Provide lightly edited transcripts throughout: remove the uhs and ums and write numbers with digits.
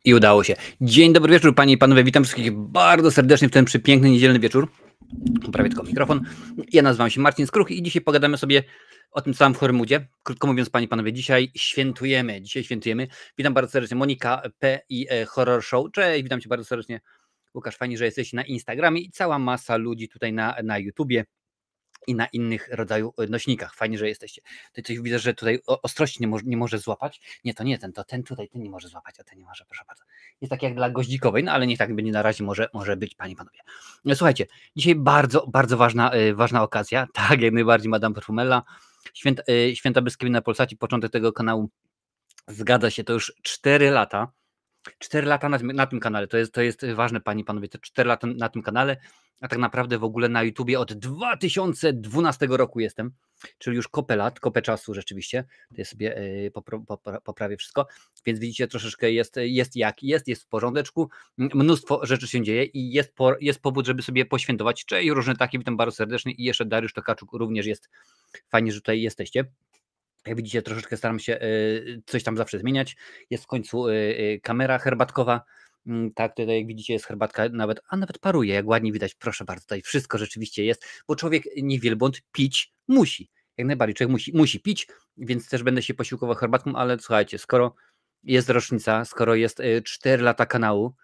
I udało się. Dzień dobry wieczór, panie i panowie. Witam wszystkich bardzo serdecznie w ten przepiękny niedzielny wieczór. Poprawię tylko mikrofon. Ja nazywam się Marcin Skruch i dzisiaj pogadamy sobie o tym samym Hormudzie. Krótko mówiąc, panie i panowie, dzisiaj świętujemy. Witam bardzo serdecznie Monika P. i Horror Show. Cześć, witam cię bardzo serdecznie. Łukasz, fajnie, że jesteś na Instagramie i cała masa ludzi tutaj na YouTubie i na innych rodzaju nośnikach. Fajnie, że jesteście. Tutaj coś widzę, że tutaj ostrości nie może złapać. Nie, to nie ten, to ten tutaj, ten nie może złapać, a ten nie może, proszę bardzo. Jest tak jak dla goździkowej, no ale niech tak będzie na razie, może być, panie i panowie. No, słuchajcie, dzisiaj bardzo, bardzo ważna okazja, tak, jak najbardziej Madame Perfumella, Święta Bryskiewi na Polsacie, początek tego kanału, zgadza się, to już 4 lata. 4 lata na tym kanale, to jest ważne, panie i panowie, to 4 lata na tym kanale, a tak naprawdę w ogóle na YouTubie od 2012 roku jestem, czyli już kopę czasu rzeczywiście, to ja sobie poprawię wszystko, więc widzicie, troszeczkę jest w porządeczku, mnóstwo rzeczy się dzieje i jest powód, żeby sobie poświętować, cześć, różne takie, witam bardzo serdecznie i jeszcze Dariusz Tokaczuk również jest, fajnie, że tutaj jesteście. Jak widzicie, troszeczkę staram się coś tam zawsze zmieniać. Jest w końcu kamera herbatkowa. Tak, tutaj jak widzicie jest herbatka, nawet paruje, jak ładnie widać. Proszę bardzo, tutaj wszystko rzeczywiście jest, bo człowiek, nie wielbłąd, pić musi. Jak najbardziej, człowiek musi pić, więc też będę się posiłkował herbatką, ale słuchajcie, skoro jest rocznica, skoro jest 4 lata kanału,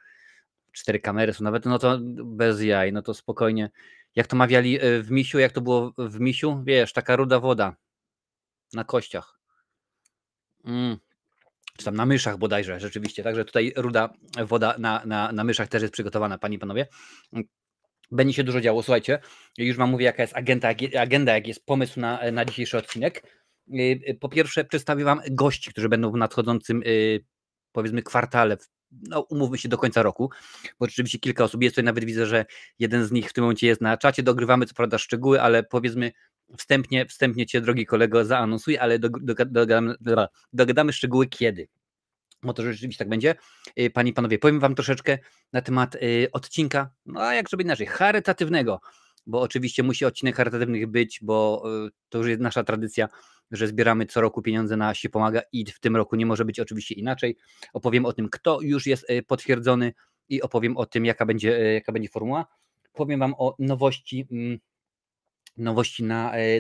4 kamery są nawet, no to bez jaj, no to spokojnie. Jak to mawiali w Misiu, jak to było w Misiu, wiesz, taka ruda woda na kościach. Czy tam na myszach bodajże, rzeczywiście. Także tutaj ruda woda na myszach też jest przygotowana, panie i panowie. Będzie się dużo działo. Słuchajcie, już wam mówię, jaka jest agenda, jaki jest pomysł na dzisiejszy odcinek. Po pierwsze, przedstawię wam gości, którzy będą w nadchodzącym, powiedzmy, kwartale, no umówmy się, do końca roku, bo rzeczywiście kilka osób jest, tutaj nawet widzę, że jeden z nich w tym momencie jest na czacie, dogrywamy co prawda szczegóły, ale powiedzmy wstępnie cię, drogi kolego, zaanonsuję, ale dogadamy szczegóły kiedy. Bo to rzeczywiście tak będzie. Panie i panowie, powiem wam troszeczkę na temat odcinka, no a jak żeby inaczej, charytatywnego, bo oczywiście musi odcinek charytatywnych być, bo to już jest nasza tradycja, że zbieramy co roku pieniądze na Się Pomaga i w tym roku nie może być oczywiście inaczej. Opowiem o tym, kto już jest potwierdzony i opowiem o tym, jaka będzie formuła. Powiem wam o nowości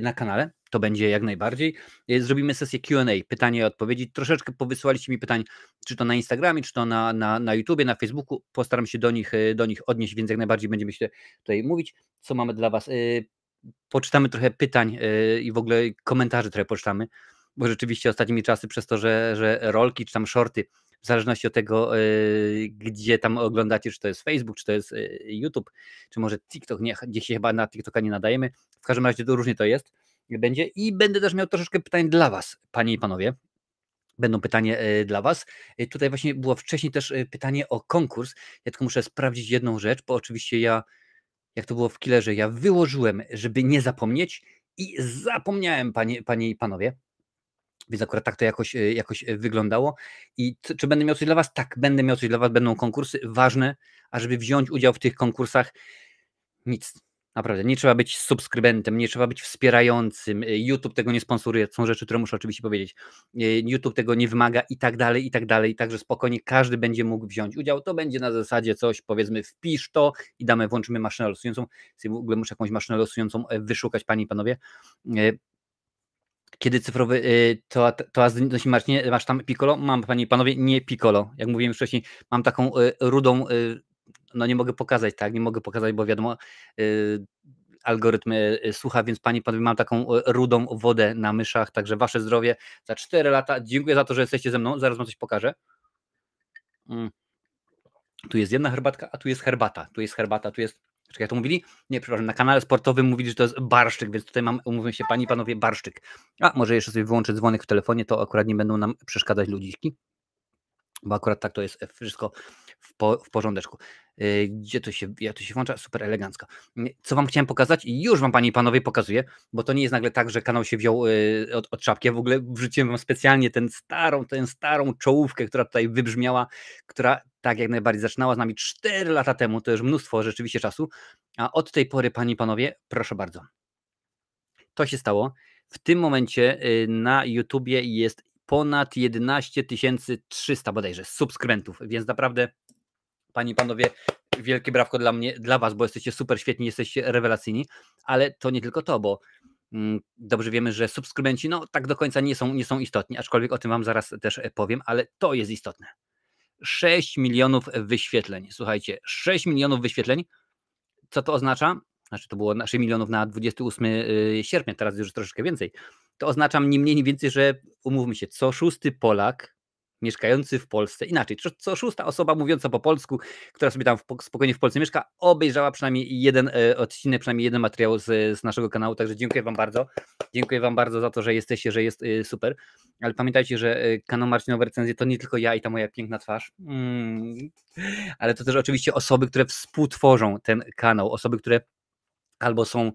na kanale, to będzie jak najbardziej. Zrobimy sesję Q&A, pytania i odpowiedzi. Troszeczkę powysyłaliście mi pytań, czy to na Instagramie, czy to na YouTubie, na Facebooku. Postaram się do nich odnieść, więc jak najbardziej będziemy się tutaj mówić, co mamy dla was. Poczytamy trochę pytań i w ogóle komentarzy trochę poczytamy, bo rzeczywiście ostatnimi czasy przez to, że rolki czy tam shorty, w zależności od tego, gdzie tam oglądacie, czy to jest Facebook, czy to jest YouTube, czy może TikTok, nie, gdzie się chyba na TikToka nie nadajemy. W każdym razie to różnie to jest, będzie i będę też miał troszeczkę pytań dla was, panie i panowie. Będą pytania dla was. Tutaj właśnie było wcześniej też pytanie o konkurs. Ja tylko muszę sprawdzić jedną rzecz, bo oczywiście jak to było w Killerze, ja wyłożyłem, żeby nie zapomnieć i zapomniałem, panie i panowie. Więc akurat tak to jakoś wyglądało. I czy będę miał coś dla was? Tak, będę miał coś dla was, będą konkursy ważne, a żeby wziąć udział w tych konkursach, nic. Naprawdę, nie trzeba być subskrybentem, nie trzeba być wspierającym. YouTube tego nie sponsoruje, są rzeczy, które muszę oczywiście powiedzieć. YouTube tego nie wymaga i tak dalej, i tak dalej. Także spokojnie każdy będzie mógł wziąć udział. To będzie na zasadzie coś, powiedzmy, wpisz to i włączymy maszynę losującą. W ogóle muszę jakąś maszynę losującą wyszukać, panie i panowie. Kiedy cyfrowy to znosi Marcinie, masz tam Piccolo? Mam, panie i panowie, nie Piccolo. Jak mówiłem wcześniej, mam taką rudą, no nie mogę pokazać, tak, nie mogę pokazać, bo wiadomo, algorytm słucha, więc panie i panowie, mam taką rudą wodę na myszach, także wasze zdrowie za 4 lata. Dziękuję za to, że jesteście ze mną, zaraz wam coś pokażę. Tu jest jedna herbatka, a tu jest herbata, tu jest, czekaj, jak to mówili? Nie, przepraszam, na kanale sportowym mówili, że to jest barszczyk, więc tutaj umówię się, panie i panowie, barszczyk. A może jeszcze sobie wyłączę dzwonek w telefonie, to akurat nie będą nam przeszkadzać ludziczki, bo akurat tak to jest wszystko w porządeczku. Jak to się włącza? Super elegancko. Co wam chciałem pokazać? I już wam, panie i panowie, pokazuję, bo to nie jest nagle tak, że kanał się wziął od czapki. Ja w ogóle wrzuciłem wam specjalnie tę starą czołówkę, która tutaj wybrzmiała, która tak jak najbardziej zaczynała z nami 4 lata temu, to już mnóstwo rzeczywiście czasu, a od tej pory, panie i panowie, proszę bardzo. To się stało. W tym momencie na YouTubie jest ponad 11 300 bodajże subskrybentów, więc naprawdę panie i panowie, wielkie brawko dla mnie, dla was, bo jesteście super świetni, jesteście rewelacyjni, ale to nie tylko to, bo dobrze wiemy, że subskrybenci no tak do końca nie są istotni, aczkolwiek o tym wam zaraz też powiem, ale to jest istotne. 6 milionów wyświetleń, słuchajcie, 6 milionów wyświetleń, co to oznacza? Znaczy to było 6 milionów na 28 sierpnia, teraz już troszeczkę więcej. To oznacza ni mniej, ni więcej, że umówmy się, co szósty Polak mieszkający w Polsce, inaczej, co szósta osoba mówiąca po polsku, która sobie tam spokojnie w Polsce mieszka, obejrzała przynajmniej jeden odcinek, przynajmniej jeden materiał z naszego kanału, także dziękuję wam bardzo. Dziękuję wam bardzo za to, że jesteście, że jest super, ale pamiętajcie, że kanał Marcinowe Recenzje to nie tylko ja i ta moja piękna twarz, ale to też oczywiście osoby, które współtworzą ten kanał, osoby, które albo są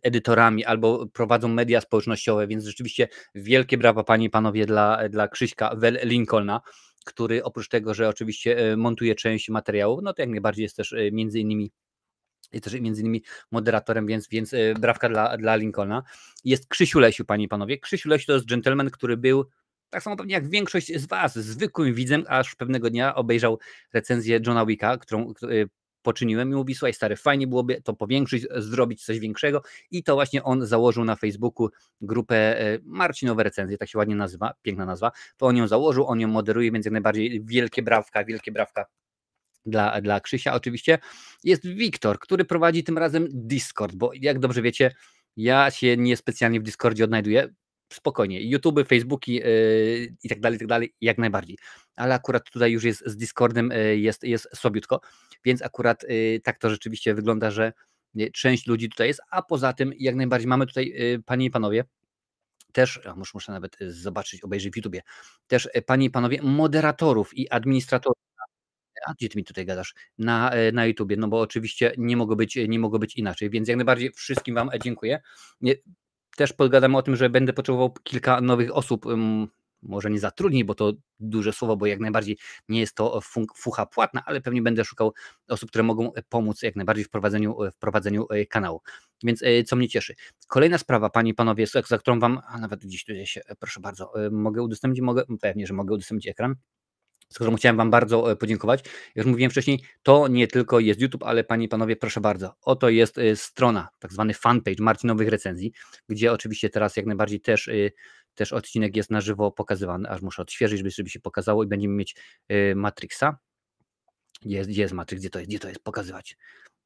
edytorami, albo prowadzą media społecznościowe, więc rzeczywiście wielkie brawa panie i panowie dla Krzyśka Lincolna, który oprócz tego, że oczywiście montuje część materiałów, no to jak najbardziej jest też między innymi moderatorem, więc brawka dla Lincolna. Jest Krzysiu Lesiu, panie i panowie. Krzysiu Lesiu to jest gentleman, który był tak samo pewnie jak większość z was, zwykłym widzem, aż pewnego dnia obejrzał recenzję Johna Wicka, którą poczyniłem i mówi, słuchaj stary, fajnie byłoby to powiększyć, zrobić coś większego i to właśnie on założył na Facebooku grupę Marcinowe Recenzje, tak się ładnie nazywa, piękna nazwa, to on ją założył, on ją moderuje, więc jak najbardziej wielkie brawka dla Krzysia oczywiście. Jest Wiktor, który prowadzi tym razem Discord, bo jak dobrze wiecie, ja się niespecjalnie w Discordzie odnajduję, spokojnie, YouTube, Facebooki i tak dalej, jak najbardziej. Ale akurat tutaj już jest z Discordem, jest słabiutko, więc akurat tak to rzeczywiście wygląda, że część ludzi tutaj jest, a poza tym jak najbardziej mamy tutaj, panie i panowie, też, muszę nawet zobaczyć, obejrzeć w YouTubie, też panie i panowie moderatorów i administratorów. A gdzie ty mi tutaj gadasz? Na YouTubie, no bo oczywiście nie mogło być inaczej, więc jak najbardziej wszystkim wam dziękuję. Też pogadamy o tym, że będę potrzebował kilka nowych osób, może nie zatrudnić, bo to duże słowo, bo jak najbardziej nie jest to fucha płatna, ale pewnie będę szukał osób, które mogą pomóc jak najbardziej w prowadzeniu kanału. Więc co mnie cieszy. Kolejna sprawa, panie i panowie, za którą wam, a nawet gdzieś tutaj się, proszę bardzo, mogę udostępnić, pewnie, że mogę udostępnić ekran, z którą chciałem wam bardzo podziękować. Jak już mówiłem wcześniej, to nie tylko jest YouTube, ale panie i panowie, proszę bardzo, oto jest strona, tak zwany fanpage Marcinowych Recenzji, gdzie oczywiście teraz jak najbardziej też odcinek jest na żywo pokazywany, aż muszę odświeżyć, żeby się pokazało i będziemy mieć Matrixa. Gdzie jest Matrix, gdzie to jest pokazywać?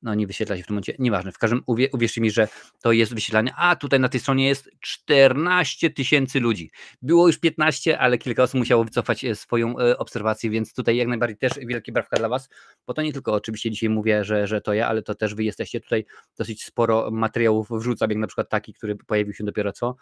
No nie wyświetla się w tym momencie, nieważne, w każdym uwierzcie mi, że to jest wyświetlanie, a tutaj na tej stronie jest 14 000 ludzi. Było już 15, ale kilka osób musiało wycofać swoją obserwację, więc tutaj jak najbardziej też wielkie brawka dla was, bo to nie tylko oczywiście dzisiaj mówię, że to ja, ale to też wy jesteście tutaj, dosyć sporo materiałów wrzucam, jak na przykład taki, który pojawił się dopiero co,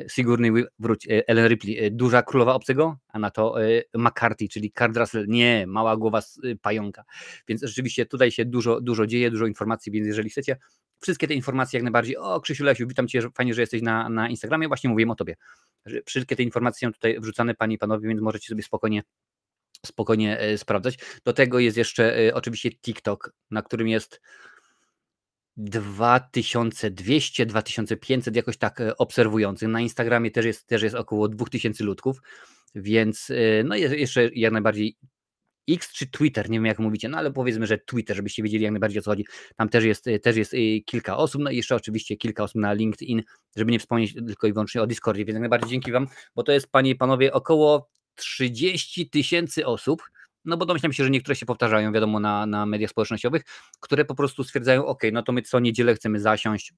Sigourney wróć, Ellen Ripley, duża królowa obcego, a na to McCarthy, czyli Kurt Russell, nie, mała głowa pająka, więc rzeczywiście tutaj się dużo dzieje, dużo informacji, więc jeżeli chcecie wszystkie te informacje jak najbardziej, o Krzysiu Lesiu, witam cię, fajnie, że jesteś na Instagramie, właśnie mówiłem o tobie, że wszystkie te informacje są tutaj wrzucane, panie i panowie, więc możecie sobie spokojnie sprawdzać. Do tego jest jeszcze oczywiście TikTok, na którym jest 2200, 2500 jakoś tak obserwujących. Na Instagramie też jest około 2000 ludków, więc no jest jeszcze jak najbardziej X czy Twitter, nie wiem jak mówicie, no ale powiedzmy, że Twitter, żebyście wiedzieli jak najbardziej o co chodzi. Tam też jest kilka osób, no i jeszcze oczywiście kilka osób na LinkedIn, żeby nie wspomnieć tylko i wyłącznie o Discordzie, więc jak najbardziej dzięki wam, bo to jest, panie i panowie, około 30 000 osób, no bo domyślam się, że niektóre się powtarzają, wiadomo, na mediach społecznościowych, które po prostu stwierdzają, ok, no to my co niedzielę chcemy zasiąść,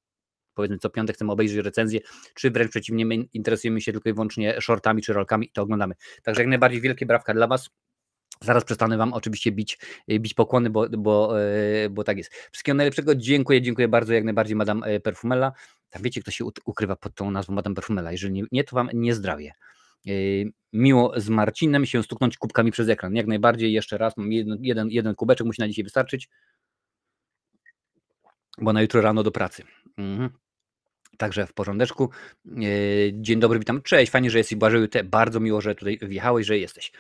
powiedzmy co piątek chcemy obejrzeć recenzję, czy wręcz przeciwnie, my interesujemy się tylko i wyłącznie shortami czy rolkami i to oglądamy. Także jak najbardziej wielkie brawka dla was. Zaraz przestanę wam oczywiście bić pokłony, bo tak jest. Wszystkiego najlepszego, dziękuję bardzo, jak najbardziej Madame Perfumella. Tam wiecie, kto się ukrywa pod tą nazwą Madame Perfumella, jeżeli nie, to wam nie zdrowie. Miło z Marcinem się stuknąć kubkami przez ekran, jak najbardziej, jeszcze raz, mam jeden kubeczek, musi na dzisiaj wystarczyć, bo na jutro rano do pracy. Także w porządeczku. Dzień dobry, witam. Cześć, fajnie, że jesteś, Błażeju. Bardzo miło, że tutaj wjechałeś, że jesteś.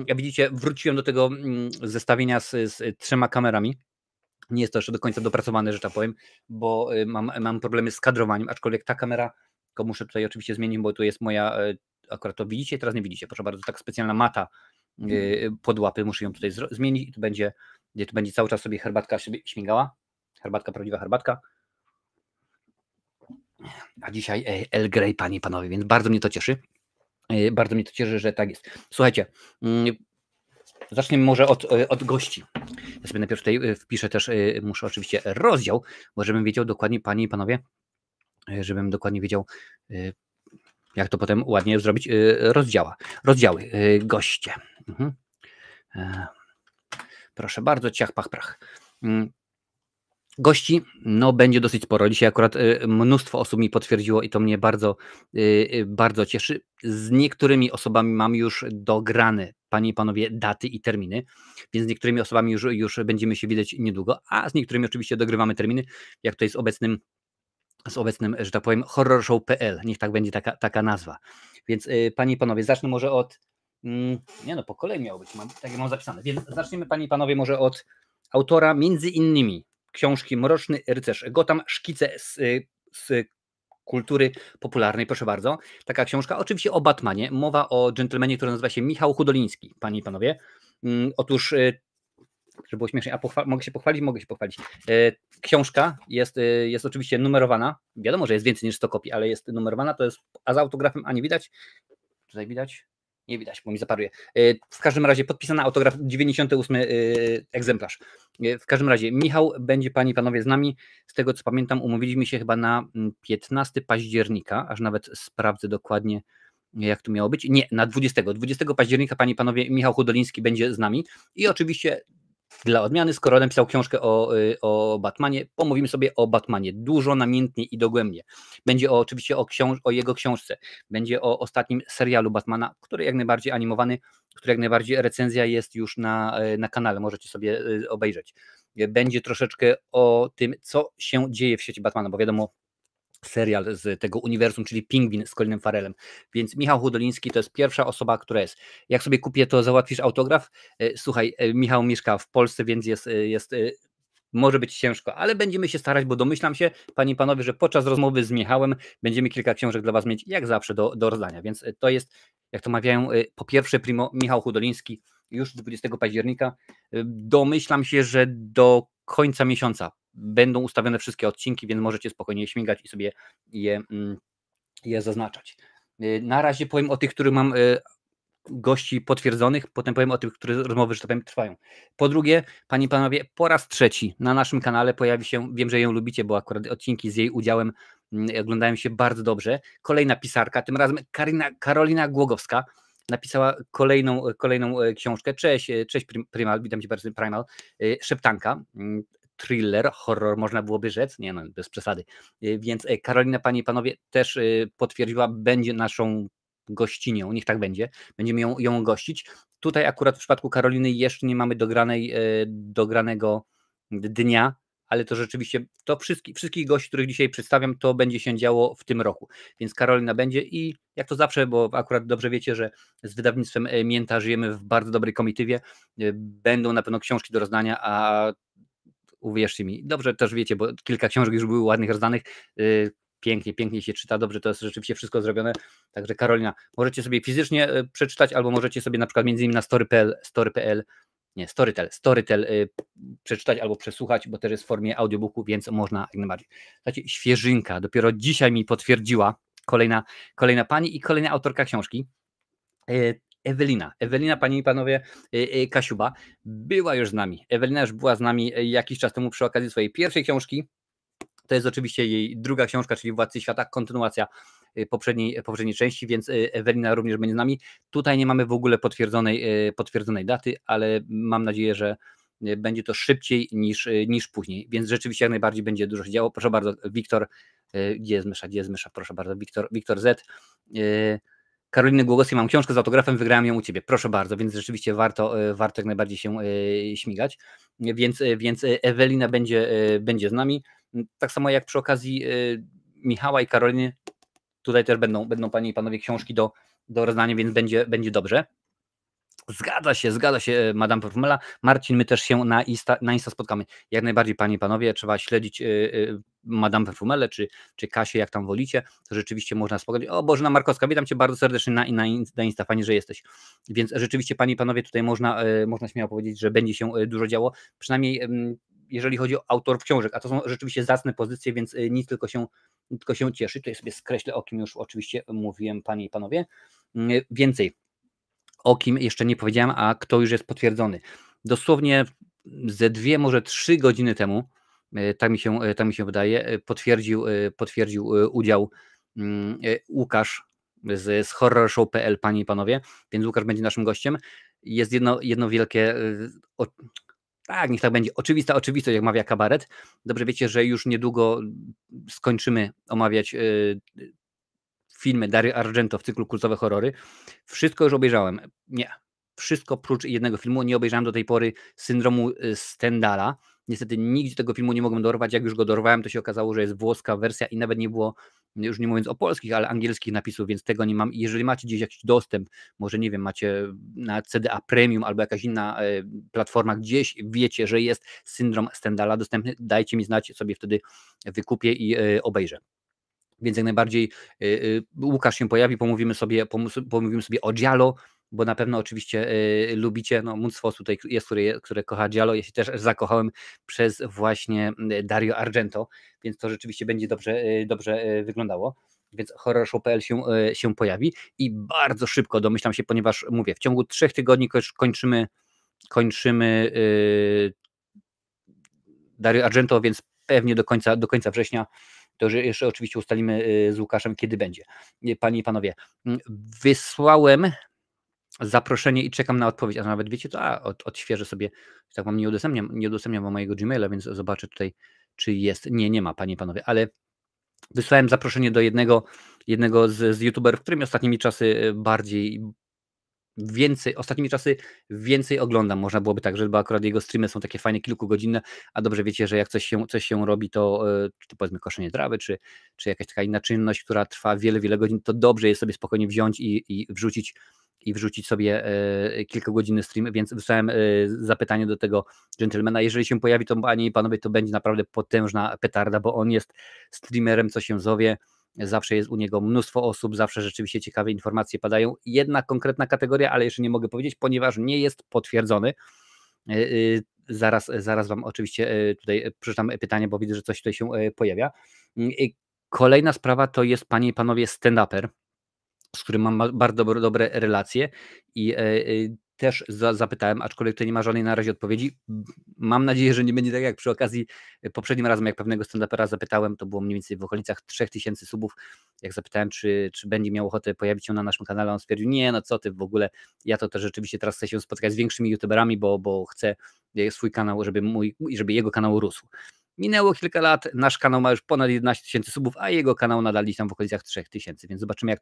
Jak widzicie, wróciłem do tego zestawienia z 3 kamerami. Nie jest to jeszcze do końca dopracowane, że tak powiem, bo mam problemy z kadrowaniem, aczkolwiek ta kamera, tylko muszę tutaj oczywiście zmienić, bo tu jest moja akurat to widzicie, teraz nie widzicie, proszę bardzo, tak specjalna mata pod łapy, muszę ją tutaj zmienić i tu będzie cały czas sobie herbatka sobie śmigała, herbatka, prawdziwa herbatka. A dzisiaj Earl Grey, panie i panowie, więc bardzo mnie to cieszy. Bardzo mnie to cieszy, że tak jest. Słuchajcie, zaczniemy może od gości. Ja sobie najpierw tutaj wpiszę też, muszę oczywiście rozdział, bo żebym wiedział dokładnie, panie i panowie, żebym dokładnie wiedział, jak to potem ładnie zrobić. Rozdziały, goście. Proszę bardzo, ciach, pach, prach. Gości, no będzie dosyć sporo. Dzisiaj akurat mnóstwo osób mi potwierdziło i to mnie bardzo, bardzo cieszy. Z niektórymi osobami mam już dograne, panie i panowie, daty i terminy, więc z niektórymi osobami już będziemy się widać niedługo, a z niektórymi oczywiście dogrywamy terminy, jak tutaj z obecnym, że tak powiem, horrorshow.pl. Niech tak będzie taka nazwa. Więc panie i panowie, zacznę może od, nie no, po kolei miało być, tak jak mam zapisane, więc zaczniemy, panie i panowie, może od autora między innymi książki Mroczny Rycerz Gotham, szkice z kultury popularnej, proszę bardzo. Taka książka, oczywiście o Batmanie. Mowa o dżentelmenie, który nazywa się Michał Hudoliński, panie i panowie. Otóż, żeby było śmiesznie, mogę się pochwalić? Mogę się pochwalić. Książka jest oczywiście numerowana. Wiadomo, że jest więcej niż 100 kopii, ale jest numerowana. To jest, a za autografem, a nie widać? Tutaj widać? Nie widać, bo mi zaparuje. W każdym razie podpisana, autograf, 98 egzemplarz. W każdym razie Michał będzie, panie i panowie, z nami. Z tego co pamiętam, umówiliśmy się chyba na 15 października, aż nawet sprawdzę dokładnie, jak to miało być. Nie, na 20 października, panie i panowie, Michał Hudoliński będzie z nami. I oczywiście dla odmiany, skoro napisał książkę o Batmanie, pomówimy sobie o Batmanie dużo, namiętnie i dogłębnie. Będzie oczywiście o jego książce, będzie o ostatnim serialu Batmana, który jak najbardziej animowany, który jak najbardziej recenzja jest już na kanale, możecie sobie obejrzeć. Będzie troszeczkę o tym, co się dzieje w świecie Batmana, bo wiadomo, serial z tego uniwersum, czyli Pingwin z Colinem Farrellem. Więc Michał Hudoliński to jest pierwsza osoba, która jest. Jak sobie kupię, to załatwisz autograf. Słuchaj, Michał mieszka w Polsce, więc może być ciężko, ale będziemy się starać, bo domyślam się, panie i panowie, że podczas rozmowy z Michałem będziemy kilka książek dla was mieć, jak zawsze, do rozdania. Więc to jest, jak to mawiają, po pierwsze primo Michał Hudoliński już 20 października. Domyślam się, że do końca miesiąca będą ustawione wszystkie odcinki, więc możecie spokojnie śmigać i sobie je zaznaczać. Na razie powiem o tych, których mam gości potwierdzonych, potem powiem o tych, które rozmowy, że tak powiem, trwają. Po drugie, panie i panowie, po raz trzeci na naszym kanale pojawi się, wiem, że ją lubicie, bo akurat odcinki z jej udziałem oglądają się bardzo dobrze, kolejna pisarka, tym razem Karolina Głogowska, napisała kolejną książkę. Cześć Primal, witam cię bardzo, Primal. Szeptanka, thriller, horror można byłoby rzec, nie no, bez przesady. Więc Karolina, panie i panowie, też potwierdziła, będzie naszą gościnią, niech tak będzie, będziemy ją gościć. Tutaj akurat w przypadku Karoliny jeszcze nie mamy dogranego dnia, ale to rzeczywiście, to wszystkich gości, których dzisiaj przedstawiam, to będzie się działo w tym roku. Więc Karolina będzie i jak to zawsze, bo akurat dobrze wiecie, że z wydawnictwem Mięta żyjemy w bardzo dobrej komitywie, będą na pewno książki do rozdania, a uwierzcie mi, dobrze też wiecie, bo kilka książek już były ładnych rozdanych, pięknie się czyta, dobrze, to jest rzeczywiście wszystko zrobione, także Karolina, możecie sobie fizycznie przeczytać, albo możecie sobie na przykład między innymi na Storytel przeczytać albo przesłuchać, bo też jest w formie audiobooku, więc można jak najbardziej. Słuchajcie, świeżynka, dopiero dzisiaj mi potwierdziła kolejna pani i kolejna autorka książki, Ewelina, panie i panowie, Kasiuba, była już z nami. Ewelina już była z nami jakiś czas temu przy okazji swojej pierwszej książki. To jest oczywiście jej druga książka, czyli Władcy Świata, kontynuacja poprzedniej części, więc Ewelina również będzie z nami. Tutaj nie mamy w ogóle potwierdzonej daty, ale mam nadzieję, że będzie to szybciej niż później, więc rzeczywiście jak najbardziej będzie dużo się działo. Proszę bardzo, Wiktor, gdzie jest mysza, proszę bardzo, Wiktor Z. Karoliny Głogowskiej, mam książkę z autografem, wygrałem ją u ciebie, proszę bardzo, więc rzeczywiście warto jak najbardziej się śmigać, więc Ewelina będzie z nami, tak samo jak przy okazji Michała i Karoliny, tutaj też będą panie i panowie książki do rozdania, więc będzie dobrze. Zgadza się, Madame Perfumela. Marcin, my też się na Insta spotkamy. Jak najbardziej, panie i panowie, trzeba śledzić Madame Perfumelę, czy Kasię, jak tam wolicie, to rzeczywiście można spotkać. O, Bożena Markowska, witam cię bardzo serdecznie na Insta, fajnie, że jesteś. Więc rzeczywiście, panie i panowie, tutaj można śmiało powiedzieć, że będzie się dużo działo, przynajmniej jeżeli chodzi o autorów książek, a to są rzeczywiście zacne pozycje, więc nic tylko się cieszy. Tutaj sobie skreślę, o kim już oczywiście mówiłem, panie i panowie. Więcej. O kim jeszcze nie powiedziałem, a kto już jest potwierdzony. Dosłownie ze 2, może 3 godziny temu, tak mi się wydaje, potwierdził udział Łukasz z horrorshow.pl, panie i panowie, więc Łukasz będzie naszym gościem. Jest jedno wielkie, tak, niech tak będzie, oczywista oczywistość, jak mawia kabaret. Dobrze wiecie, że już niedługo skończymy omawiać filmy Dario Argento w cyklu Kultowe Horrory. Wszystko już obejrzałem. Nie. Wszystko prócz jednego filmu. Nie obejrzałem do tej pory Syndromu Stendala. Niestety nigdzie tego filmu nie mogłem dorwać. Jak już go dorwałem, to się okazało, że jest włoska wersja i nawet nie było, już nie mówiąc o polskich, ale angielskich napisów, więc tego nie mam. Jeżeli macie gdzieś jakiś dostęp, może nie wiem, macie na CDA Premium albo jakaś inna platforma, gdzieś wiecie, że jest Syndrom Stendala dostępny, dajcie mi znać, sobie wtedy wykupię i obejrzę. Więc jak najbardziej Łukasz się pojawi, pomówimy sobie o Giallo, bo na pewno oczywiście lubicie, no mnóstwo osób tutaj jest, które kocha Giallo, ja się też zakochałem przez właśnie Dario Argento, więc to rzeczywiście będzie dobrze wyglądało, więc horrorshow.pl się pojawi i bardzo szybko domyślam się, ponieważ mówię, w ciągu 3 tygodni kończymy Dario Argento, więc pewnie do końca września. To jeszcze oczywiście ustalimy z Łukaszem, kiedy będzie. Panie i panowie, wysłałem zaproszenie i czekam na odpowiedź, a nawet wiecie to, odświeżę sobie, tak mam, nie udostępniam wam mojego Gmaila, więc zobaczę tutaj, czy jest. Nie ma, panie i panowie, ale wysłałem zaproszenie do jednego z youtuberów, którymi ostatnimi czasy więcej oglądam, można byłoby tak, żeby akurat jego streamy są takie fajne, kilkugodzinne, a dobrze wiecie, że jak coś się robi, to powiedzmy koszenie trawy, czy jakaś taka inna czynność, która trwa wiele godzin, to dobrze jest sobie spokojnie wziąć i wrzucić sobie kilkugodzinny stream, więc wysłałem zapytanie do tego gentlemana. Jeżeli się pojawi, to panie i panowie, to będzie naprawdę potężna petarda, bo on jest streamerem, co się zowie. Zawsze jest u niego mnóstwo osób, zawsze rzeczywiście ciekawe informacje padają. Jedna konkretna kategoria, ale jeszcze nie mogę powiedzieć, ponieważ nie jest potwierdzony. Zaraz wam oczywiście tutaj przeczytam pytanie, bo widzę, że coś tutaj się pojawia. Kolejna sprawa to jest, panie i panowie, stand-uper, z którym mam bardzo dobre relacje i też zapytałem, aczkolwiek tutaj nie ma żadnej na razie odpowiedzi. Mam nadzieję, że nie będzie tak jak przy okazji poprzednim razem, jak pewnego stand-upera zapytałem, to było mniej więcej w okolicach 3000 subów, jak zapytałem, czy będzie miał ochotę pojawić się na naszym kanale, on stwierdził, nie, no co ty w ogóle, ja to też rzeczywiście teraz chcę się spotkać z większymi youtuberami, bo chcę swój kanał, żeby jego kanał rósł. Minęło kilka lat, nasz kanał ma już ponad 11 000 subów, a jego kanał nadal gdzieś tam w okolicach 3000, więc zobaczymy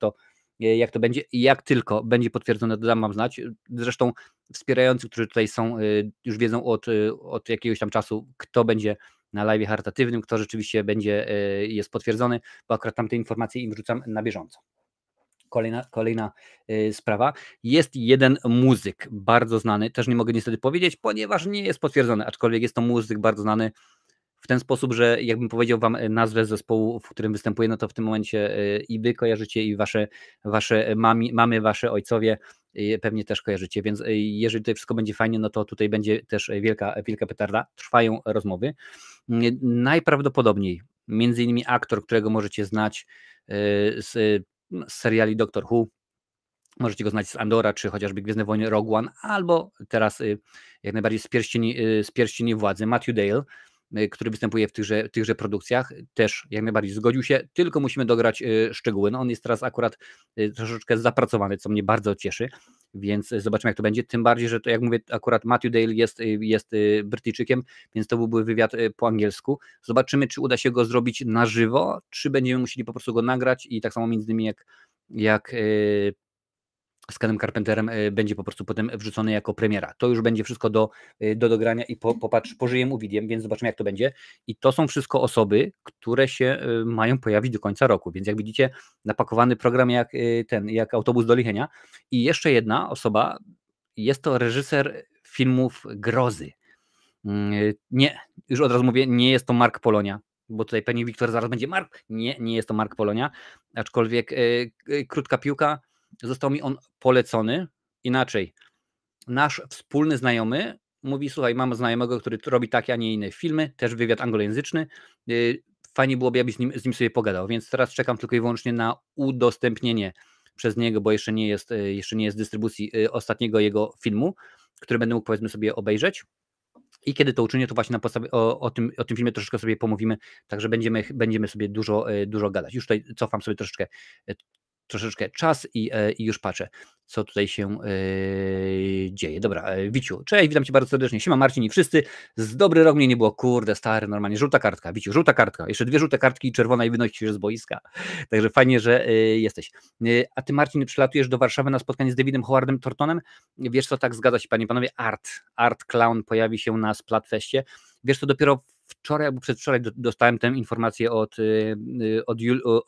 jak to będzie i jak tylko będzie potwierdzone, to dam wam znać. Zresztą wspierający, którzy tutaj są, już wiedzą od jakiegoś tam czasu, kto będzie na live charytatywnym, kto rzeczywiście jest potwierdzony, bo akurat tamte informacje im wrzucam na bieżąco. Kolejna sprawa. Jest jeden muzyk bardzo znany, też nie mogę niestety powiedzieć, ponieważ nie jest potwierdzony, aczkolwiek jest to muzyk bardzo znany w ten sposób, że jakbym powiedział wam nazwę zespołu, w którym występuję, no to w tym momencie i wy kojarzycie, i wasze mamy, wasze ojcowie pewnie też kojarzycie, więc jeżeli tutaj wszystko będzie fajnie, no to tutaj będzie też wielka petarda. Trwają rozmowy. Najprawdopodobniej między innymi aktor, którego możecie znać z seriali Doctor Who, możecie go znać z Andora, czy chociażby Gwiezdne Wojny Rogue One, albo teraz jak najbardziej z Pierścieni Władzy, Matthew Dale, który występuje w tychże produkcjach, też jak najbardziej zgodził się, tylko musimy dograć szczegóły. No on jest teraz akurat troszeczkę zapracowany, co mnie bardzo cieszy, więc zobaczymy jak to będzie, tym bardziej, że to jak mówię, akurat Matthew Dale jest Brytyjczykiem, więc to byłby wywiad po angielsku. Zobaczymy, czy uda się go zrobić na żywo, czy będziemy musieli po prostu go nagrać i tak samo między innymi jak z Kenem Carpenterem będzie po prostu potem wrzucony jako premiera. To już będzie wszystko do dogrania i pożyję Uvidiem, więc zobaczymy jak to będzie. I to są wszystko osoby, które się mają pojawić do końca roku, więc jak widzicie napakowany program jak autobus do Lichenia. I jeszcze jedna osoba, jest to reżyser filmów grozy. Nie, już od razu mówię, nie jest to Mark Polonia, bo tutaj pewnie Wiktor zaraz będzie Mark. Nie jest to Mark Polonia, aczkolwiek krótka piłka, został mi on polecony. Inaczej, nasz wspólny znajomy mówi, słuchaj, mam znajomego, który robi takie, a nie inne filmy, też wywiad anglojęzyczny, fajnie byłoby, jakbyś z nim sobie pogadał, więc teraz czekam tylko i wyłącznie na udostępnienie przez niego, bo jeszcze nie jest dystrybucji ostatniego jego filmu, który będę mógł, powiedzmy sobie, obejrzeć. I kiedy to uczynię, to właśnie na podstawie o tym filmie troszeczkę sobie pomówimy, także będziemy sobie dużo gadać. Już tutaj cofam sobie troszeczkę czas i już patrzę, co tutaj się dzieje. Dobra, Wiciu, cześć, witam Cię bardzo serdecznie. Siema Marcin i wszyscy. Z dobry rok mnie nie było, kurde, stary, normalnie. Żółta kartka, Wiciu, żółta kartka. Jeszcze 2 żółte kartki i czerwona i wynosi się z boiska. Także fajnie, że jesteś. A Ty, Marcin, przylatujesz do Warszawy na spotkanie z Davidem Howardem Thorntonem? Wiesz co, tak zgadza się, panie i panowie, Art Clown pojawi się na Splatfestie. Wiesz co, dopiero wczoraj albo przedwczoraj dostałem tę informację od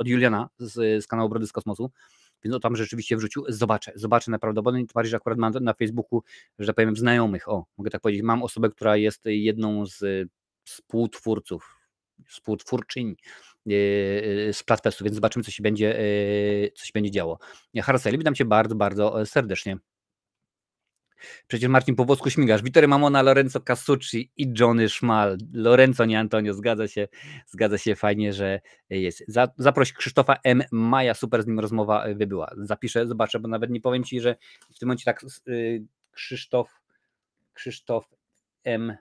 Juliana z kanału Brody z Kosmosu, więc on tam rzeczywiście wrzucił. Zobaczę naprawdę, tym bardziej, że akurat mam na Facebooku, że tak powiem, znajomych, mogę tak powiedzieć, mam osobę, która jest jedną z współtwórczyń Splatfestu, więc zobaczymy, co się będzie działo. Harceli, witam Cię bardzo, bardzo serdecznie. Przecież Marcin po włosku śmigasz. Vittorio Mamona, Lorenzo Casucci i Johnny Szmal. Lorenzo, nie Antonio, zgadza się, fajnie, że jest. Zaproś Krzysztofa M. Maja, super z nim rozmowa była. Zapiszę, zobaczę, bo nawet nie powiem Ci, że w tym momencie tak Krzysztof M.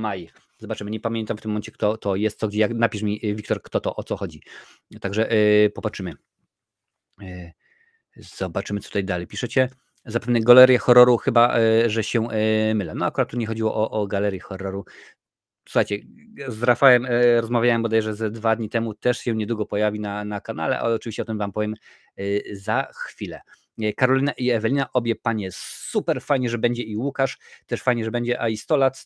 Maj. Zobaczymy, nie pamiętam w tym momencie, kto to jest, co gdzie. Napisz mi, Wiktor, kto to, o co chodzi. Także popatrzymy. Zobaczymy, co tutaj dalej piszecie. Zapewne galerię horroru, chyba, że się mylę. No akurat tu nie chodziło o galerię horroru. Słuchajcie, z Rafałem rozmawiałem bodajże ze 2 dni temu, też się niedługo pojawi na kanale, ale oczywiście o tym Wam powiem za chwilę. Karolina i Ewelina, obie panie super, fajnie, że będzie i Łukasz, też fajnie, że będzie, a i 100 lat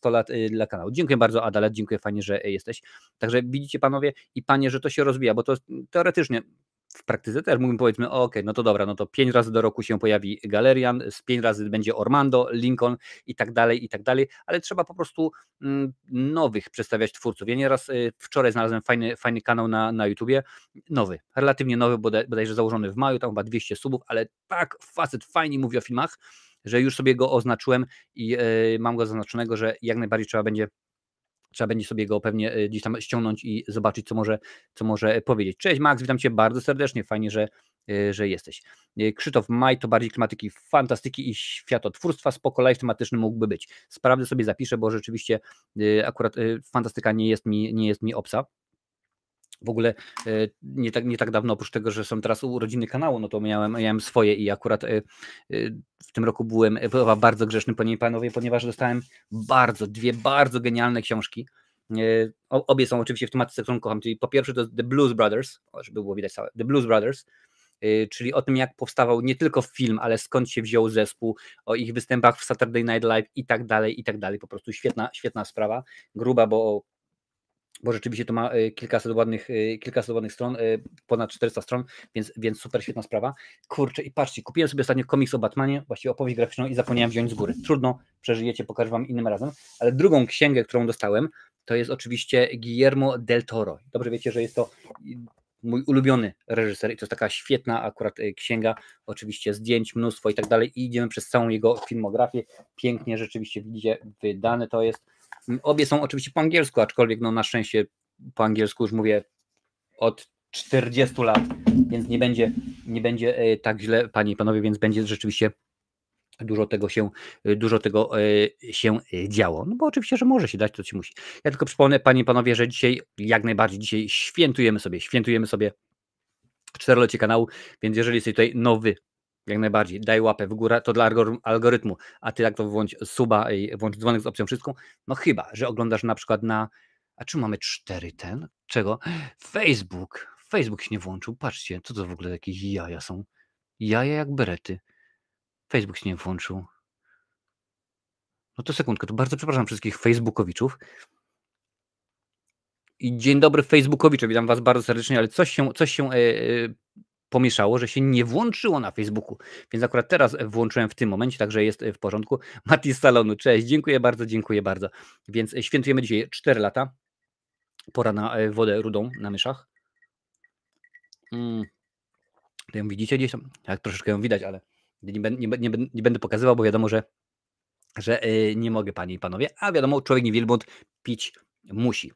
dla kanału. Dziękuję bardzo, Adalet, dziękuję, fajnie, że jesteś. Także widzicie panowie i panie, że to się rozwija, bo to teoretycznie w praktyce też mógłbym powiedzmy, okej, no to dobra, no to 5 razy do roku się pojawi Galerian, z 5 razy będzie Ormando, Lincoln i tak dalej, ale trzeba po prostu nowych przedstawiać twórców. Ja nieraz wczoraj znalazłem fajny kanał na YouTubie, relatywnie nowy, bodajże założony w maju, tam chyba 200 subów, ale tak facet fajnie mówi o filmach, że już sobie go oznaczyłem i mam go zaznaczonego, że jak najbardziej trzeba będzie sobie go pewnie gdzieś tam ściągnąć i zobaczyć, co może powiedzieć. Cześć Max, witam Cię bardzo serdecznie, fajnie, że jesteś. Krzysztof Maj to bardziej klimatyki, fantastyki i światotwórstwa, spoko, live tematyczny mógłby być. Sprawdzę sobie, zapiszę, bo rzeczywiście akurat fantastyka nie jest mi obca. W ogóle nie tak dawno, oprócz tego, że są teraz urodziny kanału, no to miałem swoje i akurat w tym roku byłem bardzo grzeczny, panowie, ponieważ dostałem 2 bardzo genialne książki. Obie są oczywiście w tematyce, którą kocham, czyli po pierwsze to jest The Blues Brothers, żeby było widać całe, The Blues Brothers, czyli o tym, jak powstawał nie tylko film, ale skąd się wziął zespół, o ich występach w Saturday Night Live i tak dalej, po prostu świetna sprawa, gruba, bo rzeczywiście to ma kilkaset ładnych stron, ponad 400 stron, więc super świetna sprawa. Kurczę, i patrzcie, kupiłem sobie ostatnio komiks o Batmanie, właściwie opowieść graficzną i zapomniałem wziąć z góry. Trudno, przeżyjecie, pokażę Wam innym razem, ale drugą księgę, którą dostałem, to jest oczywiście Guillermo del Toro. Dobrze wiecie, że jest to mój ulubiony reżyser i to jest taka świetna akurat księga, oczywiście zdjęć, mnóstwo i tak dalej i idziemy przez całą jego filmografię. Pięknie rzeczywiście widzicie, wydane to jest. Obie są oczywiście po angielsku, aczkolwiek no na szczęście po angielsku już mówię od 40 lat, więc nie będzie tak źle, panie i panowie, więc będzie rzeczywiście dużo tego się działo. No bo oczywiście, że może się dać, to się musi. Ja tylko przypomnę, panie i panowie, że dzisiaj, jak najbardziej, dzisiaj świętujemy sobie 4-lecie kanału, więc jeżeli jesteś tutaj nowy, jak najbardziej, daj łapę w górę, to dla algorytmu, a ty jak to włącz suba i włącz dzwonek z opcją wszystką, no chyba, że oglądasz na przykład a czym mamy 4 czego? Facebook się nie włączył, patrzcie, co to w ogóle jakieś jaja są, jaja jak berety, Facebook się nie włączył, no to sekundkę, to bardzo przepraszam wszystkich facebookowiczów i dzień dobry facebookowicze, witam was bardzo serdecznie, ale coś się pomieszało, że się nie włączyło na Facebooku, więc akurat teraz włączyłem w tym momencie, także jest w porządku. Mati z salonu, cześć, dziękuję bardzo, dziękuję bardzo. Więc świętujemy dzisiaj 4 lata. Pora na wodę rudą na myszach. To ją widzicie gdzieś tam? Tak, troszeczkę ją widać, ale nie będę pokazywał, bo wiadomo, że nie mogę, panie i panowie, a wiadomo, człowiek nie wielbłąd, pić musi.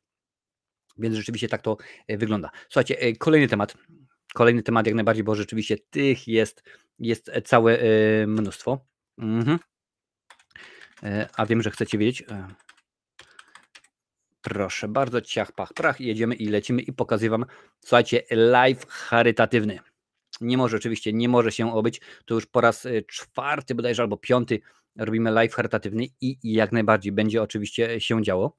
Więc rzeczywiście tak to wygląda. Słuchajcie, kolejny temat jak najbardziej, bo rzeczywiście tych jest całe mnóstwo. A wiem, że chcecie wiedzieć. Proszę bardzo, ciach, pach, prach, jedziemy i lecimy i pokazuję wam, słuchajcie, live charytatywny. Oczywiście nie może się obyć, to już po raz 4 bodajże albo 5 robimy live charytatywny i jak najbardziej będzie oczywiście się działo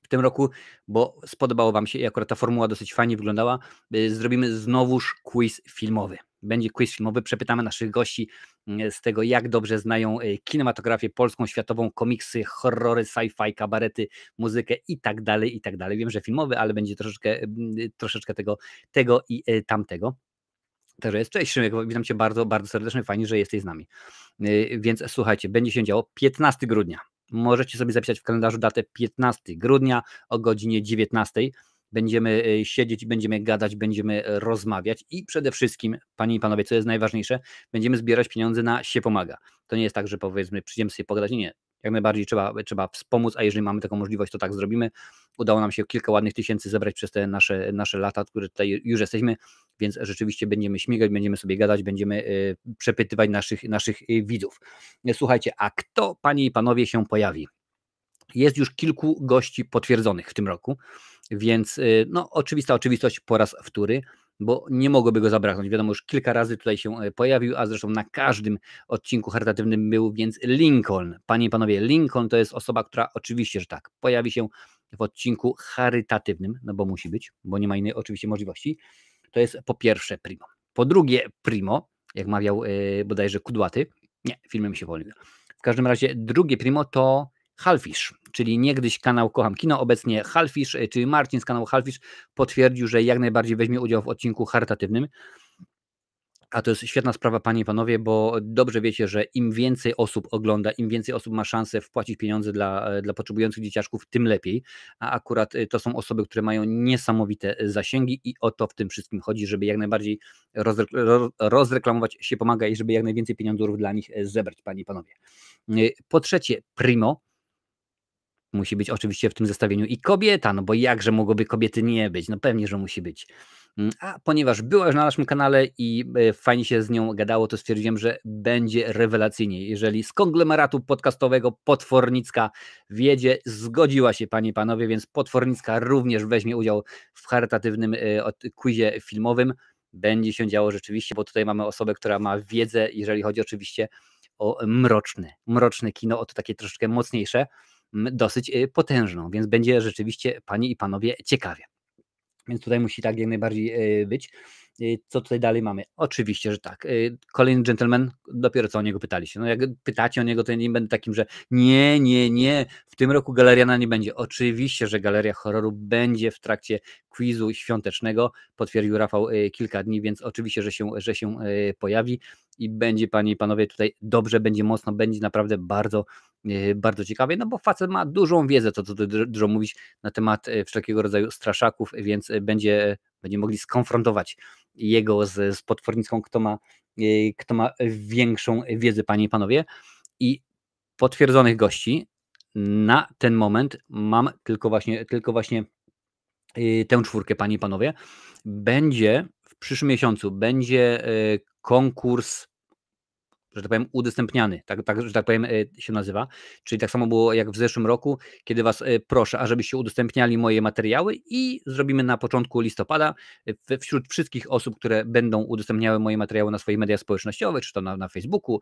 w tym roku, bo spodobało wam się i akurat ta formuła dosyć fajnie wyglądała. Zrobimy znowuż quiz filmowy. Będzie quiz filmowy, przepytamy naszych gości z tego, jak dobrze znają kinematografię polską, światową, komiksy, horrory, sci-fi, kabarety, muzykę i tak dalej, i tak dalej. Wiem, że filmowy, ale będzie troszeczkę tego i tamtego. Także jest. Cześć Szymek, witam Cię bardzo, bardzo serdecznie, fajnie, że jesteś z nami. Więc słuchajcie, będzie się działo 15 grudnia. Możecie sobie zapisać w kalendarzu datę 15 grudnia o godzinie 19. Będziemy siedzieć, będziemy gadać, będziemy rozmawiać i przede wszystkim, panie i panowie, co jest najważniejsze, będziemy zbierać pieniądze na się pomaga. To nie jest tak, że powiedzmy przyjdziemy sobie pogadać, nie. Jak najbardziej trzeba wspomóc, a jeżeli mamy taką możliwość, to tak zrobimy. Udało nam się kilka ładnych tysięcy zebrać przez te nasze lata, które tutaj już jesteśmy, więc rzeczywiście będziemy śmigać, będziemy sobie gadać, będziemy przepytywać naszych widzów. Słuchajcie, a kto, panie i panowie, się pojawi? Jest już kilku gości potwierdzonych w tym roku, więc no, oczywista oczywistość po raz wtóry, bo nie mogłoby go zabraknąć. Wiadomo, już kilka razy tutaj się pojawił, a zresztą na każdym odcinku charytatywnym był, więc Lincoln. Panie i panowie, Lincoln to jest osoba, która oczywiście, że tak, pojawi się w odcinku charytatywnym, no bo musi być, bo nie ma innej oczywiście możliwości. To jest po pierwsze primo. Po drugie primo, jak mawiał bodajże Kudłaty. Nie, filmem się pomyliłem. W każdym razie drugie primo to Halfish, czyli niegdyś kanał Kocham Kino, obecnie Halfish, czyli Marcin z kanału Halfish potwierdził, że jak najbardziej weźmie udział w odcinku charytatywnym. A to jest świetna sprawa, panie i panowie, bo dobrze wiecie, że im więcej osób ogląda, im więcej osób ma szansę wpłacić pieniądze dla potrzebujących dzieciaczków, tym lepiej. A akurat to są osoby, które mają niesamowite zasięgi i o to w tym wszystkim chodzi, żeby jak najbardziej rozreklamować się pomaga i żeby jak najwięcej pieniądzów dla nich zebrać, panie i panowie. Po trzecie, primo. Musi być oczywiście w tym zestawieniu i kobieta, no bo jakże mogłoby kobiety nie być? No pewnie, że musi być. A ponieważ była już na naszym kanale i fajnie się z nią gadało, to stwierdziłem, że będzie rewelacyjnie. Jeżeli z konglomeratu podcastowego Potwornicka wiedzie, zgodziła się, panie i panowie, więc Potwornicka również weźmie udział w charytatywnym quizie filmowym. Będzie się działo rzeczywiście, bo tutaj mamy osobę, która ma wiedzę, jeżeli chodzi oczywiście o mroczne kino, o to takie troszeczkę mocniejsze, dosyć potężną, więc będzie rzeczywiście, panie i panowie, ciekawie. Więc tutaj musi tak jak najbardziej być. Co tutaj dalej mamy? Oczywiście, że tak. Kolejny gentleman, dopiero co o niego pytaliście. No jak pytacie o niego, to ja nie będę takim, że nie, w tym roku Galeriana nie będzie. Oczywiście, że Galeria Horroru będzie w trakcie quizu świątecznego. Potwierdził Rafał kilka dni, więc oczywiście, że się pojawi i będzie, panie i panowie, tutaj dobrze, będzie mocno, będzie naprawdę bardzo, bardzo ciekawie, no bo facet ma dużą wiedzę, co tu dużo mówić na temat wszelkiego rodzaju straszaków, więc będzie mogli skonfrontować jego z Potwornicką, kto ma większą wiedzę, panie i panowie. I potwierdzonych gości na ten moment mam tylko właśnie tę 4, panie i panowie. Będzie w przyszłym miesiącu, będzie konkurs, że tak powiem, udostępniany, że tak powiem się nazywa, czyli tak samo było jak w zeszłym roku, kiedy was proszę, ażebyście udostępniali moje materiały i zrobimy na początku listopada wśród wszystkich osób, które będą udostępniały moje materiały na swoich mediach społecznościowych, czy to na Facebooku,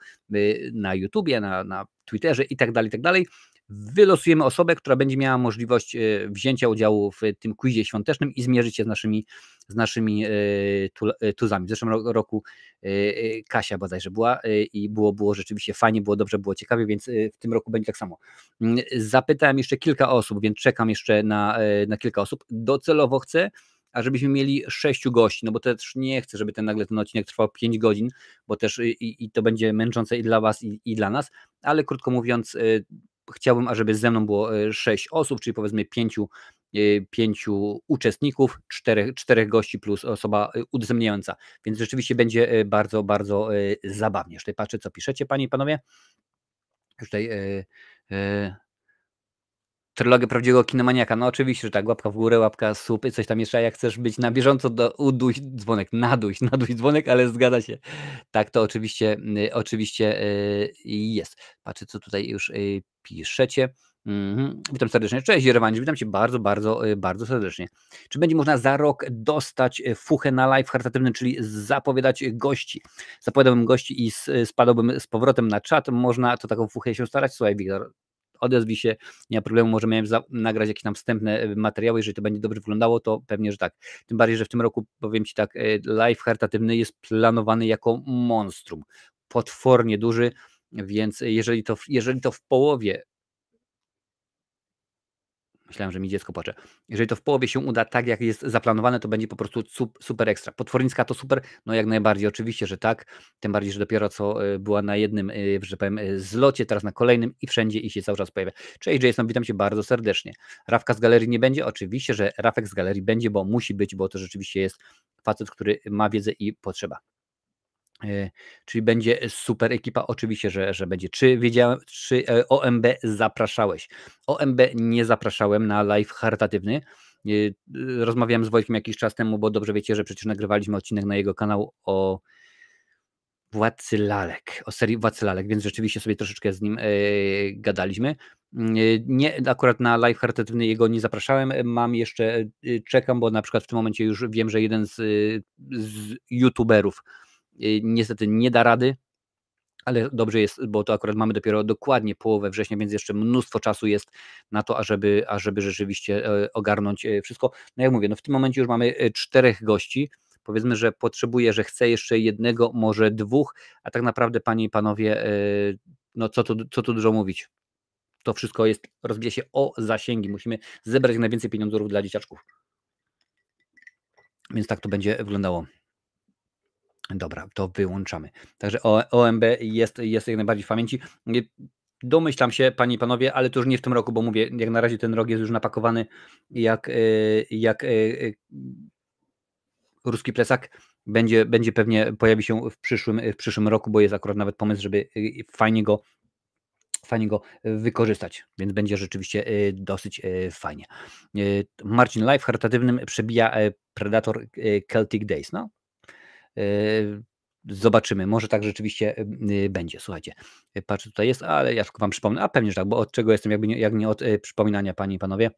na YouTubie, na Twitterze i tak dalej, wylosujemy osobę, która będzie miała możliwość wzięcia udziału w tym quizie świątecznym i zmierzyć się z naszymi tuzami. W zeszłym roku Kasia bodajże była i było rzeczywiście fajnie, było dobrze, było ciekawie, więc w tym roku będzie tak samo. Zapytałem jeszcze kilka osób, więc czekam jeszcze na kilka osób. Docelowo chcę, a żebyśmy mieli 6 gości, no bo też nie chcę, żeby nagle ten odcinek trwał 5 godzin, bo też i to będzie męczące i dla was, i dla nas, ale krótko mówiąc, chciałbym, ażeby ze mną było 6 osób, czyli powiedzmy 5 uczestników, 4 gości plus osoba udostępniająca, więc rzeczywiście będzie bardzo, bardzo zabawnie. Już tutaj patrzę, co piszecie, panie i panowie. Już tutaj trylogię prawdziwego kinomaniaka. No oczywiście, że tak, łapka w górę, łapka słupy, coś tam jeszcze, jak chcesz być na bieżąco, uduś dzwonek, naduś dzwonek, ale zgadza się. Tak, to oczywiście jest. Patrzę, co tutaj już piszecie. Witam serdecznie. Cześć, Jerewaniu, witam cię bardzo, bardzo, bardzo serdecznie. Czy będzie można za rok dostać fuchę na live charytatywny, czyli zapowiadać gości? Zapowiadałbym gości i spadałbym z powrotem na czat. Można to taką fuchę się starać? Słuchaj, Wiktor, odezwij się, nie ma problemu, możemy nagrać jakieś tam wstępne materiały, jeżeli to będzie dobrze wyglądało, to pewnie, że tak. Tym bardziej, że w tym roku, powiem ci tak, live charytatywny jest planowany jako monstrum, potwornie duży, więc jeżeli to w połowie, myślałem, że mi dziecko płacze. Jeżeli to w połowie się uda tak, jak jest zaplanowane, to będzie po prostu super ekstra. Potwornicka to super, no jak najbardziej, oczywiście, że tak. Tym bardziej, że dopiero co była na jednym, że powiem, zlocie, teraz na kolejnym i wszędzie i się cały czas pojawia. Cześć Jason, witam cię bardzo serdecznie. Rafka z galerii nie będzie? Oczywiście, że Rafek z galerii będzie, bo musi być, bo to rzeczywiście jest facet, który ma wiedzę i potrzeba. Czyli będzie super ekipa, oczywiście, że będzie. Czy OMB zapraszałeś? OMB nie zapraszałem na live charytatywny. Rozmawiałem z Wojtkiem jakiś czas temu, bo dobrze wiecie, że przecież nagrywaliśmy odcinek na jego kanał o Władcy Lalek, o serii Władcy Lalek, więc rzeczywiście sobie troszeczkę z nim gadaliśmy. Nie, akurat na live charytatywny jego nie zapraszałem. Mam jeszcze, czekam, bo na przykład w tym momencie już wiem, że jeden z youtuberów niestety nie da rady, ale dobrze jest, bo to akurat mamy dopiero dokładnie połowę września, więc jeszcze mnóstwo czasu jest na to, ażeby rzeczywiście ogarnąć wszystko. No jak mówię, no w tym momencie już mamy 4 gości. Powiedzmy, że potrzebuję, że chcę jeszcze jednego, może 2, a tak naprawdę, panie i panowie, no co tu dużo mówić. To wszystko rozbija się o zasięgi. Musimy zebrać jak najwięcej pieniądzów dla dzieciaczków. Więc tak to będzie wyglądało. Dobra, to wyłączamy. Także OMB jest jak najbardziej w pamięci. Domyślam się, panie i panowie, ale to już nie w tym roku, bo mówię, jak na razie ten rok jest już napakowany jak ruski plecak. Będzie pewnie, pojawi się w przyszłym roku, bo jest akurat nawet pomysł, żeby fajnie go wykorzystać, więc będzie rzeczywiście dosyć fajnie. Marcin live charytatywnym przebija Predator Celtic Days. No, zobaczymy, może tak rzeczywiście będzie. Słuchajcie, patrzę, tutaj jest, ale ja tylko wam przypomnę, a pewnie, że tak, bo od czego jestem, jak nie od przypominania, panie i panowie,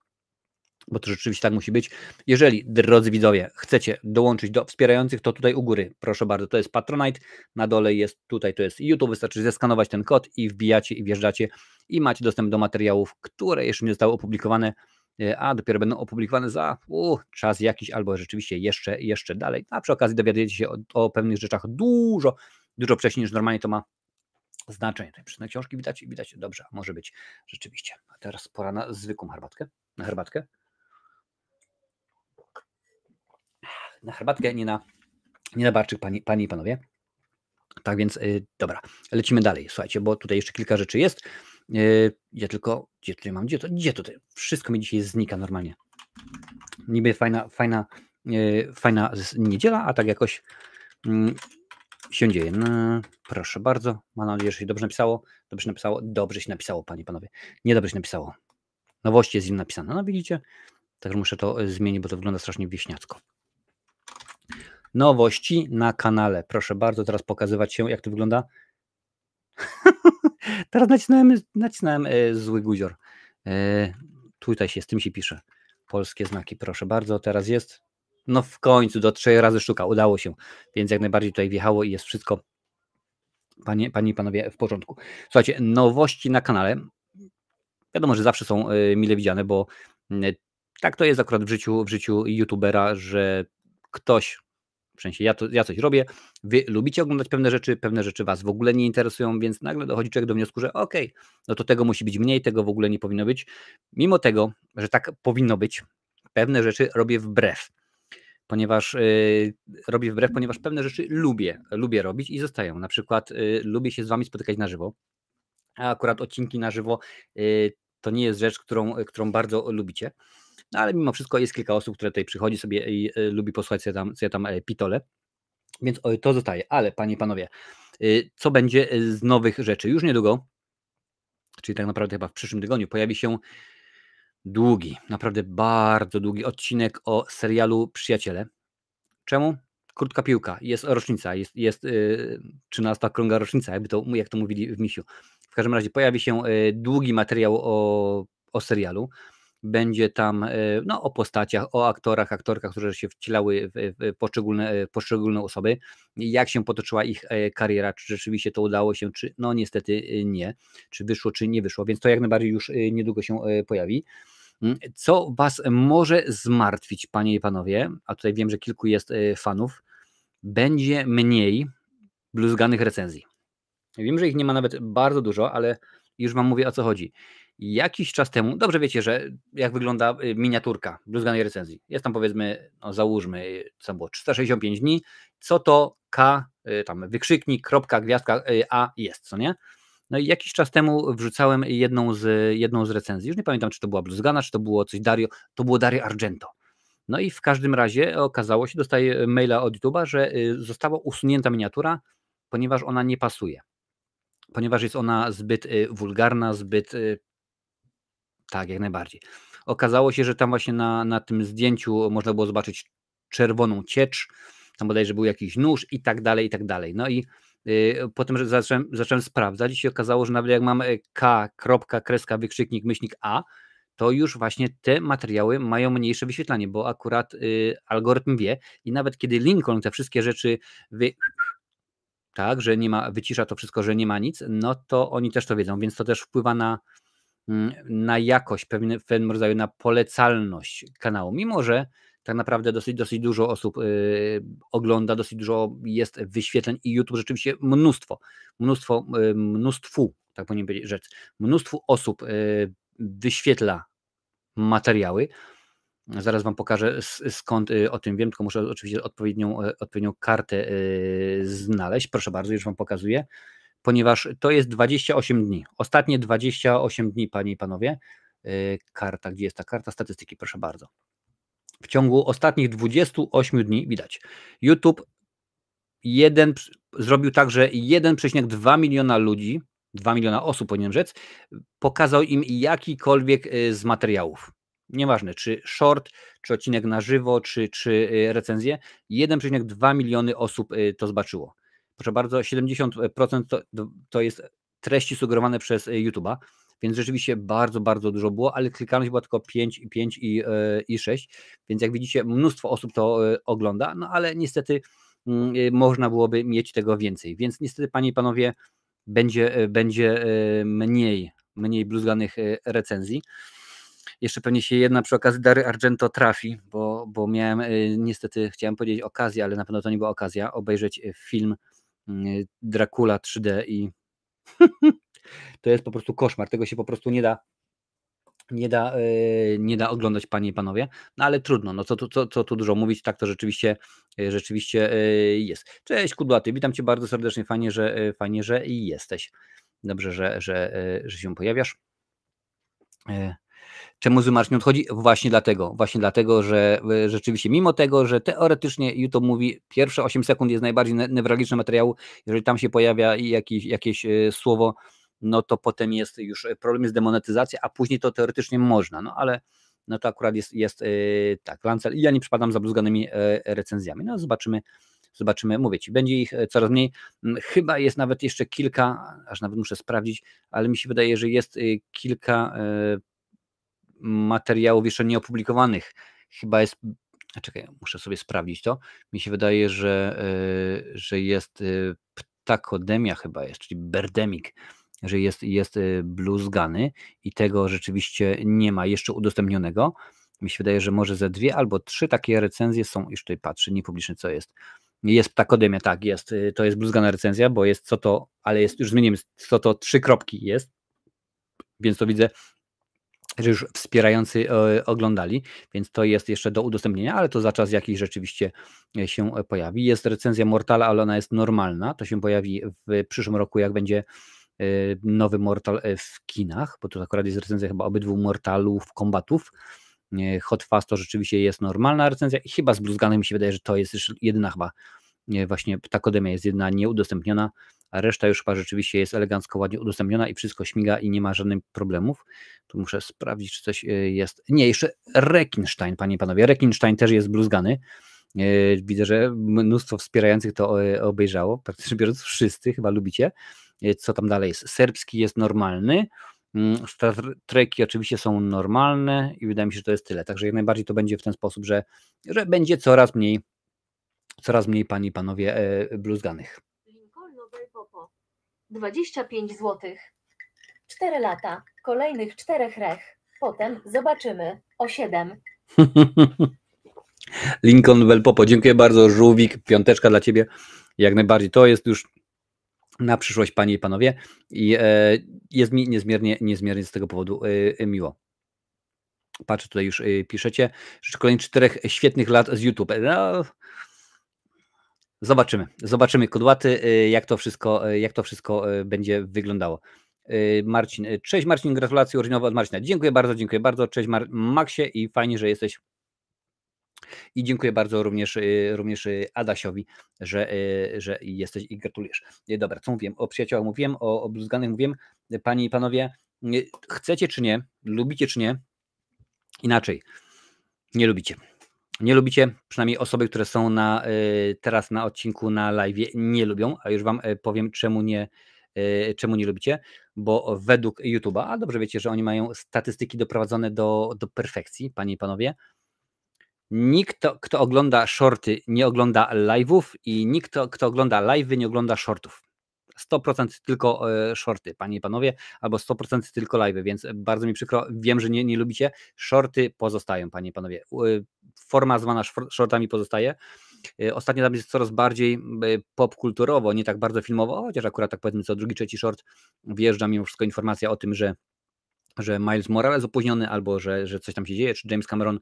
bo to rzeczywiście tak musi być. Jeżeli, drodzy widzowie, chcecie dołączyć do wspierających, to tutaj u góry, proszę bardzo, to jest Patronite, na dole jest, tutaj to jest YouTube, wystarczy zeskanować ten kod i wbijacie i wjeżdżacie i macie dostęp do materiałów, które jeszcze nie zostały opublikowane, a dopiero będą opublikowane za czas jakiś, albo rzeczywiście jeszcze dalej. A przy okazji dowiadujecie się o pewnych rzeczach dużo wcześniej, niż normalnie to ma znaczenie. Tutaj przy książki widać, dobrze, może być rzeczywiście. A teraz pora na zwykłą herbatkę. Na herbatkę, nie na barczyk, panie i panowie. Tak więc, dobra, lecimy dalej, słuchajcie, bo tutaj jeszcze kilka rzeczy jest. Ja tylko, gdzie tutaj mam, gdzie tutaj? Wszystko mi dzisiaj znika normalnie. Niby fajna niedziela, a tak jakoś się dzieje. No, proszę bardzo, mam nadzieję, że się dobrze napisało. Dobrze się napisało, panie i panowie. Niedobrze się napisało. Nowości jest im napisane. No widzicie? Także muszę to zmienić, bo to wygląda strasznie wieśniacko. Nowości na kanale. Proszę bardzo, teraz pokazywać się, jak to wygląda. Teraz nacisnąłem zły guzior. Tutaj z tym się pisze. Polskie znaki, proszę bardzo, teraz jest. No w końcu, do 3 razy sztuka, udało się. Więc jak najbardziej tutaj wjechało i jest wszystko, panie i panowie, w porządku. Słuchajcie, nowości na kanale. Wiadomo, że zawsze są mile widziane, bo tak to jest akurat w życiu youtubera, że ktoś, w sensie ja coś robię, wy lubicie oglądać pewne rzeczy was w ogóle nie interesują, więc nagle dochodzi człowiek do wniosku, że okej, no to tego musi być mniej, tego w ogóle nie powinno być. Mimo tego, że tak powinno być, pewne rzeczy robię wbrew. ponieważ robię wbrew, ponieważ pewne rzeczy lubię robić i zostają. Na przykład lubię się z wami spotykać na żywo, a akurat odcinki na żywo to nie jest rzecz, którą bardzo lubicie. No ale mimo wszystko jest kilka osób, które tutaj przychodzi sobie i lubi posłuchać, co ja tam pitole. Więc to zostaje. Ale panie i panowie, co będzie z nowych rzeczy? Już niedługo, czyli tak naprawdę chyba w przyszłym tygodniu, pojawi się długi, naprawdę bardzo długi odcinek o serialu Przyjaciele. Czemu? Krótka piłka, jest rocznica, jest 13 okrągła rocznica, jak to mówili w Misiu. W każdym razie pojawi się długi materiał o serialu. Będzie tam o postaciach, o aktorkach, którzy się wcielały w poszczególne osoby, jak się potoczyła ich kariera, czy rzeczywiście to udało się, czy no niestety nie, czy wyszło, czy nie wyszło, więc to jak najbardziej już niedługo się pojawi. Co was może zmartwić, panie i panowie, a tutaj wiem, że kilku jest fanów, będzie mniej bluzganych recenzji. Wiem, że ich nie ma nawet bardzo dużo, ale już wam mówię, o co chodzi. Jakiś czas temu, dobrze wiecie, że jak wygląda miniaturka bluzganej recenzji. Jest tam powiedzmy, załóżmy, co tam było, 365 dni, co to K, tam wykrzyknik, kropka, gwiazdka A jest, co nie? No i jakiś czas temu wrzucałem jedną z recenzji. Już nie pamiętam, czy to była bluzgana, czy to było coś to było Dario Argento. No i w każdym razie okazało się, dostaję maila od YouTube'a, że została usunięta miniatura, ponieważ ona nie pasuje. Ponieważ jest ona zbyt wulgarna, tak, jak najbardziej. Okazało się, że tam właśnie na tym zdjęciu można było zobaczyć czerwoną ciecz, tam bodajże był jakiś nóż i tak dalej, i tak dalej. No i potem że zacząłem sprawdzać i się okazało, że nawet jak mam K, kropka, kreska, wykrzyknik, myślnik A, to już właśnie te materiały mają mniejsze wyświetlanie, bo akurat algorytm wie i nawet kiedy Lincoln te wszystkie rzeczy tak, że nie ma, wycisza to wszystko, że nie ma nic, no to oni też to wiedzą, więc to też wpływa na jakość, w pewnym rodzaju na polecalność kanału, mimo że tak naprawdę dosyć dużo osób ogląda, dosyć dużo jest wyświetleń i YouTube rzeczywiście mnóstwu, tak powinien powiedzieć, rzecz, mnóstwu osób wyświetla materiały. Zaraz wam pokażę, skąd o tym wiem, tylko muszę oczywiście odpowiednią kartę znaleźć. Proszę bardzo, już wam pokazuję, ponieważ to jest 28 dni. Ostatnie 28 dni, panie i panowie. Karta, gdzie jest ta karta statystyki? Proszę bardzo. W ciągu ostatnich 28 dni widać, YouTube zrobił tak, że 1,2 miliona ludzi, 2 miliona osób powinienem rzec, pokazał im jakikolwiek z materiałów. Nieważne, czy short, czy odcinek na żywo, czy recenzję, 1,2 miliony osób to zobaczyło. Proszę bardzo, 70% to jest treści sugerowane przez YouTube'a, więc rzeczywiście bardzo, bardzo dużo było, ale klikalność była tylko 5 i 6, więc jak widzicie, mnóstwo osób to ogląda, no ale niestety można byłoby mieć tego więcej, więc niestety, panie i panowie, będzie mniej bluzganych recenzji. Jeszcze pewnie się jedna przy okazji Dario Argento trafi, bo miałem niestety, chciałem powiedzieć okazję, ale na pewno to nie była okazja, obejrzeć film Dracula 3D i to jest po prostu koszmar, tego się po prostu nie da oglądać, panie i panowie, no ale trudno, no co tu dużo mówić, tak to rzeczywiście jest. Cześć Kudłaty, witam cię bardzo serdecznie, fajnie, że jesteś. Dobrze, że się pojawiasz. Czemu Zymarz nie odchodzi? Właśnie dlatego, że rzeczywiście, mimo tego, że teoretycznie YouTube mówi, pierwsze 8 sekund jest najbardziej newralgiczne materiału, jeżeli tam się pojawia jakieś słowo, no to potem jest już problem z demonetyzacją, a później to teoretycznie można, no ale no to akurat jest tak, Lancel i ja nie przypadam za bluzganymi recenzjami, no zobaczymy, mówię ci, będzie ich coraz mniej, chyba jest nawet jeszcze kilka, aż nawet muszę sprawdzić, ale mi się wydaje, że jest kilka materiałów jeszcze nieopublikowanych, chyba jest, czekaj, muszę sobie sprawdzić to, mi się wydaje, że jest Ptakodemia chyba jest, czyli Birdemic, że jest bluzgany i tego rzeczywiście nie ma jeszcze udostępnionego. Mi się wydaje, że może ze 2 albo 3 takie recenzje są, już tutaj patrzę, niepubliczne co jest. Jest Ptakodemia, tak, to jest bluzgana recenzja, bo jest ale już zmieniłem, co to 3 kropki jest, więc to widzę, że już wspierający oglądali, więc to jest jeszcze do udostępnienia, ale to za czas jakiś rzeczywiście się pojawi. Jest recenzja Mortala, ale ona jest normalna, to się pojawi w przyszłym roku, jak będzie nowy Mortal w kinach, bo to akurat jest recenzja chyba obydwu Mortalów, Kombatów. Hot Fast to rzeczywiście jest normalna recenzja i chyba z Bluzganem mi się wydaje, że to jest już jedyna chyba właśnie Ptakodemia jest jedna nieudostępniona, a reszta już chyba rzeczywiście jest elegancko, ładnie udostępniona i wszystko śmiga i nie ma żadnych problemów. Tu muszę sprawdzić, czy coś jest. Nie, jeszcze Rekinstein, panie i panowie. Rekinstein też jest bluzgany. Widzę, że mnóstwo wspierających to obejrzało. Praktycznie biorąc wszyscy chyba lubicie. Co tam dalej jest? Serbski jest normalny. Star Treki oczywiście są normalne i wydaje mi się, że to jest tyle. Także jak najbardziej to będzie w ten sposób, że będzie coraz mniej panie i panowie bluzganych. Lincoln Nobel Popo. 25 zł. 4 lata. Kolejnych 4 rech. Potem zobaczymy. O 7. Lincoln Nobel Popo. Dziękuję bardzo. Żółwik, piąteczka dla ciebie. Jak najbardziej. To jest już na przyszłość, panie i panowie. I jest mi niezmiernie z tego powodu miło. Patrzę, tutaj już piszecie. Życzę kolejnych 4 świetnych lat z YouTube. No, zobaczymy kudłaty, jak to wszystko będzie wyglądało. Marcin, cześć Marcin, gratulacje urodzinowe od Marcina. Dziękuję bardzo. Cześć Maxie i fajnie, że jesteś. I dziękuję bardzo również Adasiowi, że jesteś i gratulujesz. Dobra, co mówiłem? O przyjaciołach mówiłem, o bluzganych mówiłem. Panie i panowie, chcecie czy nie, lubicie czy nie? Inaczej, nie lubicie. Nie lubicie, przynajmniej osoby, które są teraz na odcinku na live, nie lubią, a już wam powiem, czemu nie lubicie, bo według YouTube'a, a dobrze wiecie, że oni mają statystyki doprowadzone do perfekcji, panie i panowie, nikt, kto ogląda shorty, nie ogląda live'ów i nikt, kto ogląda live'y, nie ogląda shortów. 100% tylko shorty, panie i panowie, albo 100% tylko live'y, więc bardzo mi przykro, wiem, że nie lubicie, shorty pozostają, panie i panowie. Forma zwana shortami pozostaje. Ostatnio tam jest coraz bardziej popkulturowo, nie tak bardzo filmowo, chociaż akurat tak powiedzmy co drugi, trzeci short wjeżdża mimo wszystko informacja o tym, że Miles Morales opóźniony, albo że coś tam się dzieje, czy James Cameron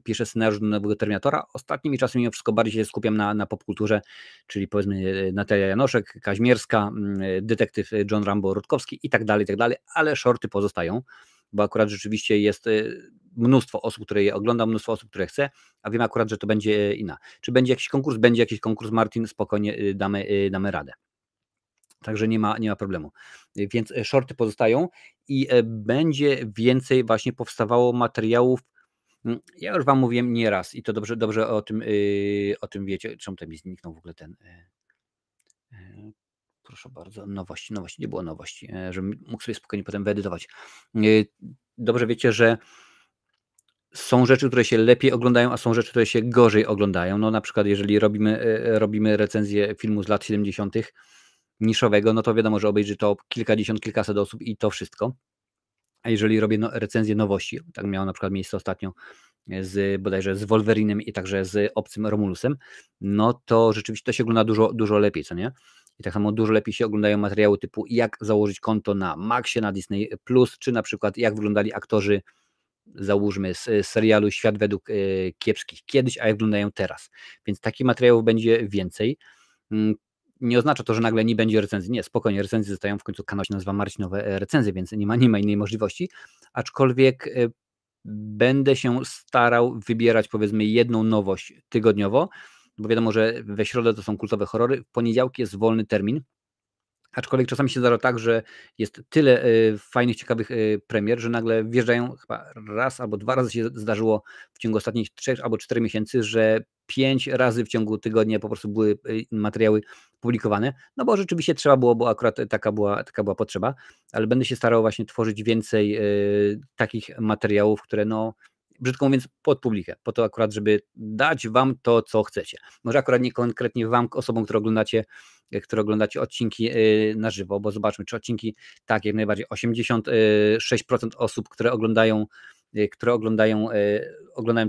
pisze scenariusz do nowego Terminatora. Ostatnimi czasy mimo wszystko bardziej się skupiam na popkulturze, czyli powiedzmy Natalia Janoszek, Kaźmierska, detektyw John Rambo Rutkowski i tak dalej, ale shorty pozostają, bo akurat rzeczywiście jest mnóstwo osób, które je ogląda, mnóstwo osób, które chce, a wiem akurat, że to będzie inna. Czy będzie jakiś konkurs? Będzie jakiś konkurs, Martin, spokojnie damy radę. Także nie ma problemu. Więc shorty pozostają i będzie więcej właśnie powstawało materiałów. Ja już wam mówiłem nieraz i to dobrze o tym wiecie. Czemu tam mi zniknął w ogóle ten... Proszę bardzo, nowości, nie było nowości, żebym mógł sobie spokojnie potem wyedytować. Dobrze wiecie, że są rzeczy, które się lepiej oglądają, a są rzeczy, które się gorzej oglądają. No na przykład jeżeli robimy recenzję filmu z lat 70. niszowego, no to wiadomo, że obejrzy to kilkadziesiąt, kilkaset osób i to wszystko. A jeżeli robię recenzję nowości, tak miało na przykład miejsce ostatnio bodajże z Wolverinem i także z obcym Romulusem, no to rzeczywiście to się ogląda dużo lepiej, co nie? I tak samo dużo lepiej się oglądają materiały typu jak założyć konto na Maxie, na Disney+, czy na przykład jak wyglądali aktorzy, załóżmy z serialu Świat według kiepskich kiedyś, a jak wyglądają teraz. Więc takich materiałów będzie więcej. Nie oznacza to, że nagle nie będzie recenzji. Nie, spokojnie, recenzje zostają, w końcu kanał się nazywa Marcinowe Recenzje, więc nie ma innej możliwości, aczkolwiek będę się starał wybierać powiedzmy jedną nowość tygodniowo, bo wiadomo, że we środę to są kultowe horrory, w poniedziałki jest wolny termin, aczkolwiek czasami się zdarza tak, że jest tyle fajnych, ciekawych premier, że nagle wjeżdżają, chyba raz albo 2 razy się zdarzyło w ciągu ostatnich 3 albo 4 miesięcy, że 5 razy w ciągu tygodnia po prostu były materiały publikowane, no bo rzeczywiście trzeba było, bo akurat taka była potrzeba, ale będę się starał właśnie tworzyć więcej takich materiałów, które no brzydko mówiąc pod publikę, po to akurat, żeby dać wam to, co chcecie. Może akurat nie konkretnie wam, osobom, które oglądacie odcinki na żywo, bo zobaczmy, czy odcinki, tak, jak najbardziej 86% osób, które oglądają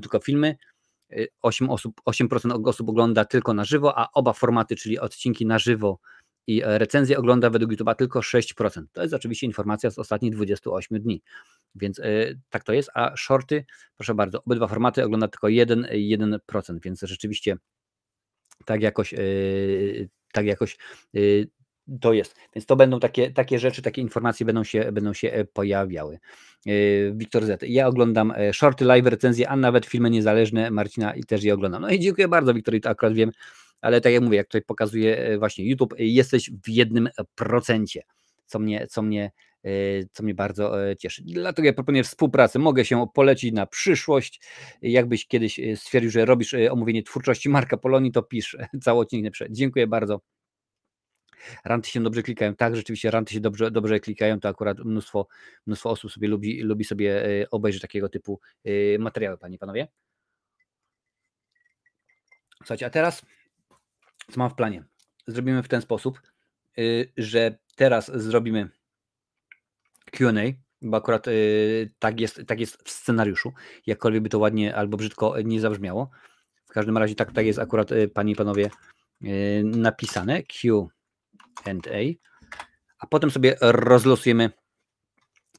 tylko filmy, 8% osób ogląda tylko na żywo, a oba formaty, czyli odcinki na żywo i recenzję ogląda według YouTube'a tylko 6%. To jest oczywiście informacja z ostatnich 28 dni. Więc tak to jest, a shorty, proszę bardzo, obydwa formaty ogląda tylko 1%, więc rzeczywiście tak jakoś to jest. Więc to będą takie rzeczy, takie informacje będą się pojawiały. Wiktor Z. Ja oglądam shorty, live, recenzje, a nawet filmy niezależne Marcina i też je oglądam. No i dziękuję bardzo, Wiktor, i to akurat wiem, ale tak jak mówię, jak tutaj pokazuje właśnie YouTube, jesteś w 1%, co mnie bardzo cieszy. Dlatego ja proponuję współpracę. Mogę się polecić na przyszłość. Jakbyś kiedyś stwierdził, że robisz omówienie twórczości Marka Polonii, to pisz cały odcinek napiszę. Dziękuję bardzo. Ranty się dobrze klikają. Tak, rzeczywiście ranty się dobrze klikają. To akurat mnóstwo osób sobie lubi sobie obejrzeć takiego typu materiały, panie i panowie. Słuchajcie, a teraz co mam w planie? Zrobimy w ten sposób, że teraz zrobimy Q&A, bo akurat tak jest w scenariuszu, jakkolwiek by to ładnie albo brzydko nie zabrzmiało. W każdym razie tak jest akurat, panie i panowie, napisane Q&A, a potem sobie rozlosujemy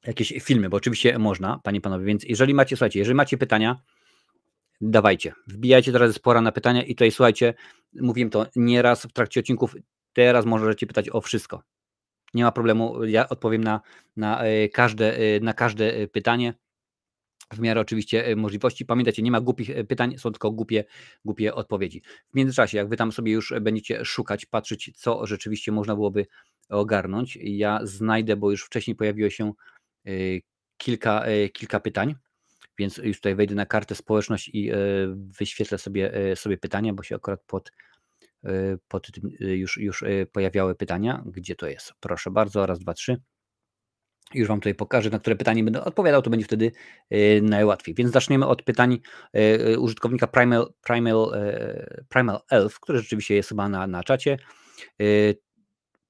jakieś filmy, bo oczywiście można, panie i panowie, więc jeżeli macie, słuchajcie, jeżeli macie pytania, dawajcie, wbijajcie, teraz jest pora na pytania i tutaj, słuchajcie, mówiłem to nieraz w trakcie odcinków, teraz możecie pytać o wszystko. Nie ma problemu, ja odpowiem na każde pytanie, w miarę oczywiście możliwości. Pamiętajcie, nie ma głupich pytań, są tylko głupie odpowiedzi. W międzyczasie, jak wy tam sobie już będziecie szukać, patrzeć, co rzeczywiście można byłoby ogarnąć, ja znajdę, bo już wcześniej pojawiło się kilka pytań, więc już tutaj wejdę na kartę społeczność i wyświetlę sobie pytania, bo się akurat pod tym już pojawiały pytania. Gdzie to jest? Proszę bardzo, raz, dwa, trzy. Już wam tutaj pokażę, na które pytanie będę odpowiadał, to będzie wtedy najłatwiej. Więc zaczniemy od pytań użytkownika Primal Elf, który rzeczywiście jest chyba na czacie.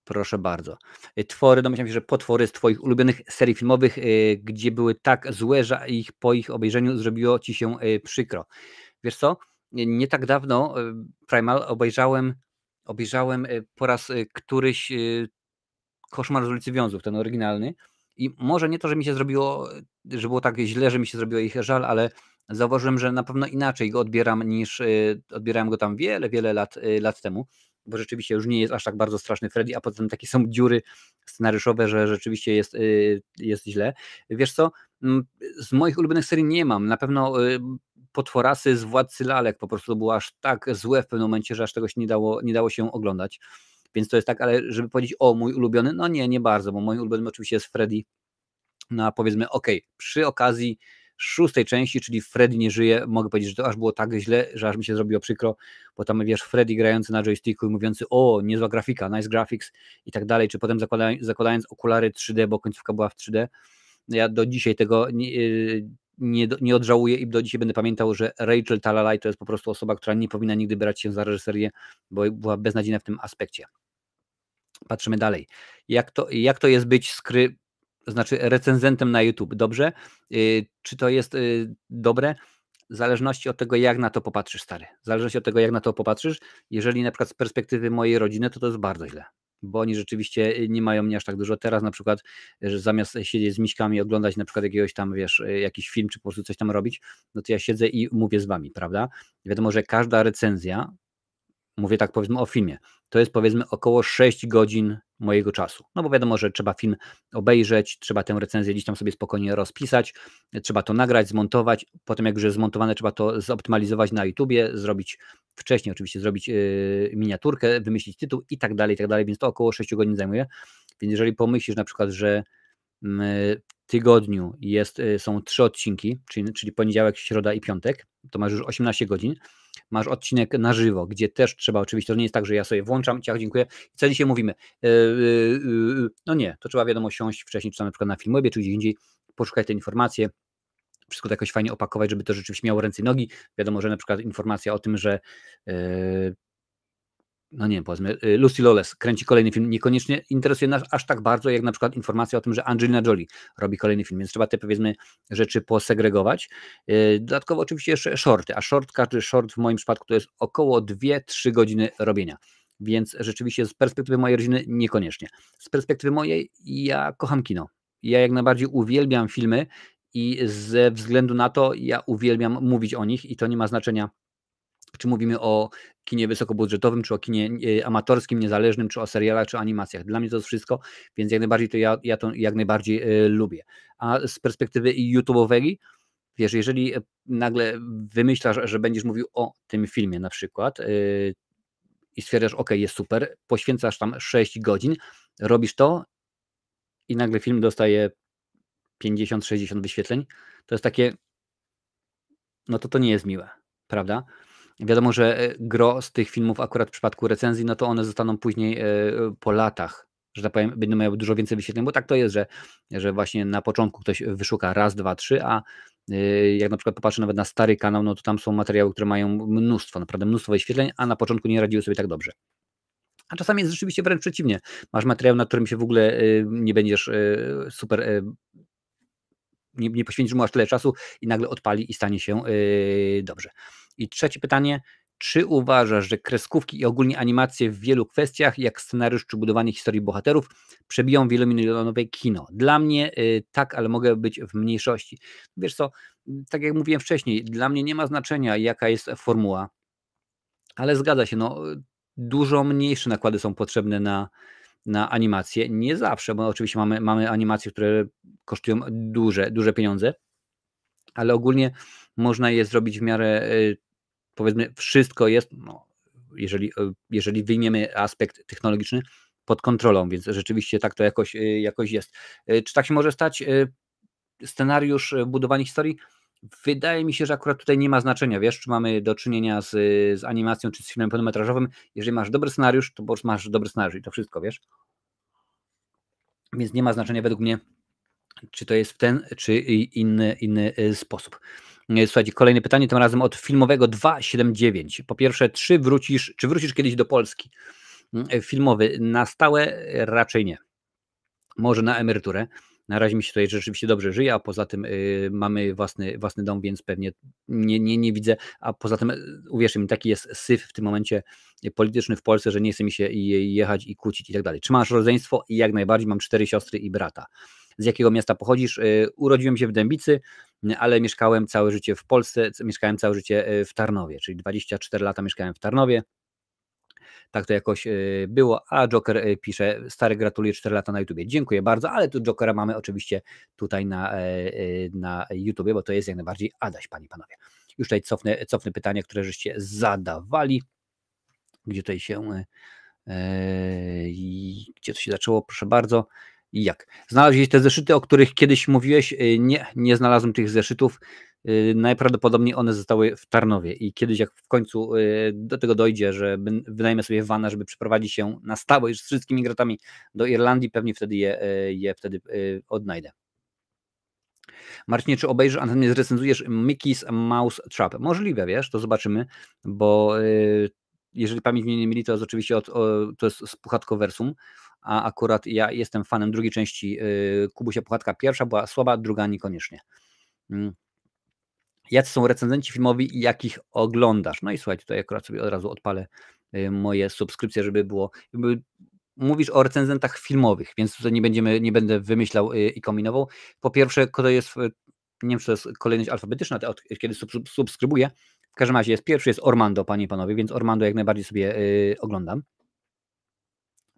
Proszę bardzo. Twory, domyślam się, że potwory z twoich ulubionych serii filmowych, gdzie były tak złe, że po ich obejrzeniu zrobiło ci się przykro. Wiesz co? Nie tak dawno Primal obejrzałem po raz któryś Koszmar z ulicy Wiązów, ten oryginalny. I może nie to, że mi się zrobiło, że było tak źle, że mi się zrobiło ich żal, ale zauważyłem, że na pewno inaczej go odbieram niż odbierałem go tam wiele lat temu, bo rzeczywiście już nie jest aż tak bardzo straszny Freddy, a potem takie są dziury scenariuszowe, że rzeczywiście jest źle. Wiesz co, z moich ulubionych serii nie mam. Na pewno Potworasy z Władcy Lalek po prostu to było aż tak złe w pewnym momencie, że aż tego się nie dało się oglądać. Więc to jest tak, ale żeby powiedzieć, o mój ulubiony, no nie bardzo, bo moim ulubionym oczywiście jest Freddy. No a powiedzmy, przy okazji 6. części, czyli Freddy nie żyje, mogę powiedzieć, że to aż było tak źle, że aż mi się zrobiło przykro, bo tam wiesz, Freddy grający na joysticku i mówiący, o niezła grafika, nice graphics i tak dalej, czy potem zakładając okulary 3D, bo końcówka była w 3D. Ja do dzisiaj tego nie odżałuję i do dzisiaj będę pamiętał, że Rachel Talalay to jest po prostu osoba, która nie powinna nigdy brać się za reżyserię, bo była beznadziejna w tym aspekcie. Patrzymy dalej. Jak to jest być znaczy recenzentem na YouTube? Dobrze? Czy to jest dobre? W zależności od tego, jak na to popatrzysz, stary. W zależności od tego, jak na to popatrzysz. Jeżeli na przykład z perspektywy mojej rodziny, to jest bardzo źle. Bo oni rzeczywiście nie mają mnie aż tak dużo. Teraz na przykład, że zamiast siedzieć z miśkami, oglądać na przykład jakiegoś tam, wiesz, jakiś film, czy po prostu coś tam robić, no to ja siedzę i mówię z wami, prawda? Wiadomo, że każda recenzja, mówię tak powiedzmy o filmie, to jest powiedzmy około 6 godzin mojego czasu. No bo wiadomo, że trzeba film obejrzeć, trzeba tę recenzję gdzieś tam sobie spokojnie rozpisać, trzeba to nagrać, zmontować, potem jak już jest zmontowane, trzeba to zoptymalizować na YouTubie, zrobić wcześniej oczywiście, zrobić miniaturkę, wymyślić tytuł i tak dalej, więc to około 6 godzin zajmuje. Więc jeżeli pomyślisz na przykład, że w tygodniu są 3 odcinki, czyli poniedziałek, środa i piątek, to masz już 18 godzin, masz odcinek na żywo, gdzie też trzeba oczywiście, to nie jest tak, że ja sobie włączam, ciach, dziękuję, i co dzisiaj mówimy? No nie, to trzeba wiadomo siąść wcześniej, czy tam na przykład na Filmwebie, czy gdzieś indziej, poszukać te informacje, wszystko to jakoś fajnie opakować, żeby to rzeczywiście miało ręce i nogi. Wiadomo, że na przykład informacja o tym, że no nie wiem, powiedzmy, Lucy Lawless kręci kolejny film, niekoniecznie interesuje nas aż tak bardzo, jak na przykład informacja o tym, że Angelina Jolie robi kolejny film, więc trzeba te, powiedzmy, rzeczy posegregować. Dodatkowo oczywiście jeszcze shorty, a każdy short w moim przypadku to jest około 2-3 godziny robienia, więc rzeczywiście z perspektywy mojej rodziny niekoniecznie. Z perspektywy mojej ja kocham kino. Ja jak najbardziej uwielbiam filmy i ze względu na to ja uwielbiam mówić o nich i to nie ma znaczenia, czy mówimy o kinie wysokobudżetowym, czy o kinie amatorskim, niezależnym, czy o serialach, czy o animacjach. Dla mnie to jest wszystko, więc jak najbardziej to ja to jak najbardziej lubię. A z perspektywy YouTube'owej, wiesz, jeżeli nagle wymyślasz, że będziesz mówił o tym filmie na przykład i stwierdzasz, ok, jest super, poświęcasz tam 6 godzin, robisz to i nagle film dostaje 50-60 wyświetleń, to jest takie, no to nie jest miłe, prawda? Wiadomo, że gro z tych filmów akurat w przypadku recenzji, no to one zostaną później po latach, że tak powiem, będą miały dużo więcej wyświetleń, bo tak to jest, że właśnie na początku ktoś wyszuka raz, dwa, trzy, a jak na przykład popatrzę nawet na stary kanał, no to tam są materiały, które mają mnóstwo, naprawdę mnóstwo wyświetleń, a na początku nie radziły sobie tak dobrze. A czasami jest rzeczywiście wręcz przeciwnie. Masz materiał, na którym się w ogóle nie będziesz super, nie poświęcisz mu aż tyle czasu i nagle odpali i stanie się dobrze. I trzecie pytanie, czy uważasz, że kreskówki i ogólnie animacje w wielu kwestiach, jak scenariusz czy budowanie historii bohaterów, przebiją wielomilionowe kino? Dla mnie tak, ale mogę być w mniejszości. Wiesz co, tak jak mówiłem wcześniej, dla mnie nie ma znaczenia, jaka jest formuła, ale zgadza się, no, dużo mniejsze nakłady są potrzebne na animacje. Nie zawsze, bo oczywiście mamy animacje, które kosztują duże pieniądze, ale ogólnie można je zrobić w miarę, powiedzmy, wszystko jest, no, jeżeli wyjmiemy aspekt technologiczny, pod kontrolą, więc rzeczywiście tak to jakoś jest. Czy tak się może stać? Scenariusz, budowanie historii? Wydaje mi się, że akurat tutaj nie ma znaczenia, wiesz, czy mamy do czynienia z animacją, czy z filmem pełnometrażowym. Jeżeli masz dobry scenariusz, to po prostu masz dobry scenariusz i to wszystko, wiesz. Więc nie ma znaczenia według mnie, czy to jest w ten, czy inny sposób. Słuchajcie, kolejne pytanie, tym razem od filmowego 279. Po pierwsze, czy wrócisz kiedyś do Polski? Filmowy na stałe raczej nie. Może na emeryturę. Na razie mi się tutaj rzeczywiście dobrze żyje, a poza tym mamy własny dom, więc pewnie nie widzę, a poza tym uwierzcie mi, taki jest syf w tym momencie polityczny w Polsce, że nie chce mi się jechać i kłócić i tak dalej. Czy masz rodzeństwo? I jak najbardziej, mam 4 siostry i brata. Z jakiego miasta pochodzisz? Urodziłem się w Dębicy, ale mieszkałem całe życie w Polsce, mieszkałem całe życie w Tarnowie, czyli 24 lata mieszkałem w Tarnowie. Tak to jakoś było, a Joker pisze, stary, gratuluję, 4 lata na YouTubie. Dziękuję bardzo, ale tu Jokera mamy oczywiście tutaj na YouTubie, bo to jest jak najbardziej Adaś, panie i panowie. Już tutaj cofnę pytania, które żeście zadawali. Gdzie tutaj się gdzie to się zaczęło, proszę bardzo. Jak? Znalazłeś te zeszyty, o których kiedyś mówiłeś? Nie znalazłem tych zeszytów. Najprawdopodobniej one zostały w Tarnowie i kiedyś jak w końcu do tego dojdzie, że wynajmę sobie vana, żeby przeprowadzić się na stałe już z wszystkimi gratami do Irlandii, pewnie wtedy je odnajdę. Marcinie, czy obejrzysz, a natomiast zrecenzujesz Mickey's Mouse Trap? Możliwe, wiesz, to zobaczymy, bo jeżeli pamięć mnie nie myli, to jest oczywiście to jest z Puchatkoversum, a akurat ja jestem fanem drugiej części Kubusia Puchatka. Pierwsza była słaba, druga niekoniecznie. Jacy są recenzenci filmowi i jakich oglądasz? No i słuchajcie, tutaj akurat sobie od razu odpalę moje subskrypcje, żeby było. Mówisz o recenzentach filmowych, więc tutaj nie będę wymyślał i kombinował. Po pierwsze, to jest, nie wiem, czy to jest kolejność alfabetyczna, od kiedy subskrybuję. W każdym razie pierwszy jest Ormando, panie i panowie, więc Ormando jak najbardziej sobie oglądam.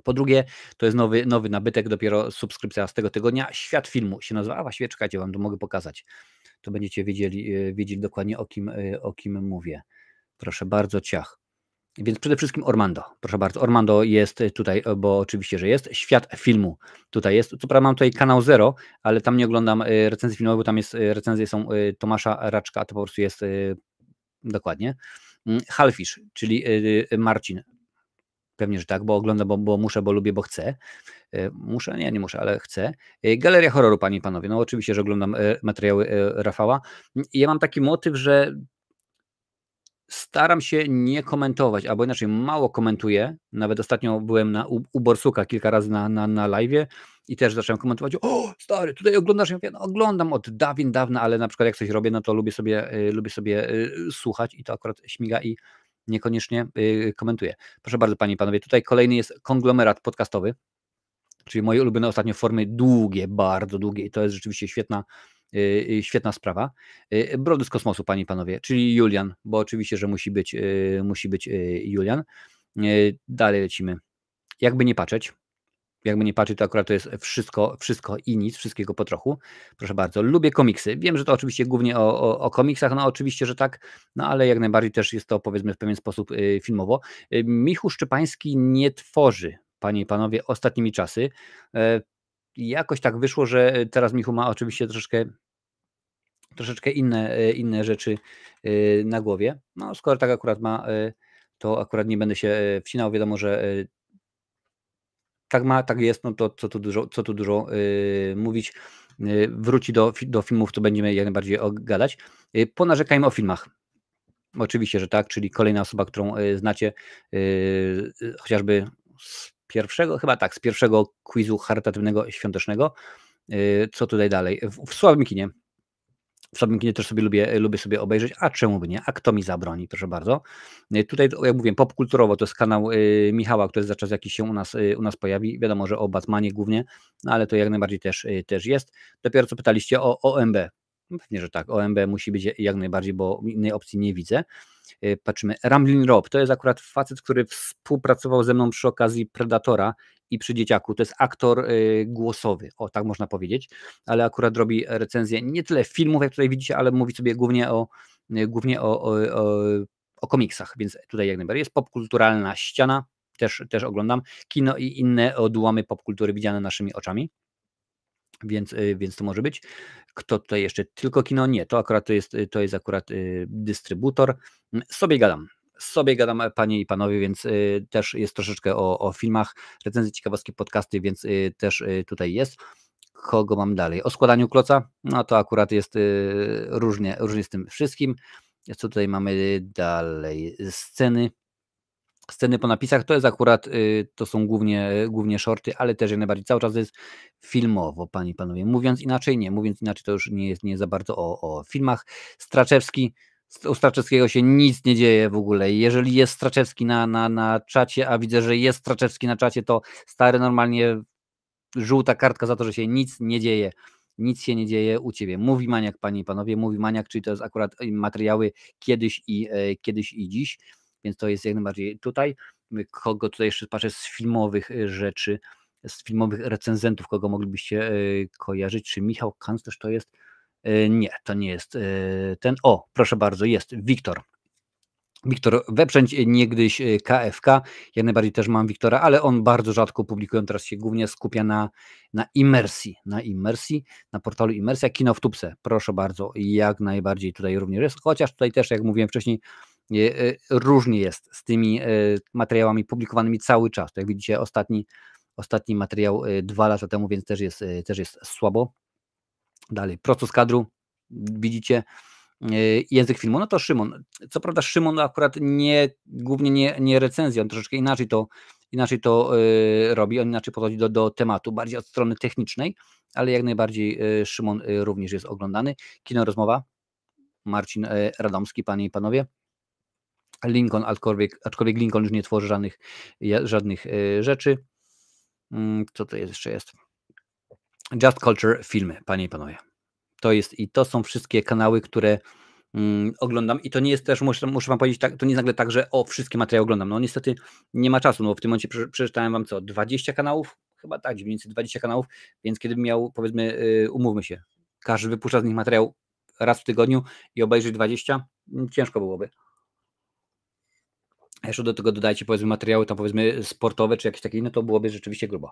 Po drugie, to jest nowy nabytek, dopiero subskrypcja z tego tygodnia. Świat Filmu się nazywa, a właściwie czekajcie, wam to mogę pokazać. To będziecie wiedzieli dokładnie o kim mówię. Proszę bardzo, ciach. Więc przede wszystkim Ormando, proszę bardzo. Ormando jest tutaj, bo oczywiście, że jest. Świat Filmu tutaj jest. Co prawda mam tutaj kanał Zero, ale tam nie oglądam recenzji filmowych, bo tam recenzje są Tomasza Raczka, a to po prostu jest dokładnie. Halfish, czyli Marcin. Pewnie, że tak, bo oglądam, bo muszę, bo lubię, bo chcę. Muszę? Nie muszę, ale chcę. Galeria Horroru, panie i panowie. No oczywiście, że oglądam materiały Rafała. Ja mam taki motyw, że staram się nie komentować, albo inaczej mało komentuję. Nawet ostatnio byłem u Borsuka kilka razy na live'ie i też zacząłem komentować. O, stary, tutaj oglądasz? Ja mówię, no, oglądam od dawna, ale na przykład jak coś robię, no to lubię sobie słuchać i to akurat śmiga i niekoniecznie komentuję. Proszę bardzo, panie i panowie, tutaj kolejny jest konglomerat podcastowy, czyli moje ulubione ostatnio formy długie, bardzo długie i to jest rzeczywiście świetna sprawa. Brody z kosmosu, panie i panowie, czyli Julian, bo oczywiście, że musi być Julian. Dalej lecimy. Jakby nie patrzeć. Jakby nie patrzeć, to akurat to jest wszystko i nic, wszystkiego po trochu. Proszę bardzo, lubię komiksy. Wiem, że to oczywiście głównie o komiksach, no oczywiście, że tak, no ale jak najbardziej też jest to, powiedzmy, w pewien sposób filmowo. Michu Szczepański nie tworzy, panie i panowie, ostatnimi czasy. Jakoś tak wyszło, że teraz Michu ma oczywiście troszeczkę inne rzeczy na głowie. No skoro tak akurat ma, to akurat nie będę się wcinał. Wiadomo, że tak ma, tak jest, no to co tu dużo mówić. Wróci do filmów, to będziemy jak najbardziej gadać. Ponarzekajmy o filmach. Oczywiście, że tak, czyli kolejna osoba, którą znacie, chociażby z pierwszego quizu charytatywnego świątecznego. Co tutaj dalej? W słabym kinie. W słabym kinie też sobie lubię sobie obejrzeć, a czemu by nie? A kto mi zabroni? Proszę bardzo. Tutaj, jak mówiłem, popkulturowo to jest kanał Michała, który za czas jakiś się u nas pojawi. Wiadomo, że o Batmanie głównie, no ale to jak najbardziej też jest. Dopiero co pytaliście o OMB. No pewnie, że tak. OMB musi być jak najbardziej, bo innej opcji nie widzę. Patrzymy. Ramblin' Rob to jest akurat facet, który współpracował ze mną przy okazji Predatora i przy Dzieciaku. To jest aktor głosowy, o tak można powiedzieć, ale akurat robi recenzję nie tyle filmów, jak tutaj widzicie, ale mówi sobie głównie o komiksach, więc tutaj jak najbardziej jest popkulturalna ściana, też oglądam, kino i inne odłamy popkultury widziane naszymi oczami. Więc to może być. Kto tutaj jeszcze? Tylko kino? Nie, to jest akurat dystrybutor. Sobie gadam, panie i panowie, więc też jest troszeczkę o filmach, recenzje, ciekawostki, podcasty, więc też tutaj jest. Kogo mam dalej? O składaniu kloca? No to akurat jest różnie z tym wszystkim. Co tutaj mamy dalej? Sceny po napisach to jest akurat, to są głównie shorty, ale też jak najbardziej cały czas jest filmowo, panie i panowie. Mówiąc inaczej to już nie jest za bardzo o filmach. Straczewski, u Straczewskiego się nic nie dzieje w ogóle. Jeżeli jest Straczewski na czacie, a widzę, że jest Straczewski na czacie, to stary normalnie żółta kartka za to, że się nic nie dzieje. Nic się nie dzieje u ciebie. Mówi maniak, panie i panowie, mówi maniak, czyli to jest akurat materiały kiedyś i dziś. Więc to jest jak najbardziej tutaj. Kogo tutaj jeszcze patrzę z filmowych rzeczy, z filmowych recenzentów, kogo moglibyście kojarzyć? Czy Michał Kanclerz to jest? Nie, to nie jest ten. O, proszę bardzo, jest Wiktor. Wiktor Weprzęć, niegdyś KFK. Ja najbardziej też mam Wiktora, ale on bardzo rzadko publikuje. On teraz się głównie skupia na imersji. Na portalu Imersja. Kino w tubce. Proszę bardzo, jak najbardziej tutaj również jest. Chociaż tutaj też, jak mówiłem wcześniej, różnie jest z tymi materiałami publikowanymi cały czas. Jak widzicie, ostatni materiał 2 lata temu, więc też jest słabo. Dalej, prosto z kadru, widzicie, język filmu, no to Szymon. Co prawda Szymon akurat głównie nie recenzja, on troszeczkę inaczej to robi, on inaczej podchodzi do tematu, bardziej od strony technicznej, ale jak najbardziej Szymon również jest oglądany. Kino Rozmowa, Marcin Radomski, panie i panowie. Lincoln, aczkolwiek Lincoln już nie tworzy żadnych rzeczy. Co to jeszcze jest? Just Culture Filmy, panie i panowie. To są wszystkie kanały, które oglądam i to nie jest też, muszę wam powiedzieć, tak, to nie jest nagle tak, że wszystkie materiały oglądam. No niestety nie ma czasu, no bo w tym momencie przeczytałem wam 20 kanałów? Chyba tak, mniej więcej 20 kanałów, więc kiedy bym miał, powiedzmy, umówmy się, każdy wypuszcza z nich materiał raz w tygodniu i obejrzeć 20, ciężko byłoby. A jeszcze do tego dodajcie, powiedzmy, materiały tam, powiedzmy, sportowe czy jakieś takie inne, to byłoby rzeczywiście grubo.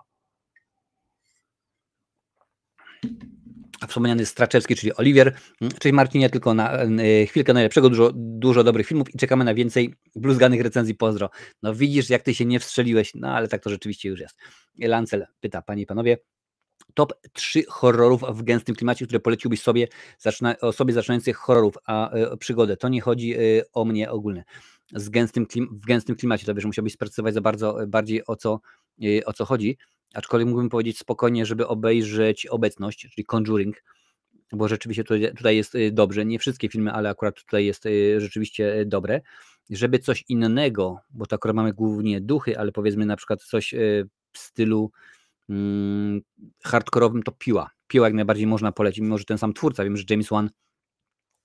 A wspomniany Straczewski, czyli Oliwier, czyli Marcinie, tylko na chwilkę najlepszego, dużo dobrych filmów i czekamy na więcej bluzganych recenzji, pozdro. No widzisz, jak ty się nie wstrzeliłeś, no ale tak to rzeczywiście już jest. Lancel pyta, panie i panowie, top 3 horrorów w gęstym klimacie, które poleciłbyś sobie zaczynających horrorów, a przygodę. To nie chodzi o mnie ogólnie. W gęstym klimacie, to wiesz, musiałbyś sprecyzować bardziej o co chodzi, aczkolwiek mógłbym powiedzieć spokojnie, żeby obejrzeć Obecność, czyli Conjuring, bo rzeczywiście tutaj jest dobrze, nie wszystkie filmy, ale akurat tutaj jest rzeczywiście dobre, żeby coś innego, bo to akurat mamy głównie duchy, ale powiedzmy na przykład coś w stylu hardkorowym, to Piła. Pio jak najbardziej można polecić, mimo że ten sam twórca, wiem, że James Wan,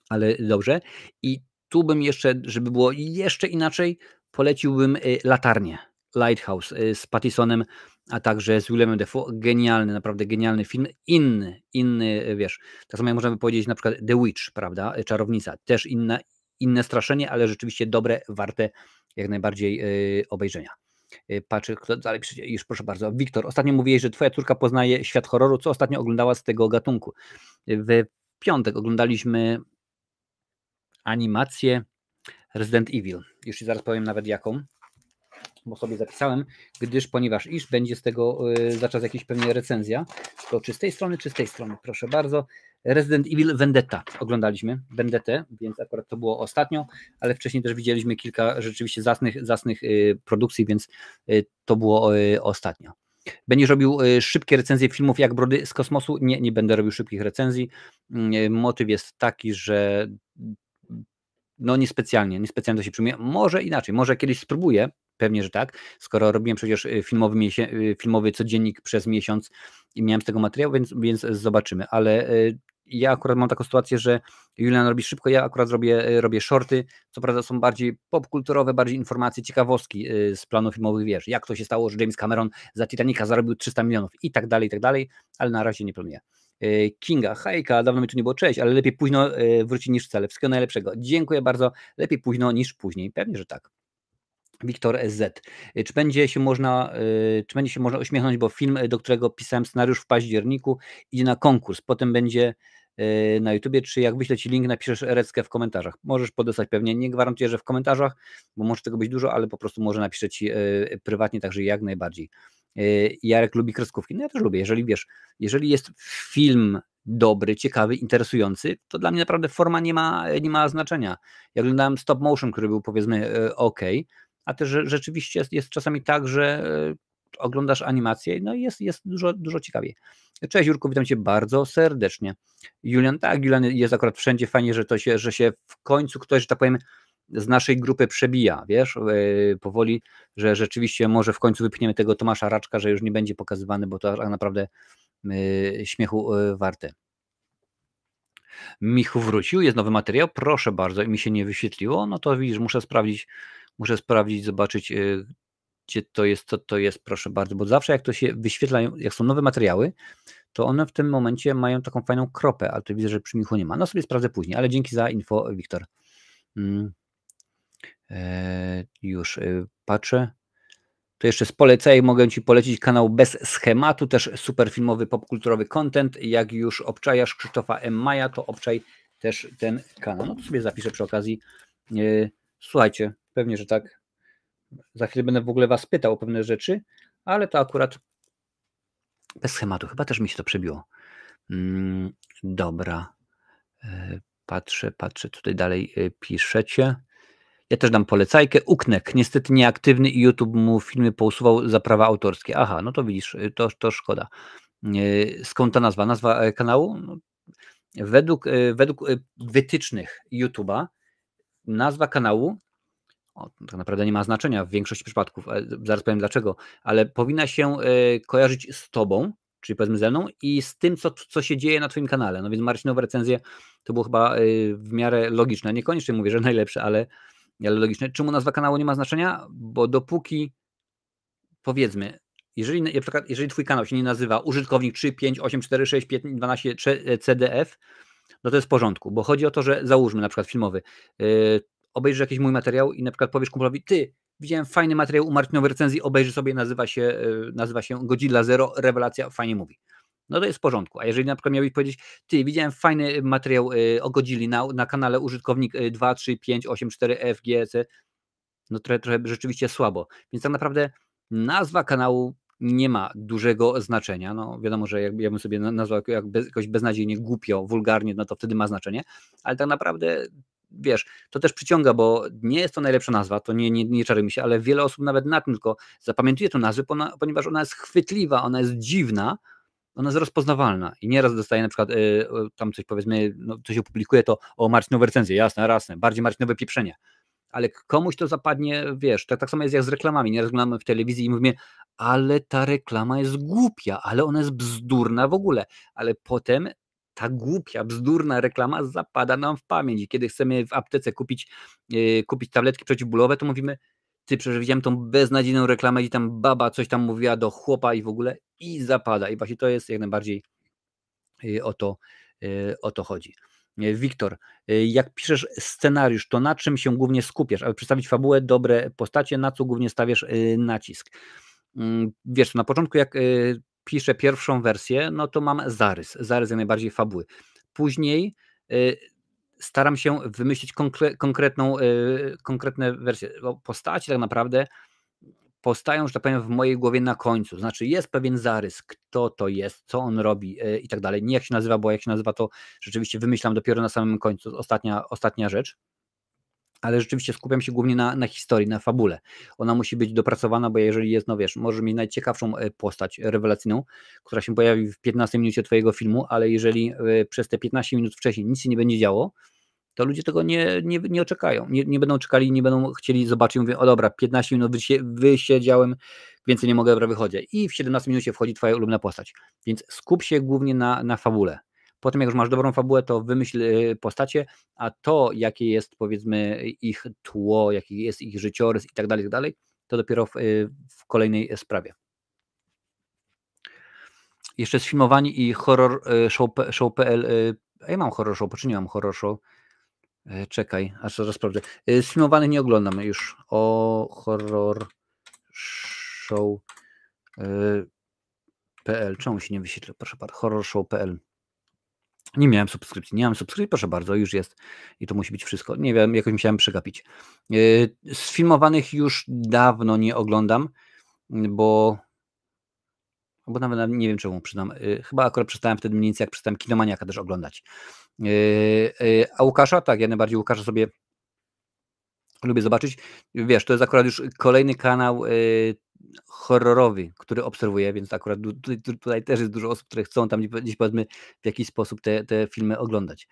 ale dobrze. I tu bym jeszcze, żeby było jeszcze inaczej, poleciłbym Latarnię, Lighthouse z Pattisonem, a także z Willemem Dafoe. Genialny, naprawdę genialny film. Inny, wiesz, tak samo jak możemy powiedzieć na przykład The Witch, prawda, Czarownica. Też inne straszenie, ale rzeczywiście dobre, warte jak najbardziej obejrzenia. Patrzę, kto dalej przyjdzie. Już proszę bardzo. Wiktor, ostatnio mówiłeś, że twoja córka poznaje świat horroru. Co ostatnio oglądała z tego gatunku? W piątek oglądaliśmy animację Resident Evil. Już ci zaraz powiem nawet jaką, bo sobie zapisałem, ponieważ będzie z tego za czas jakaś pewnie recenzja. To czy z tej strony, czy z tej strony? Proszę bardzo. Resident Evil Vendetta oglądaliśmy, Vendettę, więc akurat to było ostatnio, ale wcześniej też widzieliśmy kilka rzeczywiście zacnych produkcji, więc to było ostatnio. Będziesz robił szybkie recenzje filmów jak Brody z kosmosu? Nie będę robił szybkich recenzji. Motyw jest taki, że no niespecjalnie to się przyjmuje. Może inaczej, może kiedyś spróbuję, pewnie, że tak, skoro robiłem przecież filmowy codziennik przez miesiąc i miałem z tego materiał, więc zobaczymy, ale ja akurat mam taką sytuację, że Julian robi szybko, ja akurat robię shorty, co prawda są bardziej popkulturowe, bardziej informacje, ciekawostki z planów filmowych, wiesz, jak to się stało, że James Cameron za Titanica zarobił 300 milionów i tak dalej, ale na razie nie planuję. Kinga, hejka, dawno mi tu nie było, cześć, ale lepiej późno wróci niż wcale, wszystkiego najlepszego. Dziękuję bardzo, lepiej późno niż później, pewnie, że tak. Wiktor Z. Czy będzie się można uśmiechnąć, bo film, do którego pisałem scenariusz w październiku, idzie na konkurs, potem będzie na YouTubie, czy jak wyślę Ci link, napiszesz reckę w komentarzach. Możesz podesłać pewnie, nie gwarantuję, że w komentarzach, bo może tego być dużo, ale po prostu może napiszę Ci prywatnie, także jak najbardziej. Jarek lubi kreskówki, no ja też lubię, jeżeli jest film dobry, ciekawy, interesujący, to dla mnie naprawdę forma nie ma znaczenia. Ja oglądałem stop motion, który był powiedzmy ok, a też rzeczywiście jest czasami tak, że oglądasz animację, no i jest dużo ciekawiej. Cześć Jurku, witam Cię bardzo serdecznie. Julian, tak, Julian jest akurat wszędzie, fajnie, że się w końcu ktoś, że tak powiem, z naszej grupy przebija, wiesz, powoli, że rzeczywiście może w końcu wypchniemy tego Tomasza Raczka, że już nie będzie pokazywany, bo to tak naprawdę śmiechu warte. Michu wrócił, jest nowy materiał, proszę bardzo, i mi się nie wyświetliło, no to widzisz, muszę sprawdzić, zobaczyć, gdzie to jest, co to jest, proszę bardzo, bo zawsze jak to się wyświetla, jak są nowe materiały, to one w tym momencie mają taką fajną kropę, ale to widzę, że przy Michu nie ma. No sobie sprawdzę później, ale dzięki za info, Wiktor. Już patrzę. To jeszcze z polecaj, mogę Ci polecić kanał Bez Schematu, też super filmowy, popkulturowy content. Jak już obczajasz Krzysztofa M. Maja, to obczaj też ten kanał. No to sobie zapiszę przy okazji. Słuchajcie, pewnie, że tak. Za chwilę będę w ogóle Was pytał o pewne rzeczy, ale to akurat bez schematu. Chyba też mi się to przebiło. Dobra. Patrzę, tutaj dalej piszecie. Ja też dam polecajkę. Uknek, niestety nieaktywny i YouTube mu filmy pousuwał za prawa autorskie. Aha, no to widzisz, to szkoda. Skąd ta nazwa? Nazwa kanału? No, według wytycznych YouTube'a nazwa kanału tak naprawdę nie ma znaczenia w większości przypadków, zaraz powiem dlaczego, ale powinna się kojarzyć z Tobą, czyli powiedzmy ze mną i z tym, co się dzieje na Twoim kanale. No więc Marcinowe recenzje to było chyba w miarę logiczne. Niekoniecznie mówię, że najlepsze, ale logiczne. Czemu nazwa kanału nie ma znaczenia? Bo dopóki, powiedzmy, jeżeli Twój kanał się nie nazywa użytkownik 358465512 CDF, no to jest w porządku, bo chodzi o to, że załóżmy na przykład filmowy, obejrzysz jakiś mój materiał i na przykład powiesz kumplowi, ty, widziałem fajny materiał u Marcinowej recenzji, obejrzyj sobie, nazywa się Godzilla Zero, rewelacja, fajnie mówi. No to jest w porządku, a jeżeli na przykład miałbyś powiedzieć, ty, widziałem fajny materiał o Godzilli na kanale użytkownik 23584FGC, no trochę rzeczywiście słabo, więc tak naprawdę nazwa kanału nie ma dużego znaczenia, no wiadomo, że jak ja bym sobie nazwał jakoś beznadziejnie, głupio, wulgarnie, no to wtedy ma znaczenie, ale tak naprawdę wiesz, to też przyciąga, bo nie jest to najlepsza nazwa, to nie czarujmy się, ale wiele osób nawet na tym tylko zapamiętuje tę nazwę, ponieważ ona jest chwytliwa, ona jest dziwna, ona jest rozpoznawalna i nieraz dostaje na przykład tam coś powiedzmy, no, coś opublikuje to o Marcinowe recenzje, jasne, bardziej Marcinowe pieprzenie. ale komuś to zapadnie, wiesz, tak samo jest jak z reklamami. Nieraz oglądamy w telewizji i mówimy, ale ta reklama jest głupia, ale ona jest bzdurna w ogóle, ale potem ta głupia, bzdurna reklama zapada nam w pamięć i kiedy chcemy w aptece kupić tabletki przeciwbólowe, to mówimy, ty, przecież widziałem tą beznadziejną reklamę, gdzie tam baba coś tam mówiła do chłopa i w ogóle i zapada. I właśnie to jest jak najbardziej o to chodzi. Wiktor, jak piszesz scenariusz, to na czym się głównie skupiasz? Aby przedstawić fabułę, dobre postacie, na co głównie stawiasz nacisk? Wiesz, na początku jak piszę pierwszą wersję, no to mam zarys jak najbardziej fabuły. Później staram się wymyślić konkretne wersje. Bo postaci tak naprawdę powstają, że tak powiem, w mojej głowie na końcu. Znaczy jest pewien zarys, kto to jest, co on robi i tak dalej. Nie jak się nazywa, bo jak się nazywa, to rzeczywiście wymyślam dopiero na samym końcu. Ostatnia rzecz. Ale rzeczywiście skupiam się głównie na historii, na fabule. Ona musi być dopracowana, bo jeżeli jest, no wiesz, możesz mieć najciekawszą postać rewelacyjną, która się pojawi w 15 minucie twojego filmu, ale jeżeli przez te 15 minut wcześniej nic się nie będzie działo, to ludzie tego nie oczekają. Nie będą czekali, nie będą chcieli zobaczyć, mówię, o dobra, 15 minut wysiedziałem, więcej nie mogę, wychodzę. I w 17 minucie wchodzi twoja ulubiona postać. Więc skup się głównie na fabule. Potem jak już masz dobrą fabułę, to wymyśl postacie, a to jakie jest, powiedzmy, ich tło, jaki jest ich życiorys i tak dalej, to dopiero w kolejnej sprawie. Jeszcze sfilmowani i horror show.pl. Ja mam horror show, czy nie mam horror show? Czekaj, aż to sprawdzę. Sfilmowanych nie oglądam już. O horror show.pl. Czemu się nie wyświetla? Proszę bardzo, horror show.pl. Nie miałem subskrypcji, proszę bardzo, już jest i to musi być wszystko. Nie wiem, jakoś musiałem przegapić. Sfilmowanych już dawno nie oglądam, bo nawet nie wiem czemu, przyznam. Chyba akurat przestałem wtedy mniej więcej, jak przestałem Kinomaniaka też oglądać. A Łukasza? Tak, ja najbardziej Łukasza sobie lubię zobaczyć. Wiesz, to jest akurat już kolejny kanał horrorowy, który obserwuję, więc akurat tutaj też jest dużo osób, które chcą tam gdzieś, powiedzmy, w jakiś sposób te filmy oglądać.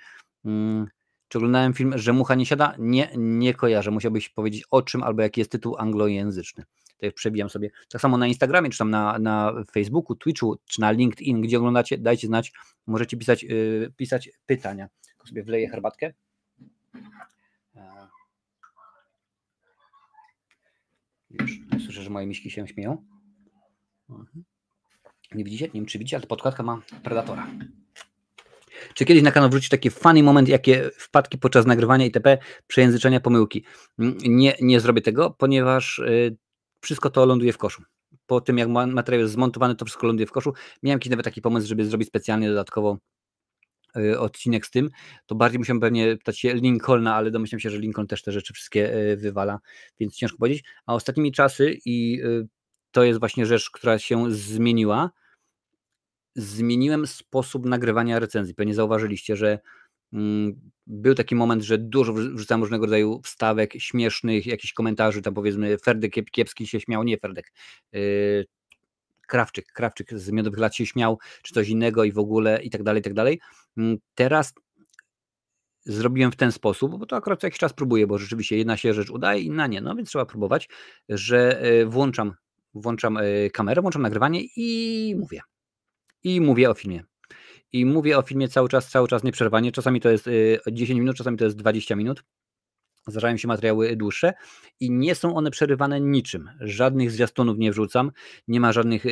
Czy oglądałem film, że mucha nie siada? Nie kojarzę. Musiałbyś powiedzieć o czym albo jaki jest tytuł anglojęzyczny. To już przebijam sobie. Tak samo na Instagramie, czy tam na Facebooku, Twitchu, czy na LinkedIn, gdzie oglądacie, dajcie znać. Możecie pisać pytania. Tylko sobie wleję herbatkę. Już słyszę, że moje miśki się śmieją. Nie widzicie? Nie wiem, czy widzicie, ale podkładka ma Predatora. Czy kiedyś na kanał wrzucić taki funny moment, jakie wpadki podczas nagrywania itp., przejęzyczenia, pomyłki? Nie zrobię tego, ponieważ wszystko to ląduje w koszu. Po tym, jak materiał jest zmontowany, to wszystko ląduje w koszu. Miałem jakiś nawet taki pomysł, żeby zrobić specjalnie dodatkowo odcinek z tym, to bardziej musiałem pewnie pytać się Lincolna, ale domyślam się, że Lincoln też te rzeczy wszystkie wywala, więc ciężko powiedzieć. A ostatnimi czasy, i to jest właśnie rzecz, która się zmieniła, zmieniłem sposób nagrywania recenzji. Pewnie zauważyliście, że był taki moment, że dużo wrzucałem różnego rodzaju wstawek śmiesznych, jakichś komentarzy, tam powiedzmy Ferdek Kiepski się śmiał, nie Ferdek, Krawczyk z Miodowych Lat się śmiał, czy coś innego i w ogóle i tak dalej. Teraz zrobiłem w ten sposób, bo to akurat co jakiś czas próbuję, bo rzeczywiście jedna się rzecz udaje, inna nie, no więc trzeba próbować, że włączam kamerę, włączam nagrywanie i mówię o filmie. I mówię o filmie cały czas nieprzerwanie. Czasami to jest 10 minut, czasami to jest 20 minut. Zdarzają się materiały dłuższe i nie są one przerywane niczym. Żadnych zwiastunów nie wrzucam, nie ma żadnych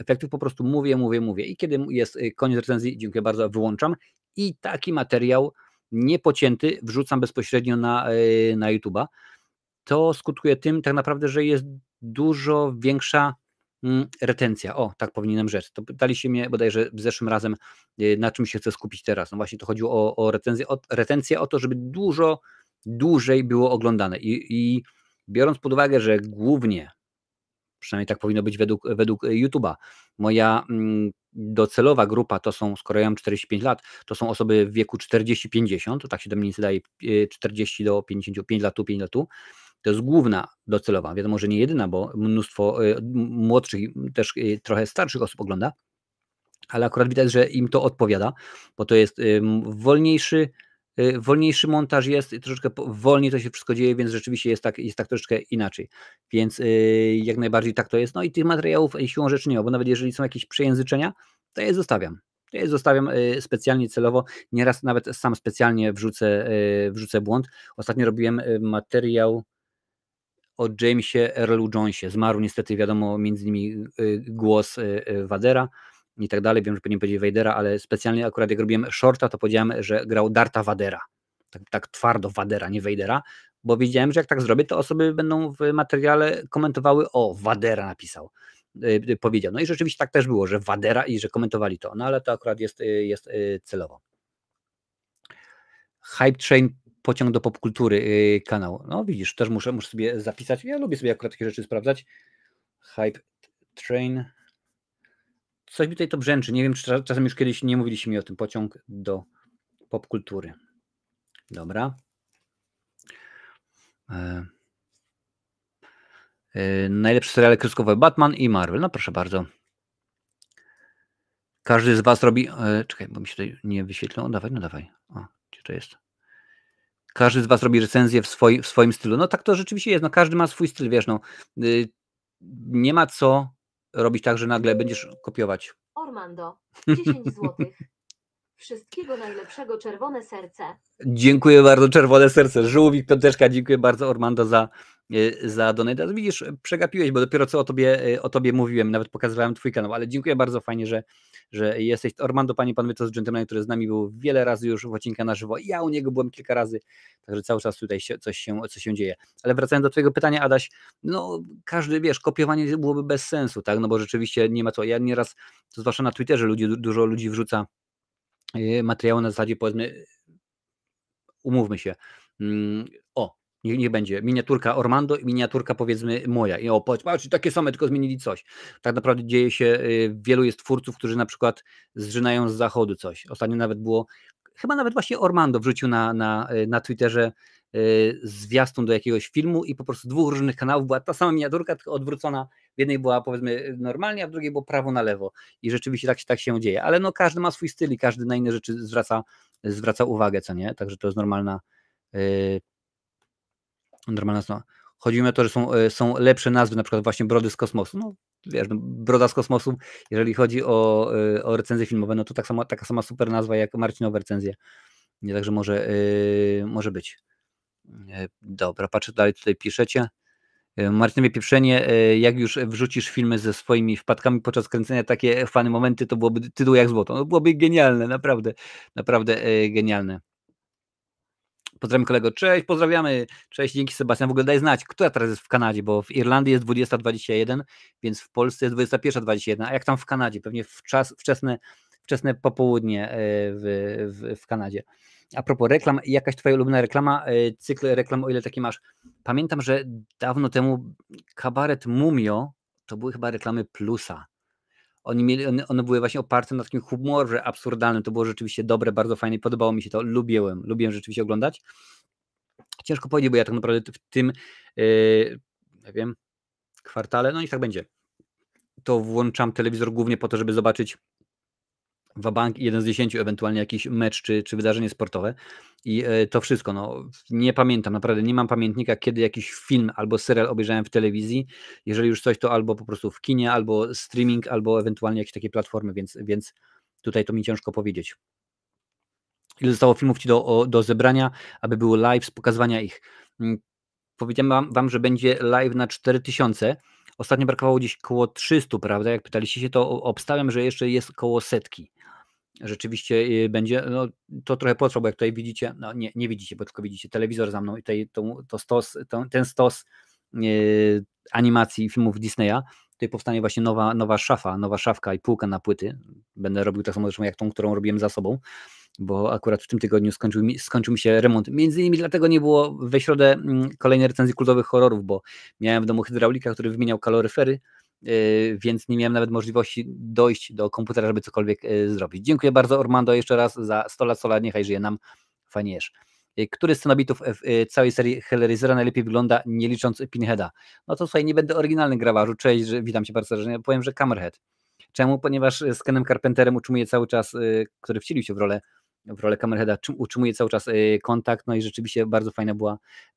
efektów, po prostu mówię. I kiedy jest koniec recenzji, dziękuję bardzo, wyłączam i taki materiał niepocięty wrzucam bezpośrednio na YouTube'a. To skutkuje tym tak naprawdę, że jest dużo większa retencja. O, tak powinienem rzec. To pytaliście mnie bodajże zeszłym razem, na czym się chcę skupić teraz. No właśnie to chodziło o retencję, o to, żeby dużo dłużej było oglądane. I biorąc pod uwagę, że głównie, przynajmniej tak powinno być według YouTube'a, moja docelowa grupa to są, skoro ja mam 45 lat, to są osoby w wieku 40-50, to tak się do mnie daje 40 do 55 lat, 5 lat. To jest główna docelowa. Wiadomo, że nie jedyna, bo mnóstwo młodszych, też trochę starszych osób ogląda, ale akurat widać, że im to odpowiada, bo to jest wolniejszy, Wolniejszy montaż jest, troszeczkę wolniej to się wszystko dzieje, więc rzeczywiście jest tak troszeczkę inaczej. Więc jak najbardziej tak to jest. No i tych materiałów siłą rzeczy nie ma, bo nawet jeżeli są jakieś przejęzyczenia, to je zostawiam. Ja je zostawiam specjalnie, celowo. Nieraz nawet sam specjalnie wrzucę błąd. Ostatnio robiłem materiał o Jamesie Earlu Jonesie. Zmarł niestety, wiadomo, między innymi głos Vadera i tak dalej. Wiem, że powinien powiedzieć Vadera, ale specjalnie akurat jak robiłem shorta, to powiedziałem, że grał Darta Vadera. Tak twardo Vadera, nie Vadera, bo wiedziałem, że jak tak zrobię, to osoby będą w materiale komentowały, o, Vadera napisał, powiedział. No i rzeczywiście tak też było, że Vadera i że komentowali to, no ale to akurat jest celowo. Hype Train, pociąg do popkultury kanał. No widzisz, też muszę sobie zapisać. Ja lubię sobie akurat takie rzeczy sprawdzać. Hype Train. Coś mi tutaj to brzęczy. Nie wiem, czy czasem już kiedyś nie mówiliście mi o tym. Pociąg do popkultury. Dobra. Najlepsze seriale kreskówkowe Batman i Marvel. No proszę bardzo. Każdy z was robi... czekaj, bo mi się tutaj nie wyświetlą. No dawaj. O, gdzie to jest? Każdy z was robi recenzję w swoim stylu. No tak to rzeczywiście jest. No każdy ma swój styl, wiesz, no. Nie ma co robić tak, że nagle będziesz kopiować. Ormando, 10 złotych. Wszystkiego najlepszego, czerwone serce. Dziękuję bardzo, czerwone serce. Żółwik, piąteczka, dziękuję bardzo Ormando za donate. Widzisz, przegapiłeś, bo dopiero co o tobie mówiłem, nawet pokazywałem twój kanał, ale dziękuję bardzo, fajnie, że jesteś. Ormando, panie, pan to jest gentleman, który z nami był wiele razy już w odcinkach na żywo. Ja u niego byłem kilka razy, także cały czas tutaj coś się dzieje. Ale wracając do twojego pytania, Adaś, no każdy, wiesz, kopiowanie byłoby bez sensu, tak, no bo rzeczywiście nie ma co. Ja nieraz, to zwłaszcza na Twitterze, dużo ludzi wrzuca materiały na zasadzie, powiedzmy, umówmy się, niech będzie miniaturka Ormando i miniaturka, powiedzmy, moja. I patrz, takie same, tylko zmienili coś. Tak naprawdę dzieje się, wielu jest twórców, którzy na przykład zżynają z zachodu coś. Ostatnio nawet było, chyba nawet właśnie Ormando wrzucił na Twitterze zwiastun do jakiegoś filmu i po prostu z dwóch różnych kanałów była ta sama miniaturka, tylko odwrócona. W jednej była, powiedzmy, normalnie, a w drugiej było prawo na lewo. I rzeczywiście tak się dzieje. Ale no każdy ma swój styl i każdy na inne rzeczy zwraca uwagę, co nie? Także to jest normalna sprawa. Chodzi mi o to, że są lepsze nazwy, na przykład właśnie Brody z kosmosu. No wiesz, Broda z kosmosu, jeżeli chodzi o recenzje filmowe, no to taka sama super nazwa jak Marcinowe recenzje. Nie, także może być. Dobra, patrzę dalej, tutaj piszecie. Marcinowie pieprzenie, jak już wrzucisz filmy ze swoimi wpadkami podczas kręcenia, takie fajne momenty, to byłoby tytuł jak złoto. No, byłoby genialne, naprawdę genialne. Pozdrawiam kolego, cześć, pozdrawiamy, cześć, dzięki Sebastian, w ogóle daj znać, która teraz jest w Kanadzie, bo w Irlandii jest 20:21, więc w Polsce jest 21:21, a jak tam w Kanadzie? Pewnie wczesne popołudnie w Kanadzie. A propos reklam, jakaś twoja ulubiona reklama, cykl reklam, o ile taki masz? Pamiętam, że dawno temu kabaret Mumio, to były chyba reklamy Plusa. One były właśnie oparte na takim humorze absurdalnym, to było rzeczywiście dobre, bardzo fajne, podobało mi się to, lubiłem rzeczywiście oglądać. Ciężko powiedzieć, bo ja tak naprawdę w tym, nie wiem, kwartale, no i tak będzie, to włączam telewizor głównie po to, żeby zobaczyć wabank 1 z 10, ewentualnie jakiś mecz czy wydarzenie sportowe i to wszystko, no nie pamiętam, naprawdę nie mam pamiętnika, kiedy jakiś film albo serial obejrzałem w telewizji, jeżeli już coś, to albo po prostu w kinie, albo streaming, albo ewentualnie jakieś takie platformy, więc tutaj to mi ciężko powiedzieć. Ile zostało filmów ci do zebrania, aby było live z pokazywania ich? Powiedziałem wam, że będzie live na 4000, ostatnio brakowało gdzieś koło 300, prawda, jak pytaliście się, to obstawiam, że jeszcze jest koło 100. Rzeczywiście będzie, no to trochę potrwa, bo jak tutaj widzicie, no nie widzicie, bo tylko widzicie telewizor za mną i ten stos animacji filmów Disneya, tutaj powstanie właśnie nowa szafka i półka na płyty. Będę robił tak samo zresztą jak tą, którą robiłem za sobą, bo akurat w tym tygodniu skończył mi się remont. Między innymi dlatego nie było we środę kolejnej recenzji kultowych horrorów, bo miałem w domu hydraulika, który wymieniał kaloryfery, więc nie miałem nawet możliwości dojść do komputera, żeby cokolwiek zrobić. Dziękuję bardzo Ormando jeszcze raz za 100 lat sola, niechaj żyje nam, fajniejesz. Który z scenobitów w całej serii Hellraisera najlepiej wygląda, nie licząc Pinheada? No to słuchaj, nie będę oryginalny grawarzu, cześć, witam cię bardzo serdecznie, powiem, że Cammerhead. Czemu? Ponieważ z Kenem Carpenterem utrzymuję cały czas, który wcielił się w rolę w rolę Kamerheada, utrzymuje cały czas kontakt, no i rzeczywiście bardzo fajna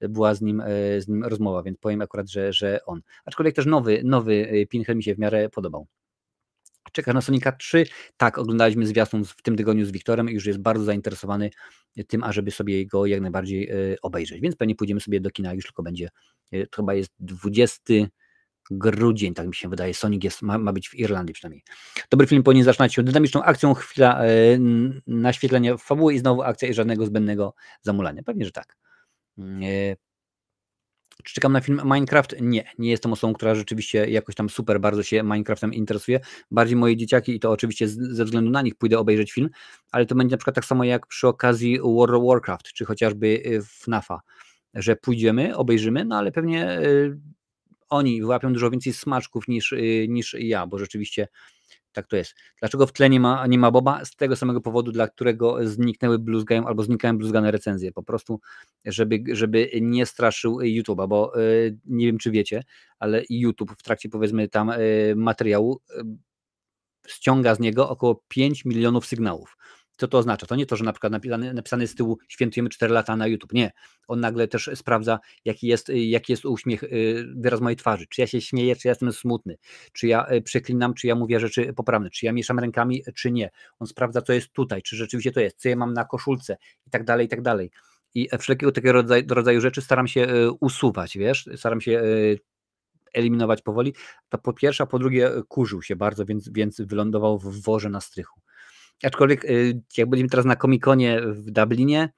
była z nim rozmowa, więc powiem akurat, że on. Aczkolwiek też nowy Pinhead mi się w miarę podobał. Czeka na Sonika 3. Tak, oglądaliśmy zwiastun w tym tygodniu z Wiktorem i już jest bardzo zainteresowany tym, ażeby sobie go jak najbardziej obejrzeć, więc pewnie pójdziemy sobie do kina, już tylko będzie, to chyba jest 20 grudzień, tak mi się wydaje. Sonic ma być w Irlandii przynajmniej. Dobry film powinien zaczynać się dynamiczną akcją, chwila naświetlenia fabuły i znowu akcja i żadnego zbędnego zamulania. Pewnie, że tak. Czy czekam na film Minecraft? Nie jestem osobą, która rzeczywiście jakoś tam super bardzo się Minecraftem interesuje. Bardziej moje dzieciaki i to oczywiście ze względu na nich pójdę obejrzeć film, ale to będzie na przykład tak samo jak przy okazji World of Warcraft, czy chociażby FNAF-a, że pójdziemy, obejrzymy, no ale pewnie oni wyłapią dużo więcej smaczków niż ja, bo rzeczywiście tak to jest. Dlaczego w tle nie ma Boba? Z tego samego powodu, dla którego zniknęły bluzgają albo znikają bluzgane recenzje. Po prostu, żeby nie straszył YouTube'a, bo nie wiem, czy wiecie, ale YouTube w trakcie, powiedzmy, tam materiału ściąga z niego około 5 milionów sygnałów. Co to oznacza? To nie to, że na przykład napisane z tyłu świętujemy 4 lata na YouTube. Nie. On nagle też sprawdza, jaki jest uśmiech, wyraz mojej twarzy. Czy ja się śmieję, czy ja jestem smutny. Czy ja przeklinam, czy ja mówię rzeczy poprawne. Czy ja mieszam rękami, czy nie. On sprawdza, co jest tutaj, czy rzeczywiście to jest. Co ja mam na koszulce i tak dalej, i tak dalej. I wszelkiego takiego rodzaju rzeczy staram się usuwać, wiesz? Staram się eliminować powoli. To po pierwsze, a po drugie kurzył się bardzo, więc wylądował w worze na strychu. Aczkolwiek jak byliśmy teraz na Comic-Conie w Dublinie,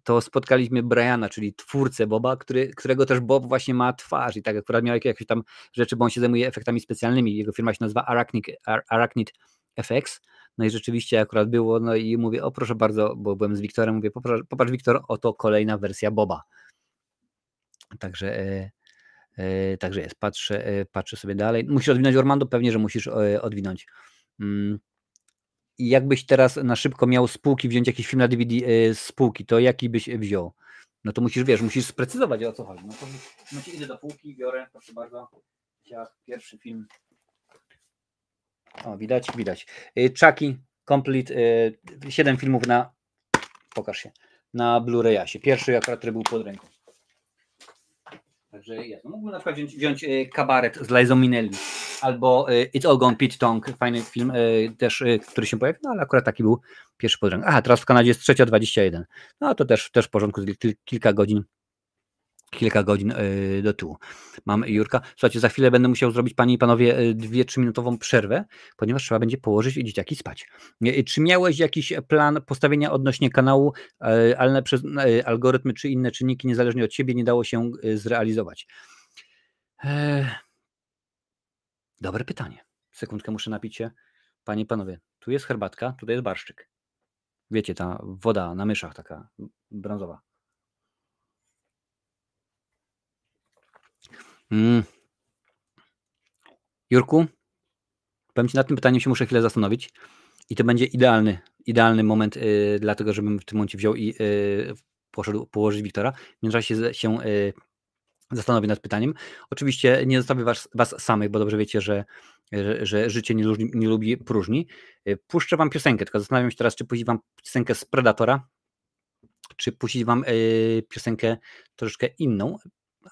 to spotkaliśmy Briana, czyli twórcę Boba, którego też Bob właśnie ma twarz i tak akurat miał jakieś tam rzeczy, bo on się zajmuje efektami specjalnymi. Jego firma się nazywa Arachnid FX. No i rzeczywiście akurat było, no i mówię, o proszę bardzo, bo byłem z Wiktorem, mówię, popatrz Wiktor, oto kolejna wersja Boba. Także jest, patrzę sobie dalej. Musisz odwinąć Ormando? Pewnie, że musisz odwinąć. I jakbyś teraz na szybko miał z półki wziąć jakiś film na DVD z półki, to jaki byś wziął? No to musisz sprecyzować, o co chodzi. No to idę do półki, biorę, proszę bardzo, pierwszy film. O, widać. Chucky Complete, 7 filmów pokaż się, na Blu-rayasie. Pierwszy akurat, który był pod ręką. Także jest. Mógłbym na przykład wziąć Kabaret z Liza Minnelli albo It's All Gone Pete Tong, fajny film też, który się pojawił, no ale akurat taki był pierwszy pod ręką. Aha, teraz w Kanadzie jest 3:21. No to też w porządku, kilka godzin do tyłu. Mam Jurka. Słuchajcie, za chwilę będę musiał zrobić, panie i panowie, 2-3 minutową przerwę, ponieważ trzeba będzie położyć dzieciaki spać. Czy miałeś jakiś plan postawienia odnośnie kanału, ale przez algorytmy czy inne czynniki niezależnie od ciebie nie dało się zrealizować? Dobre pytanie. Sekundkę, muszę napić się. Panie i panowie, tu jest herbatka, tutaj jest barszczyk. Wiecie, ta woda na myszach taka brązowa. Jurku, powiem ci, nad tym pytaniem się muszę chwilę zastanowić i to będzie idealny moment, dlatego żebym w tym momencie wziął i poszedł położyć Wiktora. W międzyczasie się zastanowię nad pytaniem. Oczywiście nie zostawię was samych, bo dobrze wiecie, że życie nie lubi próżni. Puszczę wam piosenkę, tylko zastanawiam się teraz, czy puścić wam piosenkę z Predatora, czy puścić wam piosenkę troszeczkę inną.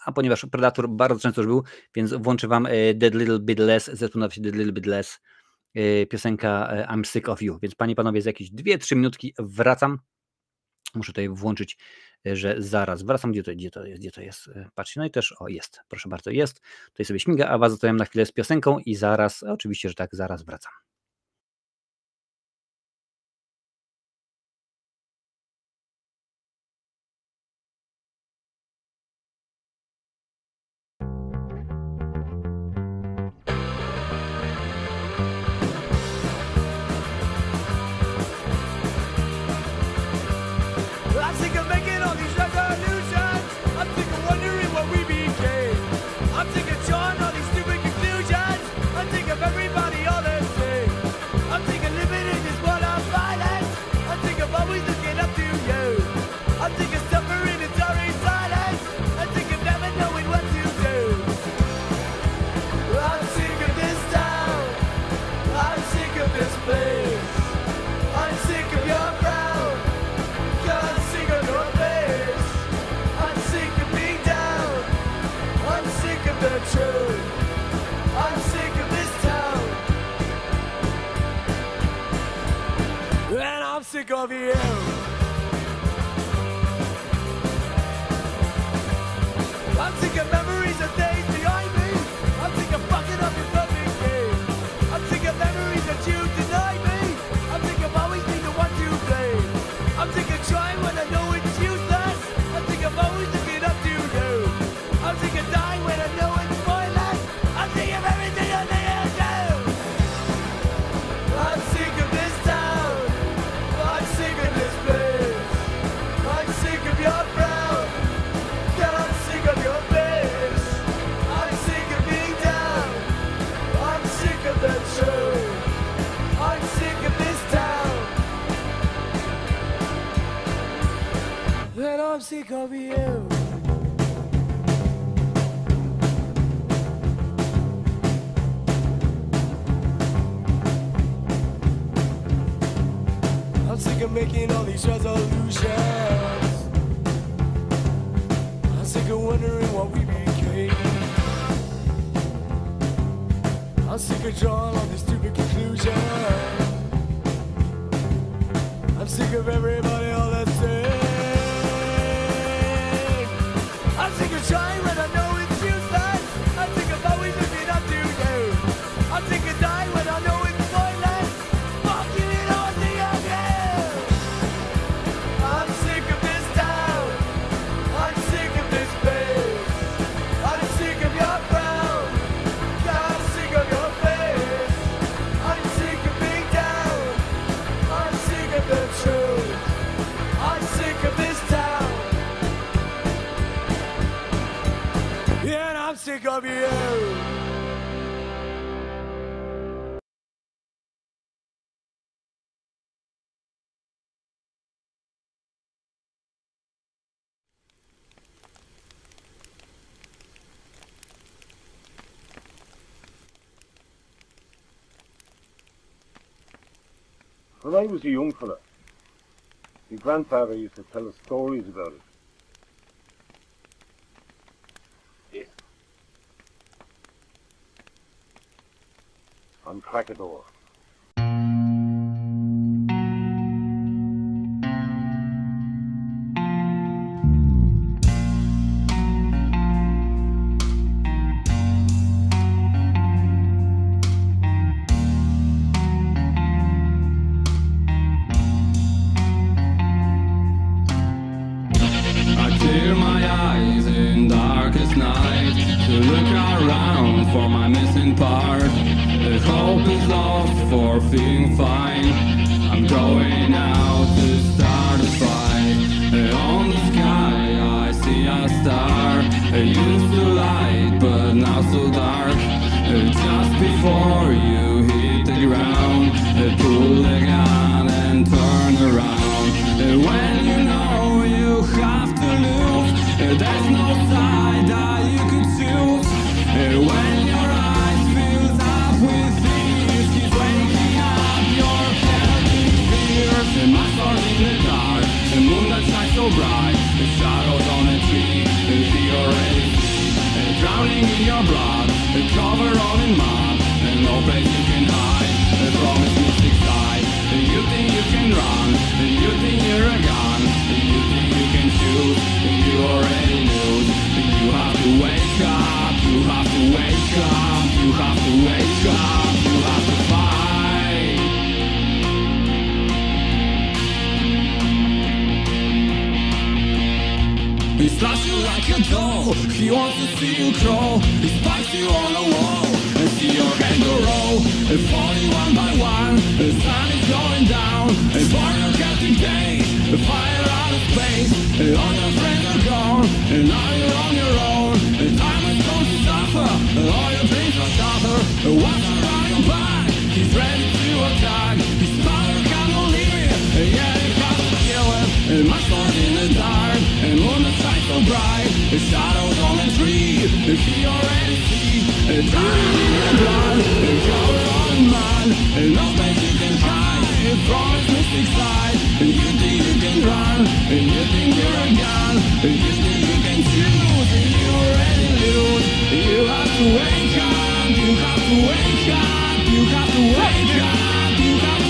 A ponieważ Predator bardzo często już był, więc włączę wam Dead Little Bit Less, zespół nazywa się Dead Little Bit Less, piosenka I'm Sick of You. Więc panie i panowie, za jakieś 2-3 minutki wracam. Muszę tutaj włączyć, że zaraz wracam. Gdzie to jest? Patrzcie, no i też, jest, proszę bardzo, jest. Tutaj sobie śmiga, a was zostawiam na chwilę z piosenką i zaraz, oczywiście, że tak, zaraz wracam. Everybody all the same. the truth. I'm sick of this town, and I'm sick of you. I'm sick of memories of days behind me. I'm sick of fucking up your perfect game. I'm sick of memories that you denied me. I'm sick of always being the one to blame. I'm sick of trying when I know it's useless. I'm sick of always looking up to you. I'm sick of dying when I know it's pointless. I'm sick of everything I think I do. I'm sick of this town. I'm sick of this place. I'm sick of your frown. I'm sick of your face. I'm sick of being down. I'm sick of the truth. I'm sick of this town, and I'm sick of you. I'm sick of making all these resolutions. I'm sick of wondering what we became. I'm sick of drawing all these stupid conclusions. I'm sick of everybody all the same. I'm sick of trying when I know it's useless. I'm sick of always looking up to you. I'm sick of dying when I know it's pointless. Fuck you, you know I'm sick of you. I'm sick of this town. I'm sick of this place. I'm sick of your frown. I'm sick of your face. I'm sick of being down. I'm sick of the truth. I'm sick of this town, yeah, and I'm sick of you. When I was a young fella, my grandfather used to tell us stories about it. Yes. On Krakador. Tear my eyes in darkest night to look around for my missing part. The hope is lost for feeling fine. I'm going out to start a fight. On the sky I see a star. It used to light but now so dark. Just before you hit the ground, pull the gun and turn around. When you know you have to lose, there's no side that you could choose. When your eyes fills up with tears, keep waking up your head in fears. My stars in the dark, the moon that shines so bright, the shadows on the tree, the already see, drowning in your blood, cover all in mud, and no place you can hide. Promise mystic side, you think you can run, you think you're a gun, you think you can shoot, you already lose. You have to wake up, you have to wake up, you have to wake up, you have to fight. He slaps you like a doll, he wants to see you crawl. He spikes you on the wall, and see your hand go roll. Falling one by one, the sun is going down. Born your Captain Day, the fire out of space. All your friends are gone, and now you're on your own. Time has come to suffer, all your dreams are shattered. What's around your back, he's ready to attack. His power cannot leave him, yeah, you got to kill him. My sword in the dark, and moon that shines so bright. The shadows on the tree, he already sees. Drowning in the blood, cover all in mud, and no place you can hide from his mystic side. You think you can run, you think you're a gun, you think you can choose. You already lose. You have to wake up, you have to wake up, you have to wake up, you have to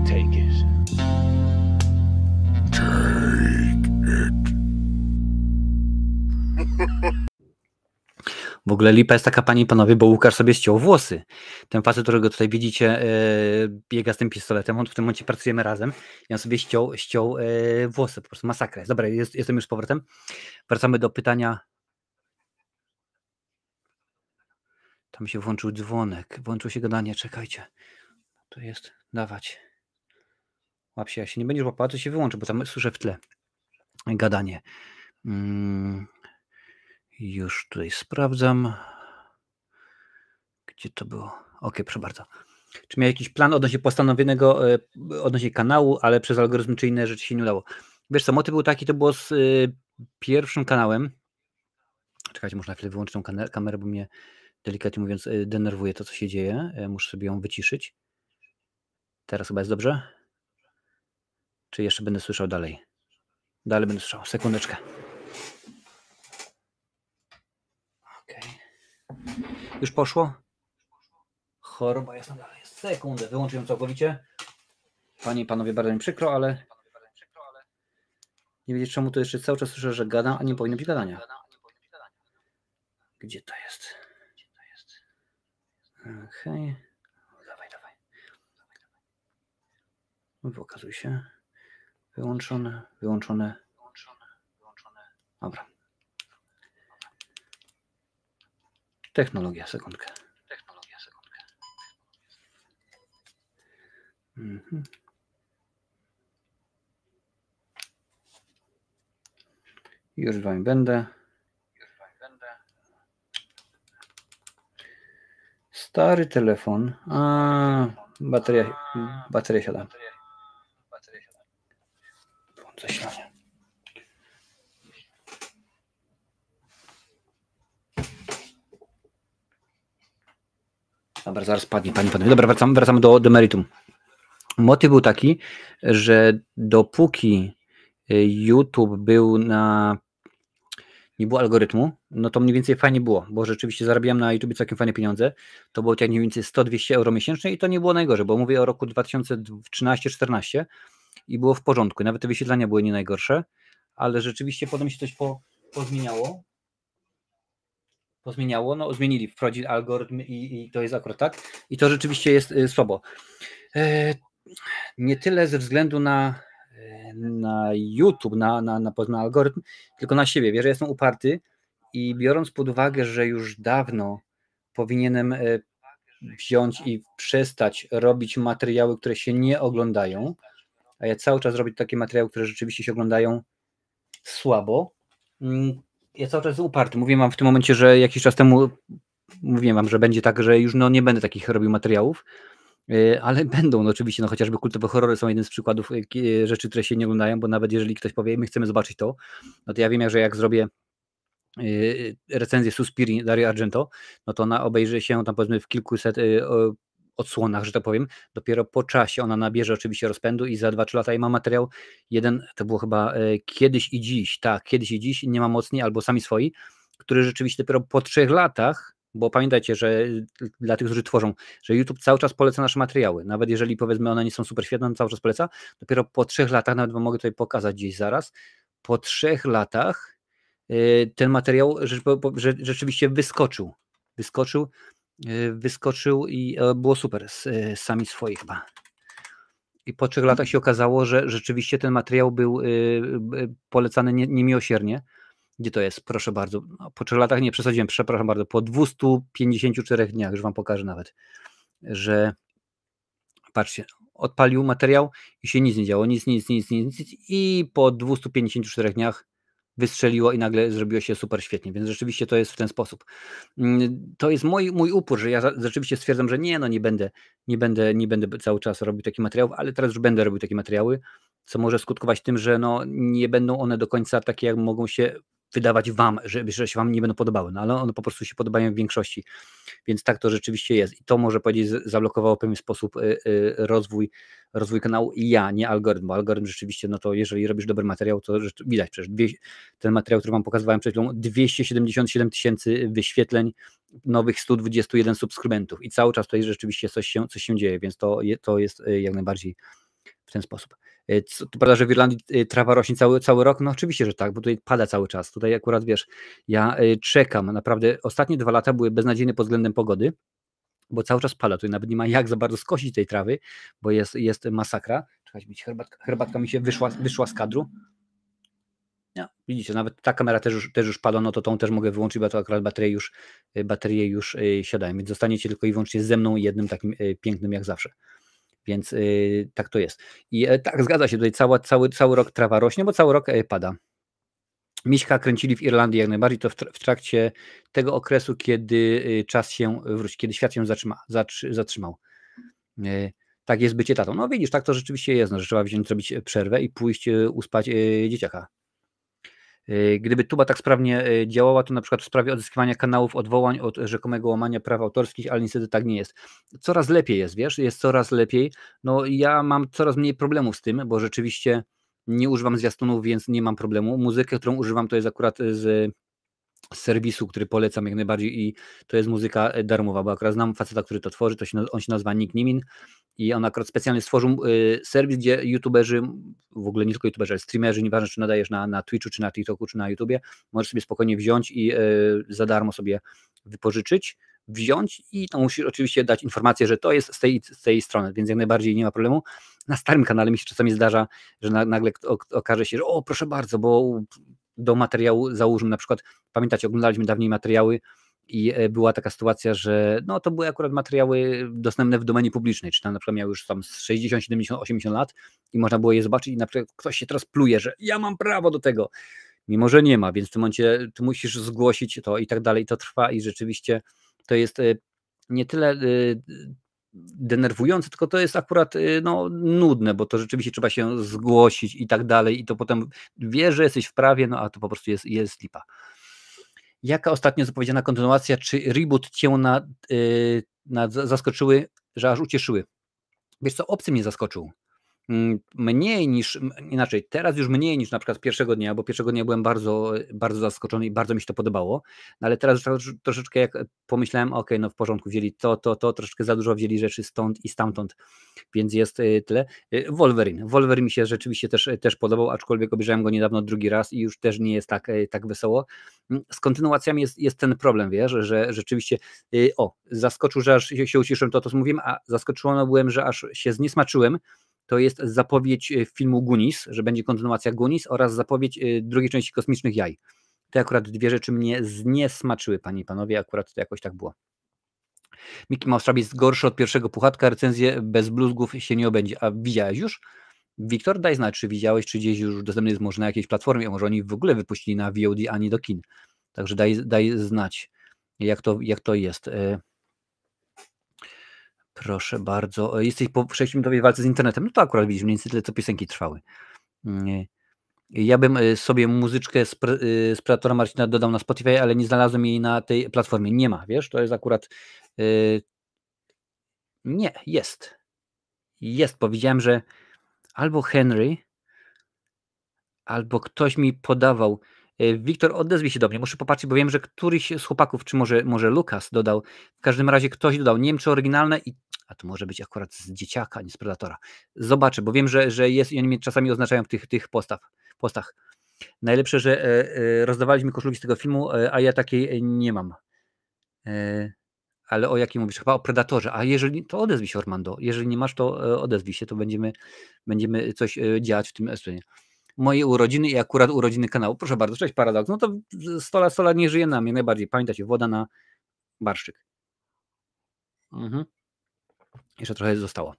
Take it. W ogóle lipa jest taka, panie i panowie, bo Łukasz sobie ściął włosy. Ten facet, którego tutaj widzicie, biega z tym pistoletem, on w tym momencie pracujemy razem i on sobie ściął włosy, po prostu masakra jest. Dobra, jestem już z powrotem. Wracamy do pytania. Tam się włączył dzwonek, włączył się gadanie, czekajcie. To jest, dawać. Łap się, jak się nie będziesz łapał, to się wyłączy, bo tam słyszę w tle gadanie. Już tutaj sprawdzam. Gdzie to było? Ok, proszę bardzo. Czy miał jakiś plan odnośnie postanowionego, odnośnie kanału, ale przez algorytm czy inne rzeczy się nie udało? Wiesz co, motyw był taki, to było z pierwszym kanałem. Czekajcie, muszę na chwilę wyłączyć tą kamerę, bo mnie delikatnie mówiąc denerwuje to, co się dzieje. Muszę sobie ją wyciszyć. Teraz chyba jest dobrze? Czy jeszcze będę słyszał dalej? Dalej będę słyszał. Sekundeczkę. Okej. Już poszło? Choroba jasna dalej. Sekundę, wyłączę ją całkowicie. Panie i panowie, bardzo mi przykro, ale nie wiedzieć czemu to jeszcze cały czas słyszę, że gadam, a nie powinno być gadania. Gdzie to jest? Okej. Dawaj. Pokazuj się. Wyłączone. Dobra. Technologia, sekundkę. Już z wami będę. Stary telefon. Bateria siada. Zasilanie. Dobra, zaraz padnie, panie. Dobra, wracamy do meritum. Motyw był taki, że dopóki YouTube był nie było algorytmu, no to mniej więcej fajnie było, bo rzeczywiście zarabiałem na YouTube całkiem fajne pieniądze. To było tak mniej więcej 100-200 euro miesięcznie i to nie było najgorzej, bo mówię o roku 2013-14 i było w porządku. Nawet te wyświetlenia były nie najgorsze, ale rzeczywiście potem się coś pozmieniało. No, wprowadzili algorytm i to jest akurat tak. I to rzeczywiście jest słabo. Nie tyle ze względu na YouTube, na algorytm, tylko na siebie. Wiesz, że jestem uparty i biorąc pod uwagę, że już dawno powinienem wziąć i przestać robić materiały, które się nie oglądają, a ja cały czas robię takie materiały, które rzeczywiście się oglądają słabo. Ja cały czas jestem uparty. Mówiłem wam w tym momencie, że jakiś czas temu mówiłem wam, że będzie tak, że już nie będę takich robił materiałów, ale będą, no oczywiście, chociażby kultowe horrory są jednym z przykładów rzeczy, które się nie oglądają, bo nawet jeżeli ktoś powie, my chcemy zobaczyć to, no to ja wiem, że jak zrobię recenzję Suspirii Dario Argento, no to ona obejrzy się tam powiedzmy w kilkuset odsłonach, że tak powiem, dopiero po czasie ona nabierze oczywiście rozpędu i za 2-3 lata i ma materiał jeden, to było chyba Kiedyś i dziś, tak, Kiedyś i dziś, Nie ma mocniej albo Sami swoi, który rzeczywiście dopiero po 3 latach, bo pamiętajcie, że dla tych, którzy tworzą, że YouTube cały czas poleca nasze materiały, nawet jeżeli powiedzmy one nie są super świetne, on cały czas poleca, dopiero po 3 latach, nawet wam mogę tutaj pokazać gdzieś zaraz, po 3 latach ten materiał rzeczywiście wyskoczył i było super, Sami swoi chyba. I po 3 latach się okazało, że rzeczywiście ten materiał był polecany niemiłosiernie. Gdzie to jest? Proszę bardzo. No, po 3 latach nie przesadziłem, przepraszam bardzo. Po 254 dniach, już wam pokażę nawet, że patrzcie, odpalił materiał i się nic nie działo, nic i po 254 dniach wystrzeliło i nagle zrobiło się super świetnie, więc rzeczywiście to jest w ten sposób. To jest mój upór, że ja rzeczywiście stwierdzam, że nie będę cały czas robił takich materiałów, ale teraz już będę robił takie materiały, co może skutkować tym, że no, nie będą one do końca takie, jak mogą się wydawać wam, że się wam nie będą podobały, no ale one po prostu się podobają w większości, więc tak to rzeczywiście jest i to może powiedzieć zablokowało w pewien sposób rozwój kanału i ja, nie algorytm, bo algorytm rzeczywiście, no to jeżeli robisz dobry materiał, to widać przecież ten materiał, który wam pokazywałem przed chwilą, 277 000 wyświetleń, nowych 121 subskrybentów i cały czas tutaj rzeczywiście coś się dzieje, więc to jest jak najbardziej w ten sposób. To prawda, że w Irlandii trawa rośnie cały rok? No oczywiście, że tak, bo tutaj pada cały czas. Tutaj akurat wiesz, ja czekam, naprawdę ostatnie 2 lata były beznadziejne pod względem pogody, bo cały czas pada, tutaj nawet nie ma jak za bardzo skosić tej trawy, bo jest masakra. Czekajcie, herbatka mi się wyszła z kadru. No, widzicie, nawet ta kamera też już pada, no to tą też mogę wyłączyć, bo to akurat baterie już siadają, więc zostaniecie tylko i wyłącznie ze mną jednym takim pięknym jak zawsze. Więc tak to jest. I tak, zgadza się, tutaj cały rok trawa rośnie, bo cały rok pada. Miśka kręcili w Irlandii jak najbardziej, to w trakcie tego okresu, kiedy czas się wróci, kiedy świat się zatrzymał. Tak jest bycie tatą. No widzisz, tak to rzeczywiście jest, no, że trzeba zrobić przerwę i pójść uspać dzieciaka. Gdyby tuba tak sprawnie działała, to na przykład w sprawie odzyskiwania kanałów odwołań od rzekomego łamania praw autorskich, ale niestety tak nie jest. Coraz lepiej jest, wiesz, jest coraz lepiej. No ja mam coraz mniej problemów z tym, bo rzeczywiście nie używam zwiastunów, więc nie mam problemu. Muzykę, którą używam, to jest akurat z serwisu, który polecam jak najbardziej i to jest muzyka darmowa, bo akurat znam faceta, który to tworzy, on się nazywa Nick Nimin i on akurat specjalnie stworzył serwis, gdzie youtuberzy, w ogóle nie tylko youtuberzy, ale streamerzy, nieważne czy nadajesz na Twitchu, czy na TikToku, czy na YouTubie, możesz sobie spokojnie wziąć i za darmo sobie wypożyczyć, wziąć i to musisz oczywiście dać informację, że to jest z tej strony, więc jak najbardziej nie ma problemu. Na starym kanale mi się czasami zdarza, że nagle okaże się, że o proszę bardzo, bo do materiału załóżmy na przykład, pamiętacie, oglądaliśmy dawniej materiały i była taka sytuacja, że no to były akurat materiały dostępne w domenie publicznej, czy tam na przykład miały już tam 60, 70, 80 lat i można było je zobaczyć i na przykład ktoś się teraz pluje, że ja mam prawo do tego, mimo że nie ma, więc w tym momencie ty musisz zgłosić to i tak dalej, to trwa i rzeczywiście to jest nie tyle denerwujące, tylko to jest akurat no, nudne, bo to rzeczywiście trzeba się zgłosić i tak dalej i to potem wiesz, że jesteś w prawie, no a to po prostu jest lipa. Jaka ostatnio zapowiedziana kontynuacja, czy reboot cię zaskoczyły, że aż ucieszyły? Wiesz co, obcy mnie zaskoczył. Inaczej, teraz już mniej niż na przykład pierwszego dnia, bo pierwszego dnia byłem bardzo, bardzo zaskoczony i bardzo mi się to podobało, no ale teraz troszeczkę jak pomyślałem, okej, no w porządku, wzięli to, troszeczkę za dużo wzięli rzeczy stąd i stamtąd, więc jest tyle. Wolverine mi się rzeczywiście też podobał, aczkolwiek obejrzałem go niedawno drugi raz i już też nie jest tak wesoło. Z kontynuacjami jest ten problem, wiesz, że rzeczywiście zaskoczył, że aż się ucieszyłem, to mówiłem, a zaskoczony byłem, że aż się zniesmaczyłem. To jest zapowiedź filmu Goonies, że będzie kontynuacja Goonies oraz zapowiedź drugiej części Kosmicznych Jaj. Te akurat dwie rzeczy mnie zniesmaczyły, panie i panowie, akurat to jakoś tak było. Mickey Mouse Club jest gorszy od pierwszego Puchatka, recenzje bez bluzgów się nie obędzie. A widziałeś już? Wiktor, daj znać, czy widziałeś, czy gdzieś już dostępny jest może na jakiejś platformie, a może oni w ogóle wypuścili na VOD, a nie do kin. Także daj znać, jak to jest. Proszę bardzo. Jesteś po 6-minutowej walce z internetem. No to akurat widzisz, mniej więcej tyle, co piosenki trwały. Ja bym sobie muzyczkę z Predatora Marcina dodał na Spotify, ale nie znalazłem jej na tej platformie. Nie ma, wiesz, to jest akurat... Nie, jest. Jest, powiedziałem, że albo Henry, albo ktoś mi podawał. Wiktor, odezwij się do mnie, muszę popatrzeć, bo wiem, że któryś z chłopaków, czy może Lukas dodał, w każdym razie ktoś dodał, nie wiem czy oryginalne, a to może być akurat z Dzieciaka, nie z Predatora. Zobaczę, bo wiem, że jest i oni mnie czasami oznaczają w tych postach. Najlepsze, że rozdawaliśmy koszulki z tego filmu, a ja takiej nie mam. Ale o jakim mówisz? Chyba o Predatorze. A jeżeli, to odezwij się, Ormando. Jeżeli nie masz, to odezwij się, to będziemy coś działać w tym stronie. moje urodziny i akurat urodziny kanału. Proszę bardzo, cześć Paradoks. No to 100 lat nie żyje nam, jak najbardziej. Pamiętajcie, woda na barszczyk. Jeszcze trochę zostało.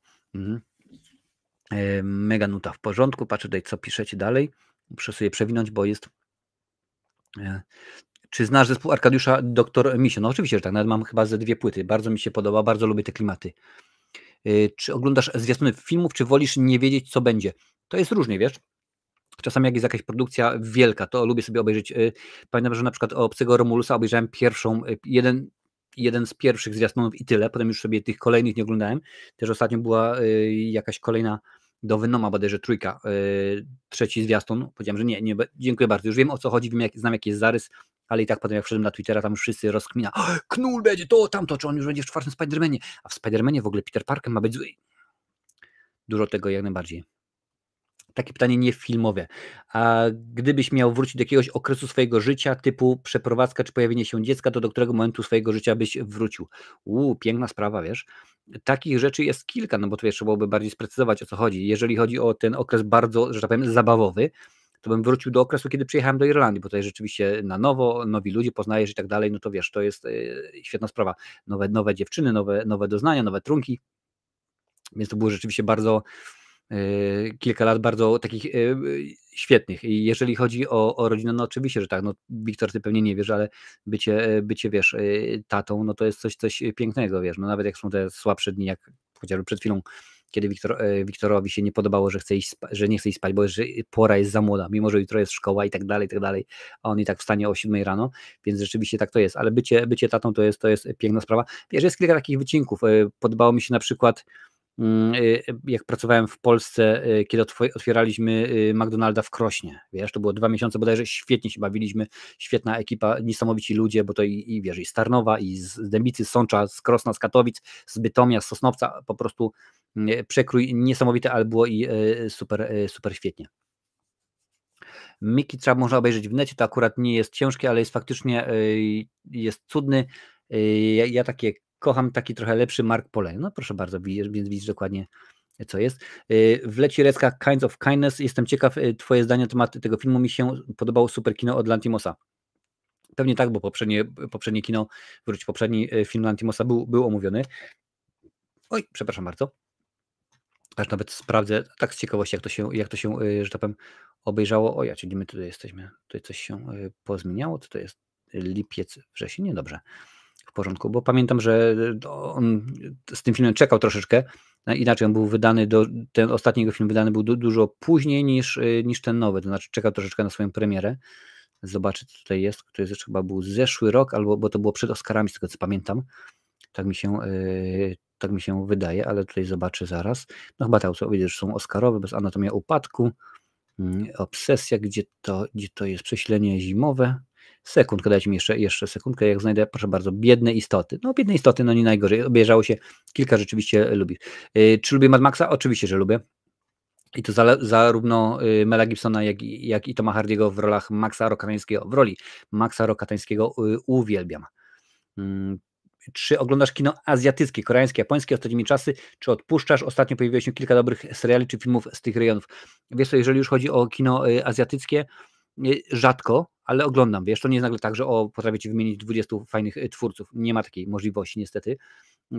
Mega nuta w porządku. Patrzę tutaj, co piszecie dalej. Muszę sobie przewinąć, bo jest... Czy znasz zespół Arkadiusza Dr. Misio? No oczywiście, że tak. Nawet mam chyba ze 2 płyty. Bardzo mi się podoba, bardzo lubię te klimaty. Czy oglądasz zwiastuny filmów, czy wolisz nie wiedzieć, co będzie? To jest różnie, wiesz? Czasami jak jest jakaś produkcja wielka, to lubię sobie obejrzeć. Pamiętam, że na przykład o Obcego Romulusa obejrzałem jeden z pierwszych zwiastunów i tyle. Potem już sobie tych kolejnych nie oglądałem. Też ostatnio była jakaś kolejna do Venoma, bodajże 3, 3 zwiastun. Powiedziałem, że nie, dziękuję bardzo. Już wiem, o co chodzi, znam jaki jest zarys, ale i tak potem jak wszedłem na Twittera, tam już wszyscy rozkmina. Knull będzie to, tamto, czy on już będzie w 4. Spider-Manie. A w Spider-Manie w ogóle Peter Parker ma być zły. Dużo tego jak najbardziej. Takie pytanie niefilmowe. A gdybyś miał wrócić do jakiegoś okresu swojego życia, typu przeprowadzka czy pojawienie się dziecka, to do którego momentu swojego życia byś wrócił? Piękna sprawa, wiesz. Takich rzeczy jest kilka, no bo tu trzeba byłoby bardziej sprecyzować, o co chodzi. Jeżeli chodzi o ten okres bardzo, że tak powiem, zabawowy, to bym wrócił do okresu, kiedy przyjechałem do Irlandii, bo tutaj rzeczywiście na nowo, nowi ludzie poznajesz i tak dalej, no to wiesz, to jest świetna sprawa. Nowe dziewczyny, nowe doznania, nowe trunki, więc to było rzeczywiście bardzo... kilka lat bardzo takich świetnych. I jeżeli chodzi o rodzinę, no oczywiście, że tak, no Wiktor, ty pewnie nie wiesz, ale bycie wiesz, tatą, no to jest coś pięknego, wiesz, no nawet jak są te słabsze dni, jak chociażby przed chwilą, kiedy Wiktorowi się nie podobało, że nie chce iść spać, bo że pora jest za młoda, mimo że jutro jest szkoła i tak dalej, a on i tak wstanie o 7 rano, więc rzeczywiście tak to jest, ale bycie tatą to jest piękna sprawa. Wiesz, jest kilka takich wycinków, podobało mi się na przykład jak pracowałem w Polsce, kiedy otwieraliśmy McDonalda w Krośnie, wiesz, to było 2 miesiące bodajże, świetnie się bawiliśmy, świetna ekipa, niesamowici ludzie, bo to i wiesz, i z Tarnowa, i z Dębicy, z Sącza, z Krosna, z Katowic, z Bytomia, z Sosnowca, po prostu przekrój niesamowity, ale było i super świetnie. Mickey Trap można obejrzeć w necie, to akurat nie jest ciężkie, ale jest faktycznie jest cudny. Ja takie kocham, taki trochę lepszy Mark Poley. No proszę bardzo, więc widzisz dokładnie, co jest. Wleci Recka Kinds of Kindness. Jestem ciekaw, twoje zdanie na temat tego filmu. Mi się podobało super kino od Lantimosa. Pewnie tak, bo poprzednie kino, poprzedni film Lantimosa był omówiony. Oj, przepraszam bardzo. Aż nawet sprawdzę tak z ciekawości, jak to się że tak powiem, obejrzało. O ja, czyli my tutaj jesteśmy. Tutaj coś się pozmieniało. Co to jest? Lipiec, wrzesień? Nie, dobrze. W porządku, bo pamiętam, że on z tym filmem czekał troszeczkę, inaczej on był wydany, ten ostatni jego film wydany był dużo później niż ten nowy, to znaczy czekał troszeczkę na swoją premierę. Zobaczę, co tutaj jest, to jest chyba był zeszły rok, albo bo to było przed Oscarami, z tego co pamiętam, tak mi się wydaje, ale tutaj zobaczę zaraz, no chyba tak, widzę, że są Oscarowe, bez Anatomia upadku, Obsesja, gdzie to jest przesilenie zimowe. Sekundkę, dajcie mi jeszcze sekundkę, jak znajdę, proszę bardzo, Biedne istoty. No biedne istoty, no nie najgorzej, obejrzało się kilka, rzeczywiście lubię. Czy lubię Mad Maxa? Oczywiście, że lubię. I to zarówno Mela Gibsona, jak i Toma Hardiego w rolach Maxa Rokatańskiego. W roli Maxa Rokatańskiego uwielbiam. Czy oglądasz kino azjatyckie, koreańskie, japońskie ostatnimi czasy? Czy odpuszczasz? Ostatnio pojawiło się kilka dobrych seriali czy filmów z tych rejonów. Wiesz co, jeżeli już chodzi o kino azjatyckie, rzadko, ale oglądam, wiesz, to nie jest nagle tak, że potrafię ci wymienić 20 fajnych twórców, nie ma takiej możliwości niestety,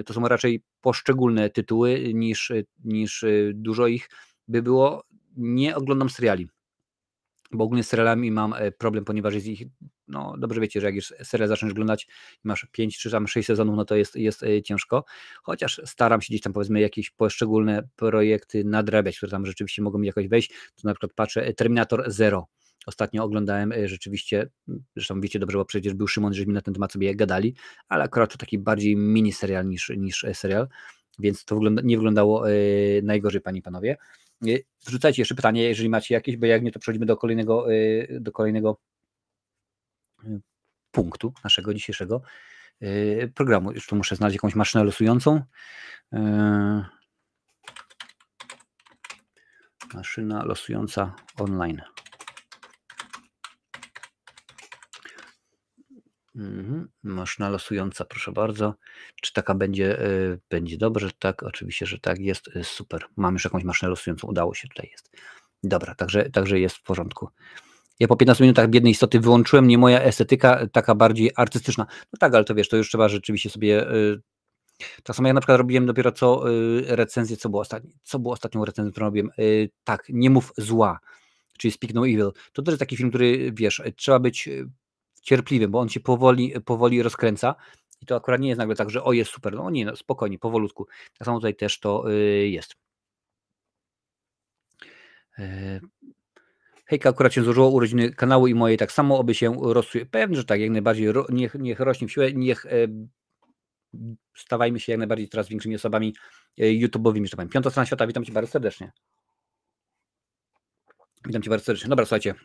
to są raczej poszczególne tytuły niż dużo ich by było, nie oglądam seriali, bo ogólnie z serialami mam problem, ponieważ jest ich, no dobrze wiecie, że jak już serial zaczniesz oglądać i masz 5 czy tam 6 sezonów, no to jest ciężko, chociaż staram się gdzieś tam powiedzmy jakieś poszczególne projekty nadrabiać, które tam rzeczywiście mogą mi jakoś wejść, to na przykład patrzę Terminator Zero. Ostatnio oglądałem rzeczywiście, zresztą wiecie dobrze, bo przecież był Szymon, żeśmy na ten temat sobie gadali, ale akurat to taki bardziej mini serial niż serial, więc to nie wyglądało najgorzej, panie i panowie. Wrzucajcie jeszcze pytanie, jeżeli macie jakieś, bo jak nie, to przechodzimy do kolejnego punktu naszego dzisiejszego programu. Już tu muszę znaleźć jakąś maszynę losującą. Maszyna losująca online. Maszyna losująca, proszę bardzo. Czy taka będzie dobrze? Tak, oczywiście, że tak, jest super. Mam już jakąś maszynę losującą, udało się, tutaj jest. Dobra, także jest w porządku. Ja po 15 minutach biednej istoty wyłączyłem, nie moja estetyka, taka bardziej artystyczna. No tak, ale to wiesz, to już trzeba rzeczywiście sobie... Tak samo jak na przykład robiłem dopiero co recenzję, co było ostatnią recenzją, którą robiłem. Tak, Nie mów zła, czyli Speak No Evil. To też jest taki film, który, wiesz, trzeba być cierpliwym, bo on się powoli rozkręca i to akurat nie jest nagle tak, że o, jest super. No nie, no, spokojnie, powolutku. Tak samo tutaj też to jest. Hejka, akurat się złożyło urodziny kanału i moje tak samo, oby się rosły. Pewnie, że tak, jak najbardziej. Niech rośnie w siłę, niech stawajmy się jak najbardziej coraz większymi osobami YouTube'owymi, że tak powiem. Piąta strona świata, witam Cię bardzo serdecznie. Witam Cię bardzo serdecznie. Dobra, słuchajcie.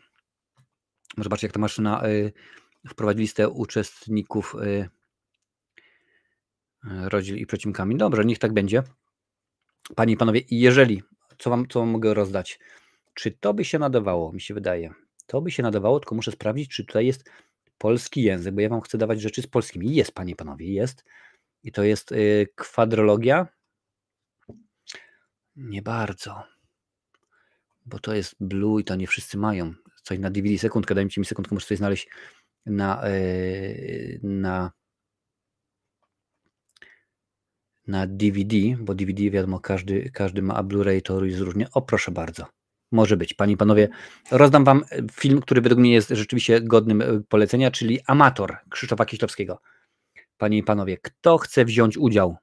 Może zobaczcie, jak ta maszyna wprowadzi listę uczestników rozdział i przecinkami. Dobrze, niech tak będzie. Panie i panowie, jeżeli, co wam mogę rozdać? Czy to by się nadawało? Mi się wydaje. To by się nadawało, tylko muszę sprawdzić, czy tutaj jest polski język, bo ja wam chcę dawać rzeczy z polskimi. Jest, panie i panowie, jest. I to jest kwadrologia. Nie bardzo. Bo to jest blue i to nie wszyscy mają. Coś na DVD. Sekundkę, dajcie mi sekundkę, muszę coś znaleźć na DVD, bo DVD wiadomo, każdy ma, a Blu-ray to jest różnie. O, proszę bardzo. Może być. Panie i panowie, rozdam wam film, który według mnie jest rzeczywiście godnym polecenia, czyli Amator Krzysztofa Kieślowskiego. Panie i panowie, kto chce wziąć udział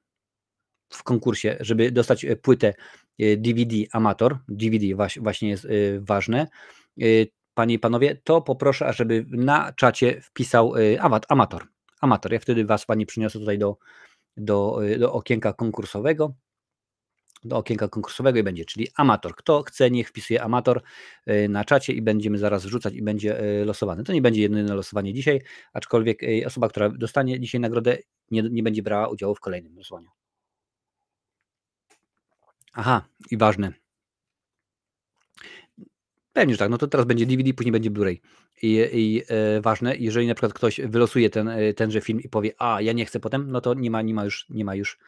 w konkursie, żeby dostać płytę DVD Amator, DVD właśnie jest ważne, panie i panowie, to poproszę, ażeby na czacie wpisał Amator. Ja wtedy was, panie, przyniosę tutaj do okienka konkursowego. Do okienka konkursowego i będzie, czyli Amator. Kto chce, niech wpisuje Amator na czacie i będziemy zaraz rzucać i będzie losowany. To nie będzie jedyne losowanie dzisiaj, aczkolwiek osoba, która dostanie dzisiaj nagrodę, nie będzie brała udziału w kolejnym losowaniu. Aha, i ważne. Pewnie, że tak, no to teraz będzie DVD, później będzie Blu-ray. I ważne, jeżeli na przykład ktoś wylosuje tenże film i powie, a ja nie chcę potem, no to nie ma już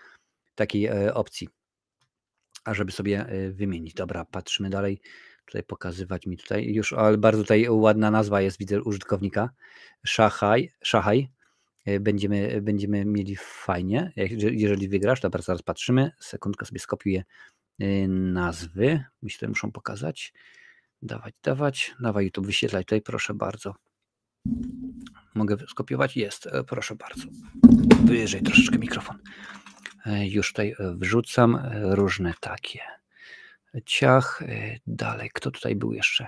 takiej opcji, ażeby sobie wymienić. Dobra, patrzymy dalej. Tutaj pokazywać mi tutaj już, ale bardzo tutaj ładna nazwa jest, widzę, użytkownika. Szachaj. Będziemy mieli fajnie. Jeżeli wygrasz, to zaraz patrzymy. Sekundkę sobie skopiuję nazwy. Myślę, muszą pokazać. Dawać. Dawaj YouTube, wyświetlaj tutaj, proszę bardzo. Mogę skopiować? Jest, proszę bardzo. Wyżej troszeczkę mikrofon. Już tutaj wrzucam różne takie. Ciach, dalej. Kto tutaj był jeszcze?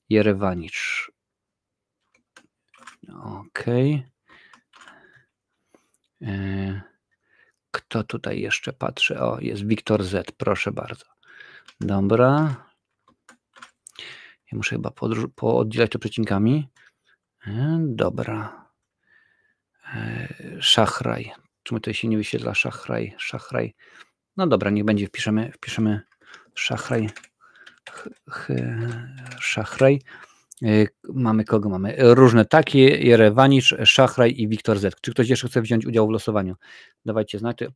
Jerewanicz. Okej. Kto tutaj jeszcze patrzy? O, jest Wiktor Z, proszę bardzo. Dobra. Ja muszę chyba pooddzielać to przecinkami. Dobra. Szachraj. Czemu tutaj się nie wyświetla Szachraj? No dobra, niech będzie, wpiszemy Szachraj. Szachraj. Mamy kogo? Mamy różne takie, Jerewanicz, Szachraj i Wiktor Z. Czy ktoś jeszcze chce wziąć udział w losowaniu? Dawajcie znać, to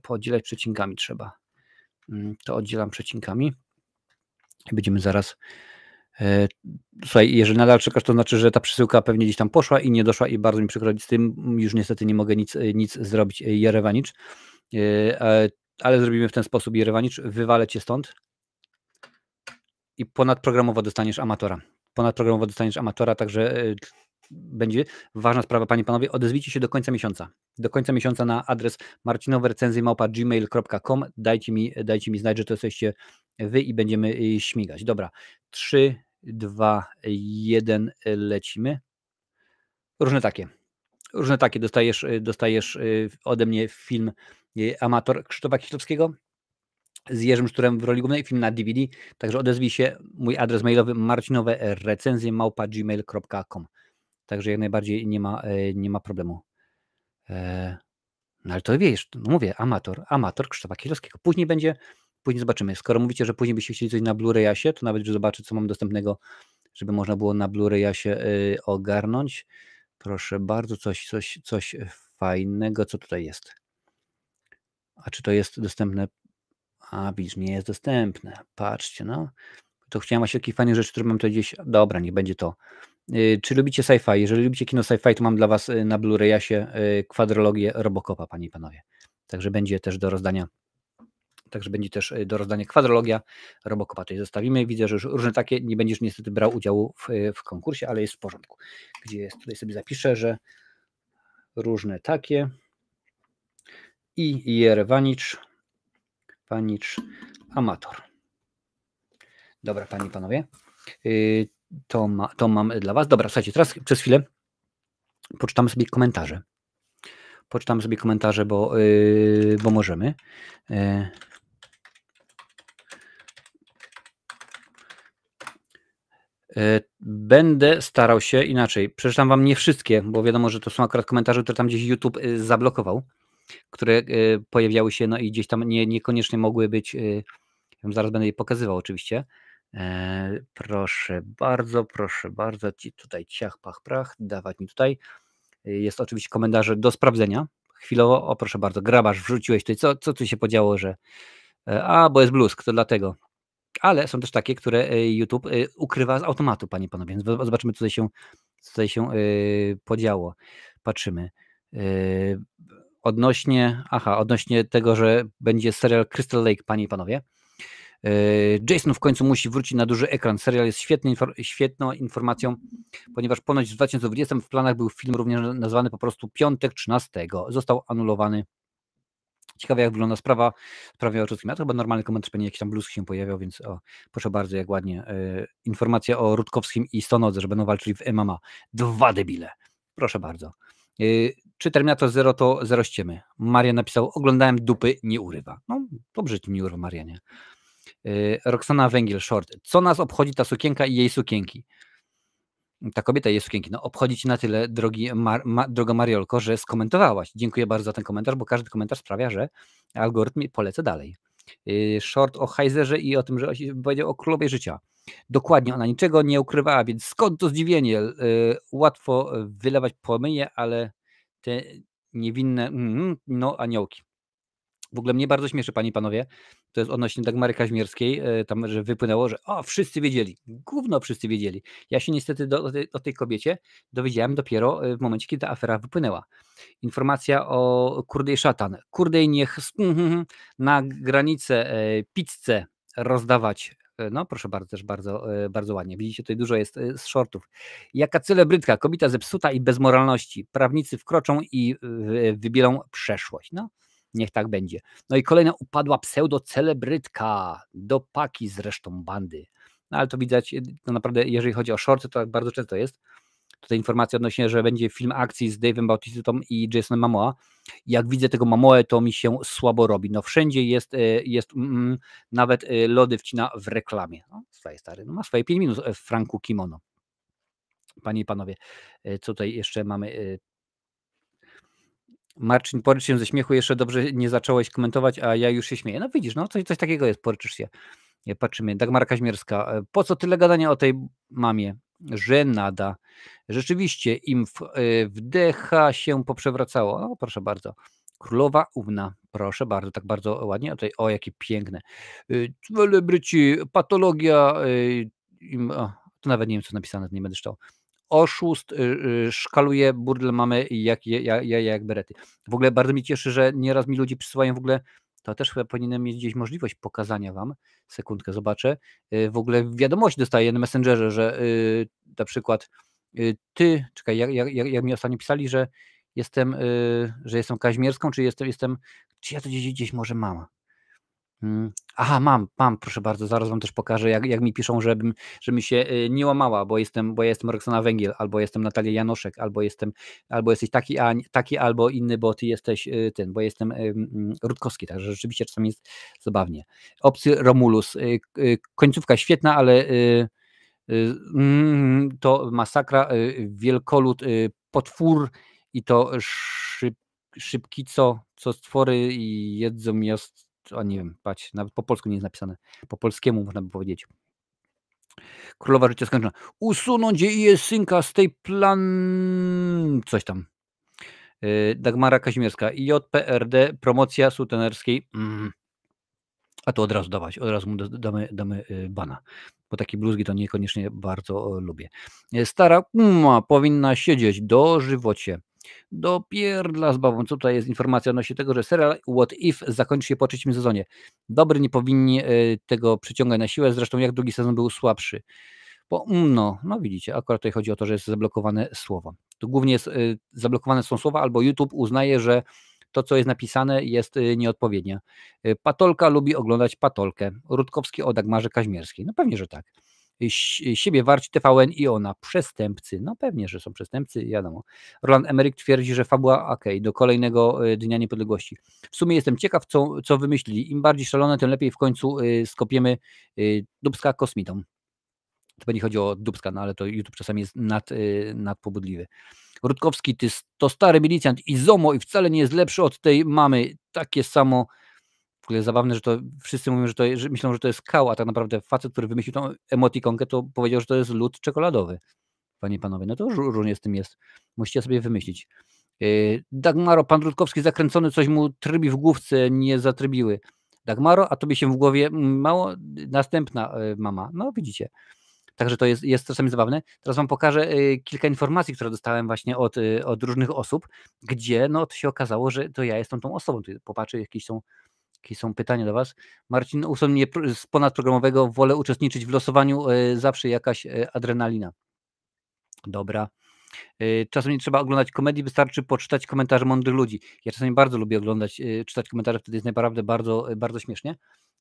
podzielać przecinkami trzeba. To oddzielam przecinkami. I będziemy zaraz... Słuchaj, jeżeli nadal czekasz, to znaczy, że ta przesyłka pewnie gdzieś tam poszła i nie doszła i bardzo mi przykro, z tym już niestety nie mogę nic zrobić, Jerewanicz. Ale zrobimy w ten sposób, Jerewanicz, wywalę cię stąd i ponadprogramowo dostaniesz Amatora. Także będzie ważna sprawa, panie i panowie, odezwijcie się do końca miesiąca. Do końca miesiąca na adres marcinowerecenzje@gmail.com. Dajcie mi znać, że to jesteście wy i będziemy śmigać. Dobra, 3, 2, 1, lecimy. Różne takie. Dostajesz ode mnie film Amator Krzysztofa Kieślowskiego z Jerzym Szturem w roli głównej, film na DVD. Także odezwij się, mój adres mailowy marcinowerecenzje@gmail.com. Także jak najbardziej nie ma problemu. No ale to wiesz, no mówię, Amator Krzysztofa Kieślowskiego. Później zobaczymy. Skoro mówicie, że później byście chcieli coś na Blu-rayasie, to nawet zobaczę, co mam dostępnego, żeby można było na Blu-rayasie ogarnąć. Proszę bardzo, coś fajnego. Co tutaj jest? A czy to jest dostępne? A widzisz, nie jest dostępne. Patrzcie, no. To chciałem właśnie takich fajnych rzeczy, które mam tutaj gdzieś. Dobra, niech będzie to. Czy lubicie sci-fi? Jeżeli lubicie kino sci-fi, to mam dla was na Blu-rayasie kwadrologię Robocopa, panie i panowie. Także będzie też do rozdania. Także będzie też do rozdania kwadrologia Robocopa. Tutaj zostawimy. Widzę, że już różne takie. Nie będziesz niestety brał udziału w konkursie, ale jest w porządku. Gdzie jest? Tutaj sobie zapiszę, że różne takie. I Jerewanicz, Panicz, Amator. Dobra, panie i panowie. To mam dla was. Dobra, słuchajcie, teraz przez chwilę poczytamy sobie komentarze. Poczytamy sobie komentarze, bo możemy. Będę starał się inaczej. Przeczytam wam nie wszystkie, bo wiadomo, że to są akurat komentarze, które tam gdzieś YouTube zablokował, które pojawiały się, no i gdzieś tam niekoniecznie mogły być. Zaraz będę je pokazywał oczywiście. Proszę bardzo, ci tutaj ciach, pach, prach, dawać mi tutaj. Jest oczywiście komentarze do sprawdzenia. Chwilowo, o proszę bardzo, grabarz, wrzuciłeś tutaj, co tu się podziało, że bo jest bluzk, to dlatego. Ale są też takie, które YouTube ukrywa z automatu, panie i panowie, więc zobaczymy, co tutaj się podziało. Patrzymy. Odnośnie tego, że będzie serial Crystal Lake, panie i panowie. Jason w końcu musi wrócić na duży ekran. Serial jest świetną informacją, ponieważ ponoć w 2020 w planach był film również nazwany po prostu Piątek 13. Został anulowany. Ciekawe, jak wygląda sprawa o Rutkowskim. Ja to chyba normalny komentarz, pewnie jakiś tam bluzk się pojawiał, więc proszę bardzo, jak ładnie. Informacja o Rutkowskim i Stonodze, że będą walczyli w MMA. 2 debile. Proszę bardzo. Czy Terminator 0 to 0 ściemy? Marian napisał, oglądałem, dupy nie urywa. No, dobrze ci nie urywa, Marianie. Roxana Węgiel, short. Co nas obchodzi ta sukienka i jej sukienki? Ta kobieta i jej sukienki. No, obchodzi ci na tyle, droga Mariolko, że skomentowałaś. Dziękuję bardzo za ten komentarz, bo każdy komentarz sprawia, że algorytm polecę dalej. Short o Heizerze i o tym, że powiedział o królowej życia. Dokładnie, ona niczego nie ukrywała, więc skąd to zdziwienie? Łatwo wylewać pomyje, ale te niewinne aniołki. W ogóle mnie bardzo śmieszy, panie i panowie, to jest odnośnie Dagmary Kaźmierskiej, tam, że wypłynęło, że wszyscy wiedzieli, gówno wszyscy wiedzieli. Ja się niestety o tej kobiecie dowiedziałem dopiero w momencie, kiedy ta afera wypłynęła. Informacja o Kurdej szatan. Kurdej niech na granicę pizzę rozdawać. No proszę bardzo, też bardzo ładnie. Widzicie, tutaj dużo jest z shortów. Jaka celebrytka, kobieta zepsuta i bez moralności. Prawnicy wkroczą i wybielą przeszłość. No. Niech tak będzie. No i kolejna upadła pseudo-celebrytka do paki z resztą bandy. No ale to widać, to naprawdę, jeżeli chodzi o shorty, to tak bardzo często jest. Tutaj informacja odnośnie, że będzie film akcji z Dave'em Bautistą i Jasonem Momoa. Jak widzę tego Momoę, to mi się słabo robi. No wszędzie jest nawet lody wcina w reklamie. No, stary, no ma swoje 5 minut w franku kimono. Panie i panowie, co tutaj jeszcze mamy? Marcin, porycz się ze śmiechu, jeszcze dobrze nie zacząłeś komentować, a ja już się śmieję. No widzisz, no coś takiego jest, poryczysz się. Patrzymy, Dagmara Kaźmierska. Po co tyle gadania o tej mamie? Żenada. Rzeczywiście im wdecha się poprzewracało. No proszę bardzo. Królowa Ówna, proszę bardzo, tak bardzo ładnie. Tutaj, jakie piękne. Celebryci, patologia. To nawet nie wiem, co napisane, nie będę czytał. Oszust, szkaluje burdel mamy jak berety. W ogóle bardzo mi cieszy, że nieraz mi ludzie przysyłają w ogóle, to też chyba powinienem mieć gdzieś możliwość pokazania wam, sekundkę zobaczę, w ogóle wiadomość dostaję na Messengerze, że na przykład ty, czekaj, jak mi ostatnio pisali, że jestem Kaźmierską, czy czy ja to gdzieś może mam. Aha, mam, proszę bardzo, zaraz wam też pokażę, jak mi piszą, żebym się nie łamała, bo ja jestem Roxana Węgiel, albo jestem Natalia Janoszek, albo jesteś taki, albo inny, bo ty jesteś bo jestem Rutkowski, także rzeczywiście czasami jest zabawnie. Obcy Romulus, końcówka świetna, ale to masakra, wielkolud, potwór i to szybki, co stwory i jedzą miast. Nie wiem, patrz, nawet po polsku nie jest napisane. Po polskiemu można by powiedzieć. Królowa życia skończona. Usunąć jej synka z tej coś tam. Dagmara Kazimierska. JPRD, promocja sutenerskiej. A to od razu dawać, od razu mu damy bana, bo takie bluzgi to niekoniecznie bardzo lubię. Stara powinna siedzieć dożywocie. Do pierdla z babą. Co tutaj jest informacja odnośnie tego, że serial What If zakończy się po trzecim sezonie. Dobry nie powinni tego przyciągać na siłę, zresztą jak drugi sezon był słabszy. Bo no widzicie, akurat tutaj chodzi o to, że jest zablokowane słowo. To głównie jest zablokowane są słowa, albo YouTube uznaje, że to, co jest napisane, jest nieodpowiednie. Patolka lubi oglądać Patolkę. Rutkowski o Dagmarze Kaźmierskiej. No pewnie, że tak. Siebie warci TVN i ona. Przestępcy. No pewnie, że są przestępcy, wiadomo. Roland Emmerich twierdzi, że fabuła do kolejnego Dnia Niepodległości. W sumie jestem ciekaw, co wymyślili. Im bardziej szalone, tym lepiej w końcu skopiemy Dubska kosmitą. To będzie chodziło o Dubska, no ale to YouTube czasami jest nadpobudliwy. Rutkowski to stary milicjant i ZOMO i wcale nie jest lepszy od tej mamy. Takie samo. W ogóle zabawne, że to wszyscy mówią, że myślą, że to jest kał, a tak naprawdę facet, który wymyślił tą emotikonkę, to powiedział, że to jest lód czekoladowy. Panie i panowie, no to różnie z tym jest. Musicie sobie wymyślić. Dagmaro, pan Rutkowski zakręcony, coś mu trybi w główce, nie zatrybiły. Dagmaro, a tobie się w głowie mało? Następna mama. No widzicie. Także to jest czasami zabawne. Teraz wam pokażę kilka informacji, które dostałem właśnie od różnych osób, gdzie no to się okazało, że to ja jestem tą osobą. Popatrzę, jakieś są pytania do was. Marcin, usuń mnie z ponadprogramowego, wolę uczestniczyć w losowaniu, zawsze jakaś adrenalina. Dobra. Czasem nie trzeba oglądać komedii, wystarczy poczytać komentarze mądrych ludzi. Ja czasami bardzo lubię oglądać, czytać komentarze, wtedy jest naprawdę bardzo, bardzo śmiesznie.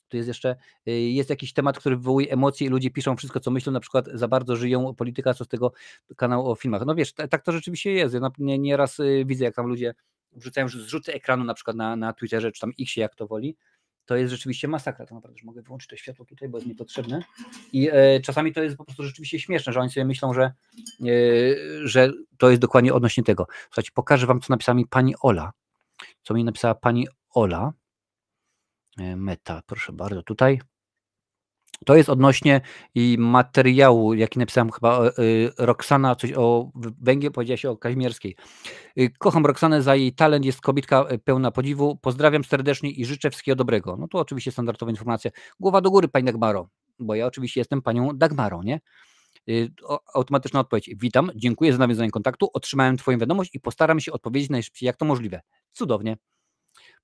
Tu jest jeszcze, jest jakiś temat, który wywołuje emocje i ludzie piszą wszystko, co myślą, na przykład za bardzo żyją polityka, co z tego kanału o filmach. No wiesz, tak to rzeczywiście jest. Ja nieraz widzę, jak tam ludzie wrzucają zrzuty ekranu na przykład na Twitterze, czy tam Xie, jak to woli. To jest rzeczywiście masakra. To naprawdę, że mogę wyłączyć to światło tutaj, bo jest niepotrzebne. I czasami to jest po prostu rzeczywiście śmieszne, że oni sobie myślą, że to jest dokładnie odnośnie tego. Słuchajcie, pokażę wam, co napisała mi pani Ola. Co mi napisała pani Ola. Meta, proszę bardzo, tutaj. To jest odnośnie materiału, jaki napisałem chyba Roxana, coś o węgiel, powiedziała się o Kaźmierskiej. Kocham Roxanę za jej talent, jest kobietka pełna podziwu. Pozdrawiam serdecznie i życzę wszystkiego dobrego. No to oczywiście standardowa informacja. Głowa do góry, pani Dagmaro, bo ja oczywiście jestem panią Dagmarą, nie? Automatyczna odpowiedź. Witam, dziękuję za nawiązanie kontaktu, otrzymałem twoją wiadomość i postaram się odpowiedzieć najszybciej, jak to możliwe. Cudownie.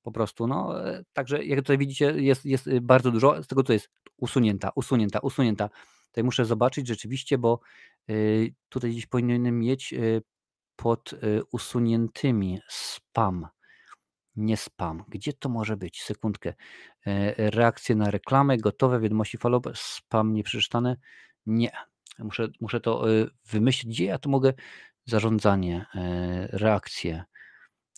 Po prostu, no, także jak tutaj widzicie, jest bardzo dużo, z tego to jest usunięta. Tutaj muszę zobaczyć rzeczywiście, bo tutaj gdzieś powinienem mieć pod usuniętymi spam, nie spam. Gdzie to może być? Sekundkę. Reakcje na reklamę, gotowe, wiadomości follow-up, spam nieprzeczytane. Nie. Muszę to wymyślić, gdzie ja tu mogę zarządzanie, reakcje.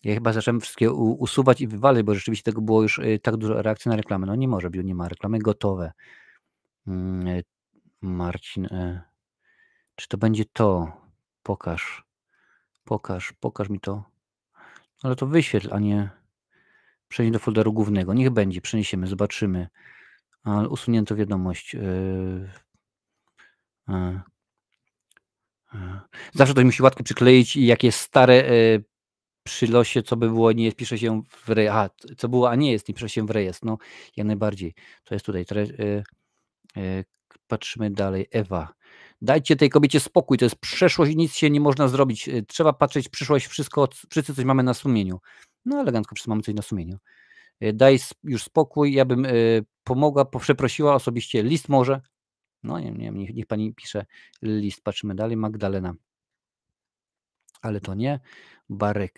Ja chyba zacząłem wszystkie usuwać i wywalać, bo rzeczywiście tego było już tak dużo reakcji na reklamę. No nie może być, nie ma reklamy gotowe. Marcin, czy to będzie to? Pokaż mi to. Ale to wyświetl, a nie przenieść do folderu głównego. Niech będzie, przeniesiemy, zobaczymy. Ale usunięto wiadomość. Zawsze ktoś musi łatkę przykleić i jak jest stare przy losie, co by było, nie jest, pisze się w rejestr. Co było, a nie jest, nie pisze się w rejestr. No, jak najbardziej. To jest tutaj. Patrzymy dalej. Ewa. Dajcie tej kobiecie spokój, to jest przeszłość i nic się nie można zrobić. Trzeba patrzeć w przyszłość, wszyscy coś mamy na sumieniu. No elegancko, wszyscy mamy coś na sumieniu. Daj już spokój, ja bym pomogła, przeprosiła osobiście, list może. No nie, niech pani pisze list. Patrzymy dalej. Magdalena. Ale to nie.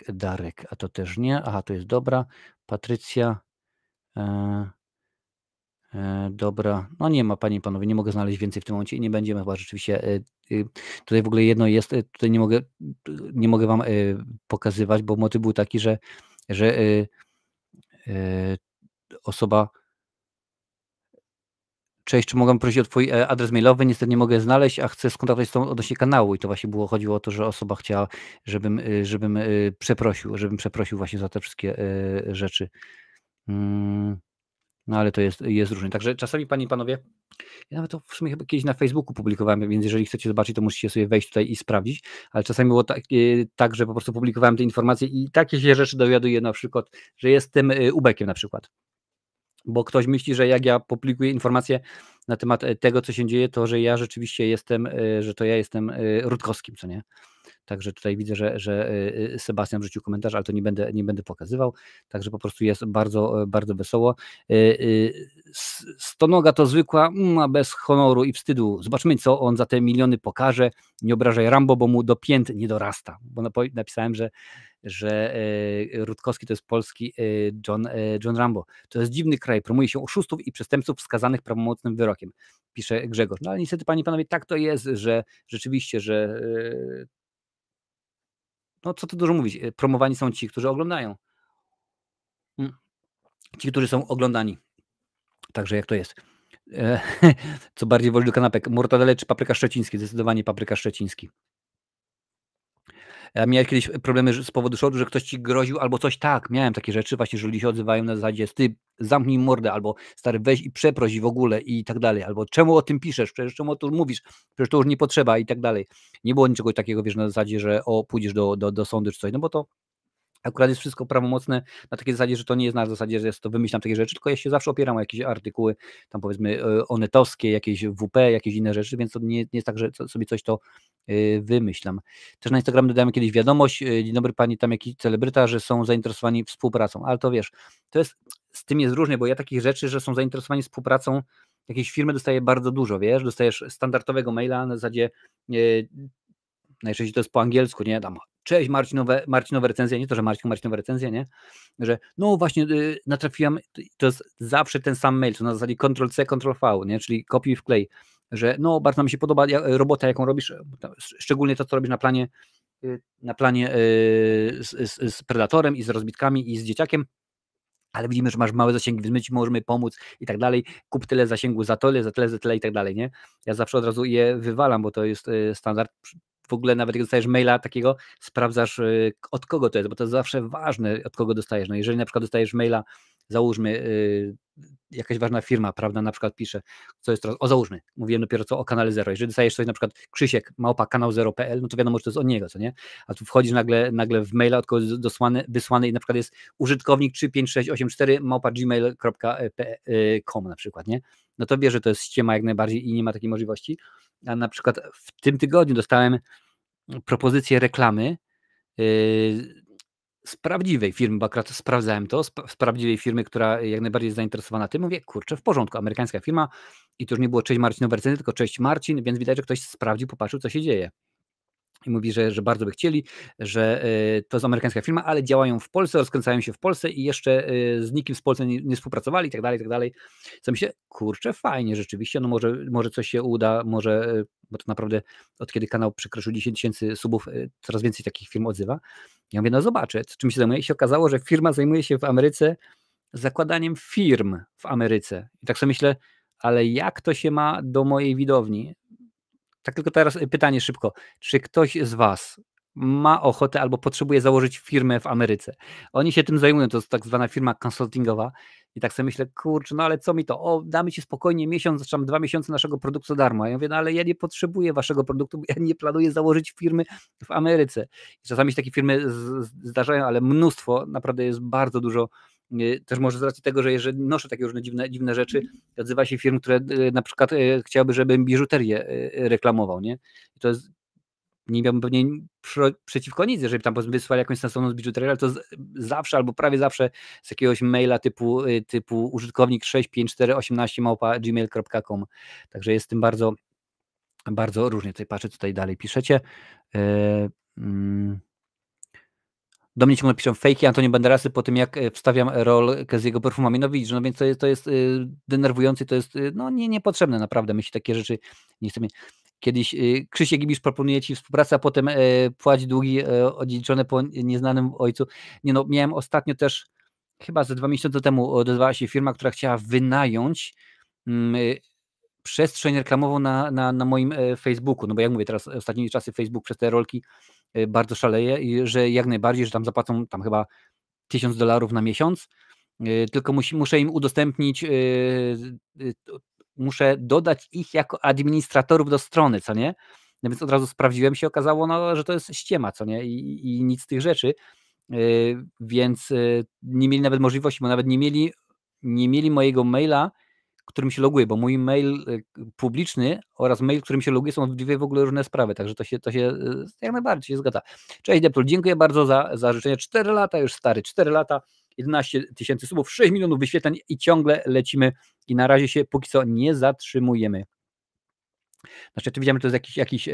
Darek, a to też nie. Aha, to jest dobra. Patrycja. Dobra. No nie ma, panie i panowie, nie mogę znaleźć więcej w tym momencie i nie będziemy chyba rzeczywiście. Tutaj w ogóle jedno jest, tutaj nie mogę wam pokazywać, bo motyw był taki, że osoba. Cześć, czy mogę prosić o twój adres mailowy? Niestety nie mogę znaleźć, a chcę skontaktować z tą odnośnie kanału i to właśnie chodziło o to, że osoba chciała, żebym przeprosił właśnie za te wszystkie rzeczy. No ale to jest różnie. Także czasami, panie i panowie, ja nawet to w sumie chyba kiedyś na Facebooku publikowałem, więc jeżeli chcecie zobaczyć, to musicie sobie wejść tutaj i sprawdzić, ale czasami było tak, że po prostu publikowałem te informacje i takie się rzeczy dowiaduję na przykład, że jestem ubekiem na przykład. bo ktoś myśli, że jak ja publikuję informacje na temat tego, co się dzieje, to że ja rzeczywiście jestem, że to ja jestem Rutkowskim, co nie? Także tutaj widzę, że Sebastian wrzucił komentarz, ale to nie będę pokazywał. Także po prostu jest bardzo, bardzo wesoło. Stonoga to zwykła bez honoru i wstydu. Zobaczymy, co on za te miliony pokaże. Nie obrażaj Rambo, bo mu do pięt nie dorasta. Bo napisałem, że Rutkowski to jest polski John Rambo. To jest dziwny kraj, promuje się oszustów i przestępców skazanych prawomocnym wyrokiem, pisze Grzegorz. No ale niestety, panie i panowie, tak to jest, że rzeczywiście, że no co tu dużo mówić, promowani są ci, którzy oglądają. Ci, którzy są oglądani. Także jak to jest? Co bardziej woli do kanapek? Mortadele czy papryka szczeciński? Zdecydowanie papryka szczeciński. Miałeś kiedyś problemy z powodu szoru, że ktoś ci groził albo coś? Tak, miałem takie rzeczy właśnie, że ludzie się odzywają na zasadzie ty zamknij mordę, albo stary weź i przeproś w ogóle i tak dalej, albo czemu o tym piszesz, przecież czemu o tym mówisz, przecież to już nie potrzeba i tak dalej. Nie było niczego takiego, wiesz, na zasadzie, że pójdziesz do sądu czy coś, no bo to akurat jest wszystko prawomocne na takiej zasadzie, że to nie jest na zasadzie, że jest to wymyślam takie rzeczy, tylko ja się zawsze opieram o jakieś artykuły, tam powiedzmy onetowskie, jakieś WP, jakieś inne rzeczy, więc to nie jest tak, że sobie coś to wymyślam. Też na Instagram dodałem kiedyś wiadomość, dzień dobry pani, tam jakiś celebryta, że są zainteresowani współpracą, ale to wiesz, to jest, z tym jest różnie, bo ja takich rzeczy, że są zainteresowani współpracą, jakieś firmy dostaję bardzo dużo, wiesz, dostajesz standardowego maila na zasadzie najczęściej to jest po angielsku, nie, tam cześć Marcinowe recenzje, nie to, że Marcinowe recenzje, nie, że no właśnie natrafiłem, to jest zawsze ten sam mail, to na zasadzie Ctrl-C, Ctrl-V, nie, czyli kopiuj wklej, że no bardzo mi się podoba robota, jaką robisz, szczególnie to, co robisz na planie z Predatorem i z rozbitkami i z dzieciakiem, ale widzimy, że masz małe zasięgi, więc my ci możemy pomóc i tak dalej, kup tyle zasięgu za tyle i tak dalej, nie? Ja zawsze od razu je wywalam, bo to jest standard. W ogóle nawet jak dostajesz maila takiego, sprawdzasz od kogo to jest, bo to jest zawsze ważne, od kogo dostajesz. No jeżeli na przykład dostajesz maila, załóżmy jakaś ważna firma, prawda, na przykład pisze, co jest teraz, załóżmy, mówiłem dopiero co o kanale Zero, jeżeli dostajesz coś na przykład Krzysiek, @kanał0.pl, no to wiadomo, że to jest od niego, co nie? A tu wchodzisz nagle w maila od kogoś wysłany i na przykład jest użytkownik 35684 @gmail.com na przykład, nie? No to wie, że to jest ściema jak najbardziej i nie ma takiej możliwości. A na przykład w tym tygodniu dostałem propozycję reklamy z prawdziwej firmy, bo akurat sprawdzałem to, z prawdziwej firmy, która jak najbardziej jest zainteresowana tym, mówię, kurczę, w porządku, amerykańska firma i to już nie było cześć Marcinowe recenzje, tylko cześć Marcin, więc widać, że ktoś sprawdził, popatrzył, co się dzieje. I mówi, że bardzo by chcieli, że to jest amerykańska firma, ale działają w Polsce, rozkręcają się w Polsce i jeszcze z nikim z Polski nie współpracowali i tak dalej. Co myślę, kurczę, fajnie rzeczywiście, no może coś się uda, może, bo to naprawdę od kiedy kanał przekroczył 10 000 subów, coraz więcej takich firm odzywa. Ja mówię, no zobaczę, czym się zajmuje. I się okazało, że firma zajmuje się w Ameryce zakładaniem firm w Ameryce. I tak sobie myślę, ale jak to się ma do mojej widowni? Tak tylko teraz pytanie szybko. Czy ktoś z was ma ochotę albo potrzebuje założyć firmę w Ameryce? Oni się tym zajmują, to jest tak zwana firma consultingowa i tak sobie myślę, kurczę, no ale co mi to? Damy ci spokojnie miesiąc, czy 2 miesiące naszego produktu za darmo. A ja mówię, no ale ja nie potrzebuję waszego produktu, bo ja nie planuję założyć firmy w Ameryce. I czasami się takie firmy zdarzają, ale mnóstwo, naprawdę jest bardzo dużo. Też może z racji tego, że jeżeli noszę takie różne dziwne rzeczy, odzywa się firm, które na przykład chciałyby, żebym biżuterię reklamował, nie? I to jest, nie miałbym pewnie przeciwko nic, jeżeli tam wysłali jakąś sensowną biżuterię, ale to zawsze albo prawie zawsze z jakiegoś maila typu użytkownik 65418 @gmail.com. Także jest z tym bardzo, bardzo różnie. Tutaj patrzę, tutaj dalej piszecie. Do mnie ciągle piszą fejki Antonio Banderasy po tym, jak wstawiam rolkę z jego perfumami. No widzisz, no więc to jest denerwujące, to jest no niepotrzebne naprawdę. My się takie rzeczy nie chcemy. Kiedyś Krzysiek Gibisz proponuje ci współpracę, a potem płać długi odziedziczone po nieznanym ojcu. Nie no, miałem ostatnio też, chyba ze 2 miesiące temu odezwała się firma, która chciała wynająć przestrzeń reklamową na moim Facebooku, no bo jak mówię, teraz ostatnimi czasy Facebook przez te rolki bardzo szaleje i że jak najbardziej, że tam zapłacą tam chyba $1000 na miesiąc, tylko muszę im udostępnić, muszę dodać ich jako administratorów do strony, co nie? No więc od razu sprawdziłem, się okazało, no, że to jest ściema, co nie? I nic z tych rzeczy, więc nie mieli nawet możliwości, bo nawet nie mieli nie mieli mojego maila, którym się loguję, bo mój mail publiczny oraz mail, którym się loguję, są dwie w ogóle różne sprawy, także to się jak najbardziej się zgadza. Cześć Deptul, dziękuję bardzo za życzenie. 4 lata już stary, 4 lata, 11 000 subów, 6 milionów wyświetleń i ciągle lecimy i na razie się póki co nie zatrzymujemy. Znaczy, widziałem, że to jest jakiś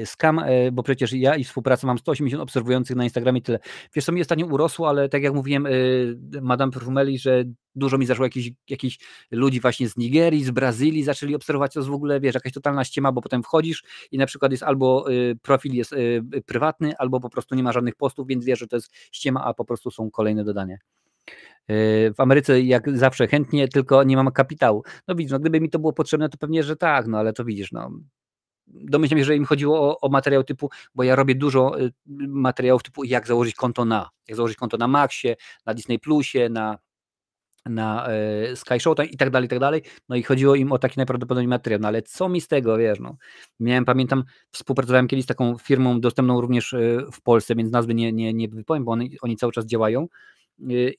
scam, bo przecież ja i współpracę mam 180 obserwujących na Instagramie, tyle. Wiesz, co mi ostatnio urosło, ale tak jak mówiłem Madame Perfumeli, że dużo mi zaszło jakichś ludzi właśnie z Nigerii, z Brazylii zaczęli obserwować, to jest w ogóle, wiesz, jakaś totalna ściema, bo potem wchodzisz i na przykład jest albo profil jest prywatny, albo po prostu nie ma żadnych postów, więc wiesz, że to jest ściema, a po prostu są kolejne dodania. W Ameryce jak zawsze chętnie, tylko nie mam kapitału. No widzisz, no gdyby mi to było potrzebne, to pewnie, że tak, no ale to widzisz, no domyślam się, że im chodziło o materiał typu, bo ja robię dużo materiałów typu jak założyć konto na Maxie, na Disney Plusie, na Sky Showtime i tak dalej, no i chodziło im o taki najprawdopodobniej materiał, no ale co mi z tego, wiesz, no pamiętam, współpracowałem kiedyś z taką firmą dostępną również w Polsce, więc nazwy nie wypowiem, bo oni cały czas działają,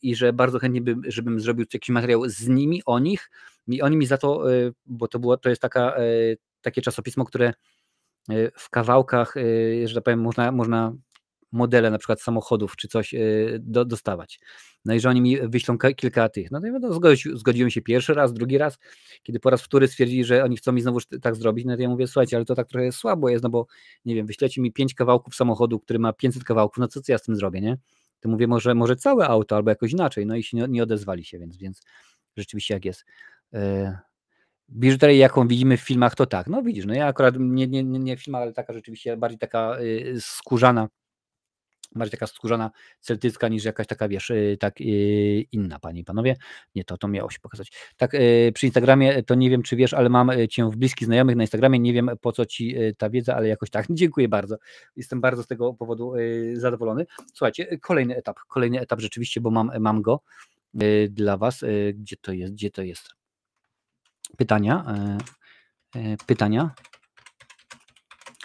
i że bardzo chętnie żebym zrobił jakiś materiał z nimi, o nich i oni mi za to, bo to jest takie czasopismo, które w kawałkach, że tak powiem, można modele na przykład samochodów czy coś dostawać. No i że oni mi wyślą kilka tych. No to zgodziłem się pierwszy raz, drugi raz, kiedy po raz wtóry stwierdzili, że oni chcą mi znowu tak zrobić, no to ja mówię, słuchajcie, ale to tak trochę słabo jest, no bo nie wiem, wyślecie mi 5 kawałków samochodu, który ma 500 kawałków, no co ja z tym zrobię, nie? To mówię, może całe auto, albo jakoś inaczej, no i się nie odezwali się, więc rzeczywiście jak jest. Biżuterię, jaką widzimy w filmach, to tak, no widzisz, no ja akurat nie w filmach, ale taka rzeczywiście bardziej taka skórzana, celtycka niż jakaś taka, wiesz, tak inna, panie i panowie. Nie, to miało się pokazać. Tak, przy Instagramie to nie wiem, czy wiesz, ale mam cię w bliskich znajomych na Instagramie, nie wiem po co ci ta wiedza, ale jakoś tak. Dziękuję bardzo. Jestem bardzo z tego powodu zadowolony. Słuchajcie, kolejny etap rzeczywiście, bo mam go dla was. Gdzie to jest? Pytania.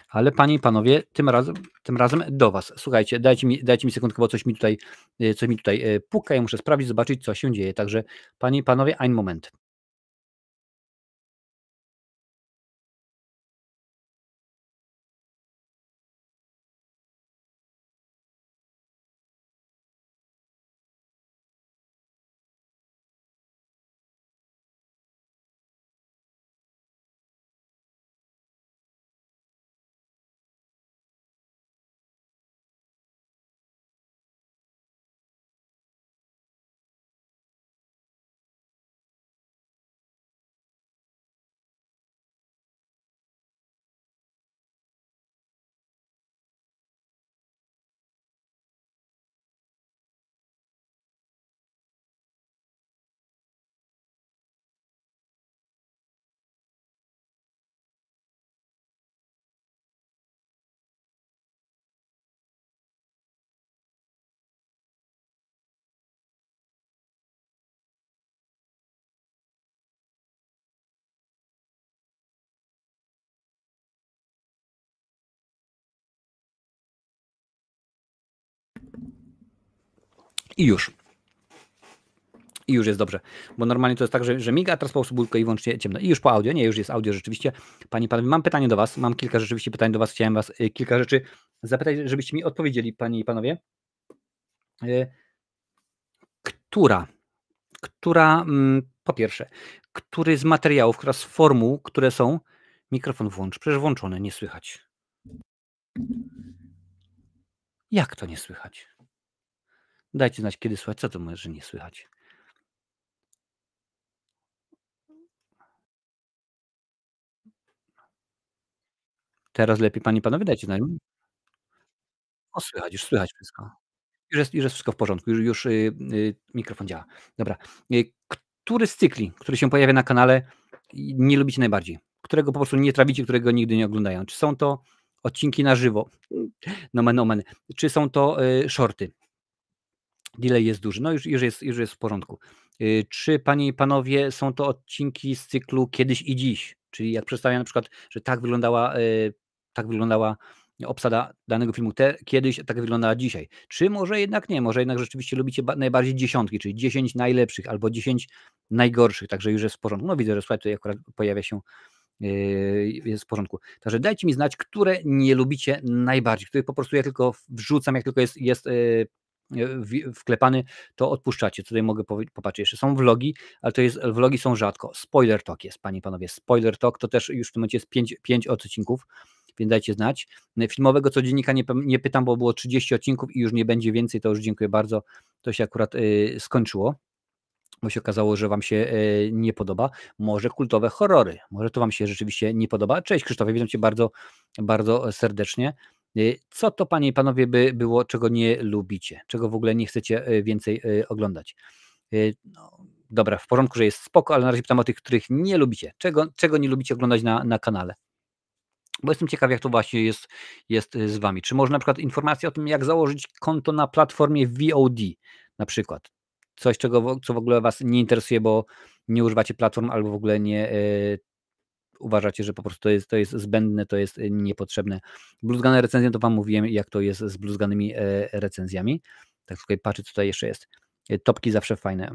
Ale panie i panowie, tym razem do was. Słuchajcie, dajcie mi sekundkę, bo coś mi tutaj puka, ja muszę sprawdzić, zobaczyć, co się dzieje. Także panie i panowie, ein Moment. I już jest dobrze, bo normalnie to jest tak, że miga, a teraz po prostu było tylko i wyłącznie ciemno. I już po audio, już jest audio rzeczywiście. Panie i panowie, mam pytanie do was, mam kilka rzeczywiście pytań do was, chciałem was kilka rzeczy zapytać, żebyście mi odpowiedzieli, panie i panowie. Która po pierwsze, który z materiałów, która z formuł, które są, mikrofon włącz, przecież włączone, nie słychać. Jak to nie słychać? Dajcie znać, kiedy słychać, co to może, że nie słychać? Teraz lepiej, panie i panowie, dajcie znać. O, już słychać wszystko. Już jest wszystko w porządku, już mikrofon działa. Dobra. Który z cykli, który się pojawia na kanale, nie lubicie najbardziej? Którego po prostu nie trawicie, którego nigdy nie oglądają? Czy są to odcinki na żywo? Nomen omen. Czy są to shorty? Delay jest duży. No już jest w porządku. Czy panie i panowie są to odcinki z cyklu Kiedyś i Dziś? Czyli jak przedstawiam na przykład, że tak wyglądała obsada danego filmu kiedyś tak wyglądała dzisiaj. Czy może jednak nie, może jednak rzeczywiście lubicie najbardziej dziesiątki, czyli 10 najlepszych albo 10 najgorszych, także już jest w porządku. No widzę, że słuchaj, tutaj akurat pojawia się, jest w porządku. Także dajcie mi znać, które nie lubicie najbardziej, które po prostu ja tylko wrzucam, jak tylko jest wklepany, to odpuszczacie. Tutaj mogę popatrzeć, jeszcze są vlogi, ale vlogi są rzadko. Spoiler Talk jest, panie i panowie. Spoiler Talk to też już w tym momencie jest 5 odcinków, więc dajcie znać. Filmowego codziennika nie pytam, bo było 30 odcinków i już nie będzie więcej, to już dziękuję bardzo. To się akurat skończyło, bo się okazało, że wam się nie podoba. Może kultowe horrory, może to wam się rzeczywiście nie podoba. Cześć Krzysztofie, witam cię bardzo, bardzo serdecznie. Co to, panie i panowie, by było, czego nie lubicie, czego w ogóle nie chcecie więcej oglądać? No, dobra, w porządku, że jest spoko, ale na razie pytam o tych, których nie lubicie. Czego nie lubicie oglądać na kanale? Bo jestem ciekaw, jak to właśnie jest z wami. Czy może na przykład informacje o tym, jak założyć konto na platformie VOD na przykład? Coś, co w ogóle was nie interesuje, bo nie używacie platform albo w ogóle nie uważacie, że po prostu to jest zbędne, to jest niepotrzebne. Bluzgane recenzje, to wam mówiłem, jak to jest z bluzganymi recenzjami. Tak tutaj patrzę, co tutaj jeszcze jest. Topki zawsze fajne.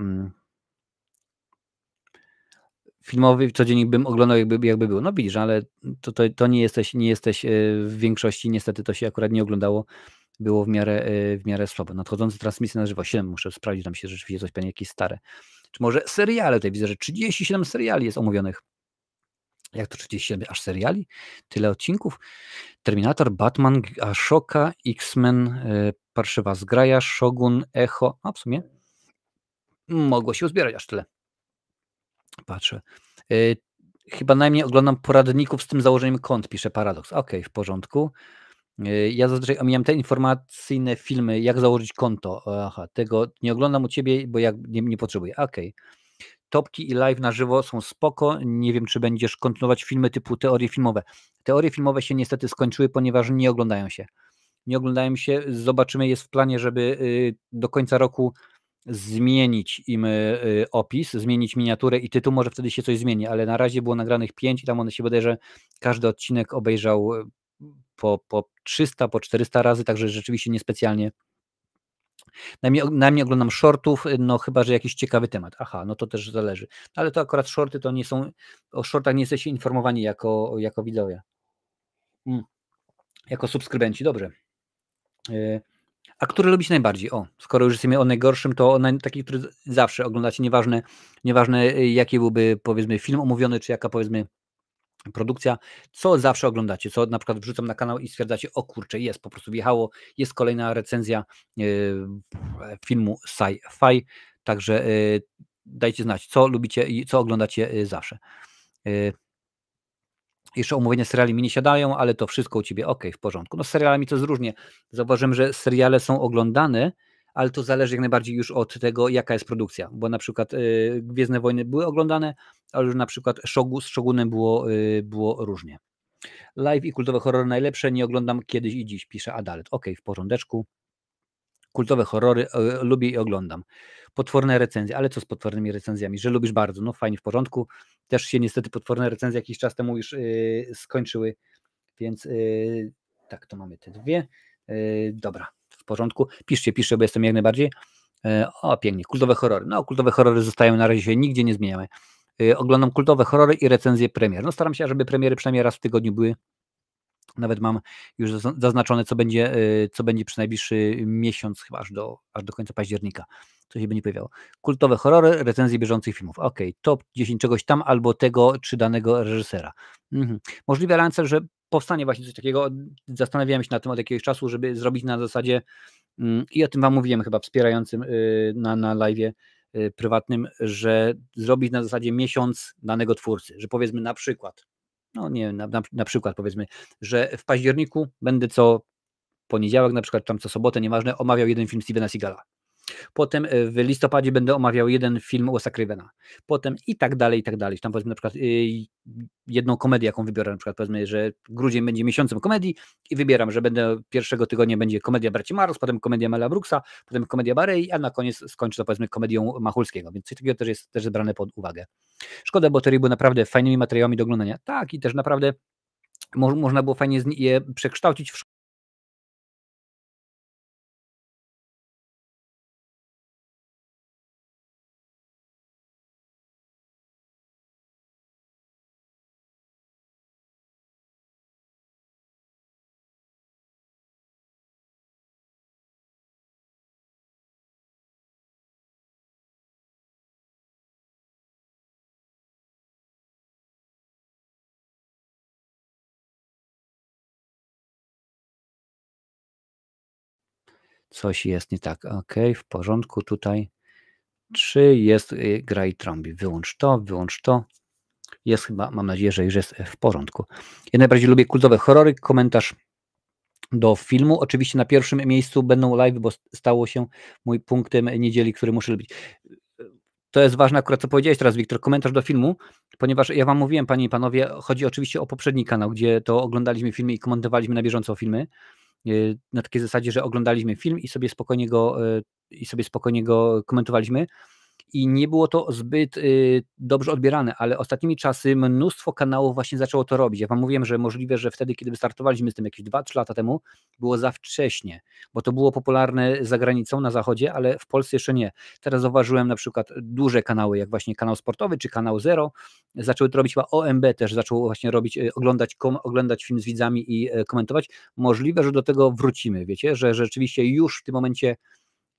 Filmowy codziennik bym oglądał, jakby był. No widzisz, ale to nie jesteś w większości, niestety to się akurat nie oglądało. Było w miarę słabo. Nadchodzące transmisje na żywo 7, muszę sprawdzić, tam się rzeczywiście coś, pewnie jakieś stare. Czy może seriale, tutaj widzę, że 37 seriali jest omówionych. Jak to 37? Aż seriali? Tyle odcinków? Terminator, Batman, Ashoka, X-Men, Parszywa Zgraja, Shogun, Echo. A w sumie mogło się uzbierać aż tyle. Patrzę. Chyba najmniej oglądam poradników z tym założeniem kont, pisze Paradox. Okej, w porządku. Ja zazwyczaj omijam te informacyjne filmy, jak założyć konto. Aha, tego nie oglądam u ciebie, bo ja nie potrzebuję. Okej. Topki i live na żywo są spoko. Nie wiem, czy będziesz kontynuować filmy typu teorie filmowe. Teorie filmowe się niestety skończyły, ponieważ nie oglądają się. Nie oglądają się. Zobaczymy, jest w planie, żeby do końca roku zmienić im opis, zmienić miniaturę i tytuł, może wtedy się coś zmieni, ale na razie było nagranych 5 i tam one się wydaje, że każdy odcinek obejrzał po 300, po 400 razy, także rzeczywiście niespecjalnie. Najmniej oglądam shortów, no chyba, że jakiś ciekawy temat. Aha, no to też zależy. Ale to akurat shorty to nie są, o shortach nie jesteście informowani jako widzowie. Jako subskrybenci, dobrze. A który lubicie najbardziej? O, skoro już jesteśmy o najgorszym, to taki, który zawsze oglądacie, nieważne jaki byłby, powiedzmy, film omówiony, czy jaka, powiedzmy, produkcja, co zawsze oglądacie, co na przykład wrzucam na kanał i stwierdzacie, o kurczę, jest, po prostu wjechało, jest kolejna recenzja filmu sci-fi, także dajcie znać, co lubicie i co oglądacie zawsze. Jeszcze omówienia seriali mi nie siadają, ale to wszystko u ciebie w porządku. No z serialami to jest różnie. Zauważyłem, że seriale są oglądane, ale to zależy jak najbardziej już od tego, jaka jest produkcja, bo na przykład Gwiezdne Wojny były oglądane, ale już na przykład z Shogunem było różnie. Live i kultowe horrory najlepsze, nie oglądam kiedyś i dziś, pisze Adalet. W porządeczku. Kultowe horrory lubię i oglądam. Potworne recenzje, ale co z potwornymi recenzjami? Że lubisz bardzo, no fajnie, w porządku. Też się niestety potworne recenzje jakiś czas temu już skończyły, więc tak, to mamy te dwie. Dobra, w porządku. Piszcie, bo jestem jak najbardziej. O, pięknie, kultowe horrory. No, kultowe horrory zostają, na razie się nigdzie nie zmieniały. Oglądam kultowe horrory i recenzje premier. No staram się, żeby premiery przynajmniej raz w tygodniu były. Nawet mam już zaznaczone, co będzie przez najbliższy miesiąc, chyba aż do końca października. Co się będzie pojawiało. Kultowe horrory, recenzje bieżących filmów. Top 10 czegoś tam, albo tego, czy danego reżysera. Możliwe, Lancer, że powstanie właśnie coś takiego. Zastanawiałem się nad tym od jakiegoś czasu, żeby zrobić na zasadzie, i o tym wam mówiłem chyba wspierającym na live'ie prywatnym, że zrobić na zasadzie miesiąc danego twórcy, że powiedzmy na przykład, no nie, na przykład powiedzmy, że w październiku będę co poniedziałek, na przykład tam co sobotę, nieważne, omawiał jeden film Stevena Seagala. Potem w listopadzie będę omawiał jeden film Wes'a Cravena. Potem i tak dalej, i tak dalej. Tam powiedzmy na przykład jedną komedię, jaką wybiorę, na przykład powiedzmy, że grudzień będzie miesiącem komedii i wybieram, że pierwszego tygodnia będzie komedia Braci Maros, potem komedia Mela Brooksa, potem komedia Barei, a na koniec skończę to powiedzmy komedią Machulskiego, więc coś takiego też jest brane pod uwagę. Szkoda, bo te ryby naprawdę fajnymi materiałami do oglądania. Tak, i też naprawdę można było fajnie je przekształcić w Coś jest nie tak. OK, w porządku tutaj. Czy jest gra i trąbi? Wyłącz to. Jest chyba, mam nadzieję, że już jest w porządku. Ja najbardziej lubię kultowe horrory. Komentarz do filmu. Oczywiście na pierwszym miejscu będą live, bo stało się mój punktem niedzieli, który muszę lubić. To jest ważne akurat, co powiedziałeś teraz, Wiktor, komentarz do filmu, ponieważ ja wam mówiłem, panie i panowie, chodzi oczywiście o poprzedni kanał, gdzie to oglądaliśmy filmy i komentowaliśmy na bieżąco filmy, na takiej zasadzie, że oglądaliśmy film i sobie spokojnie go komentowaliśmy. I nie było to zbyt dobrze odbierane, ale ostatnimi czasy mnóstwo kanałów właśnie zaczęło to robić. Ja wam mówiłem, że możliwe, że wtedy, kiedy wystartowaliśmy z tym jakieś 2-3 lata temu, było za wcześnie, bo to było popularne za granicą, na zachodzie, ale w Polsce jeszcze nie. Teraz zauważyłem na przykład duże kanały, jak właśnie kanał sportowy czy kanał Zero, zaczęły to robić, chyba OMB też zaczął właśnie robić, oglądać film z widzami i komentować. Możliwe, że do tego wrócimy, wiecie, że rzeczywiście już w tym momencie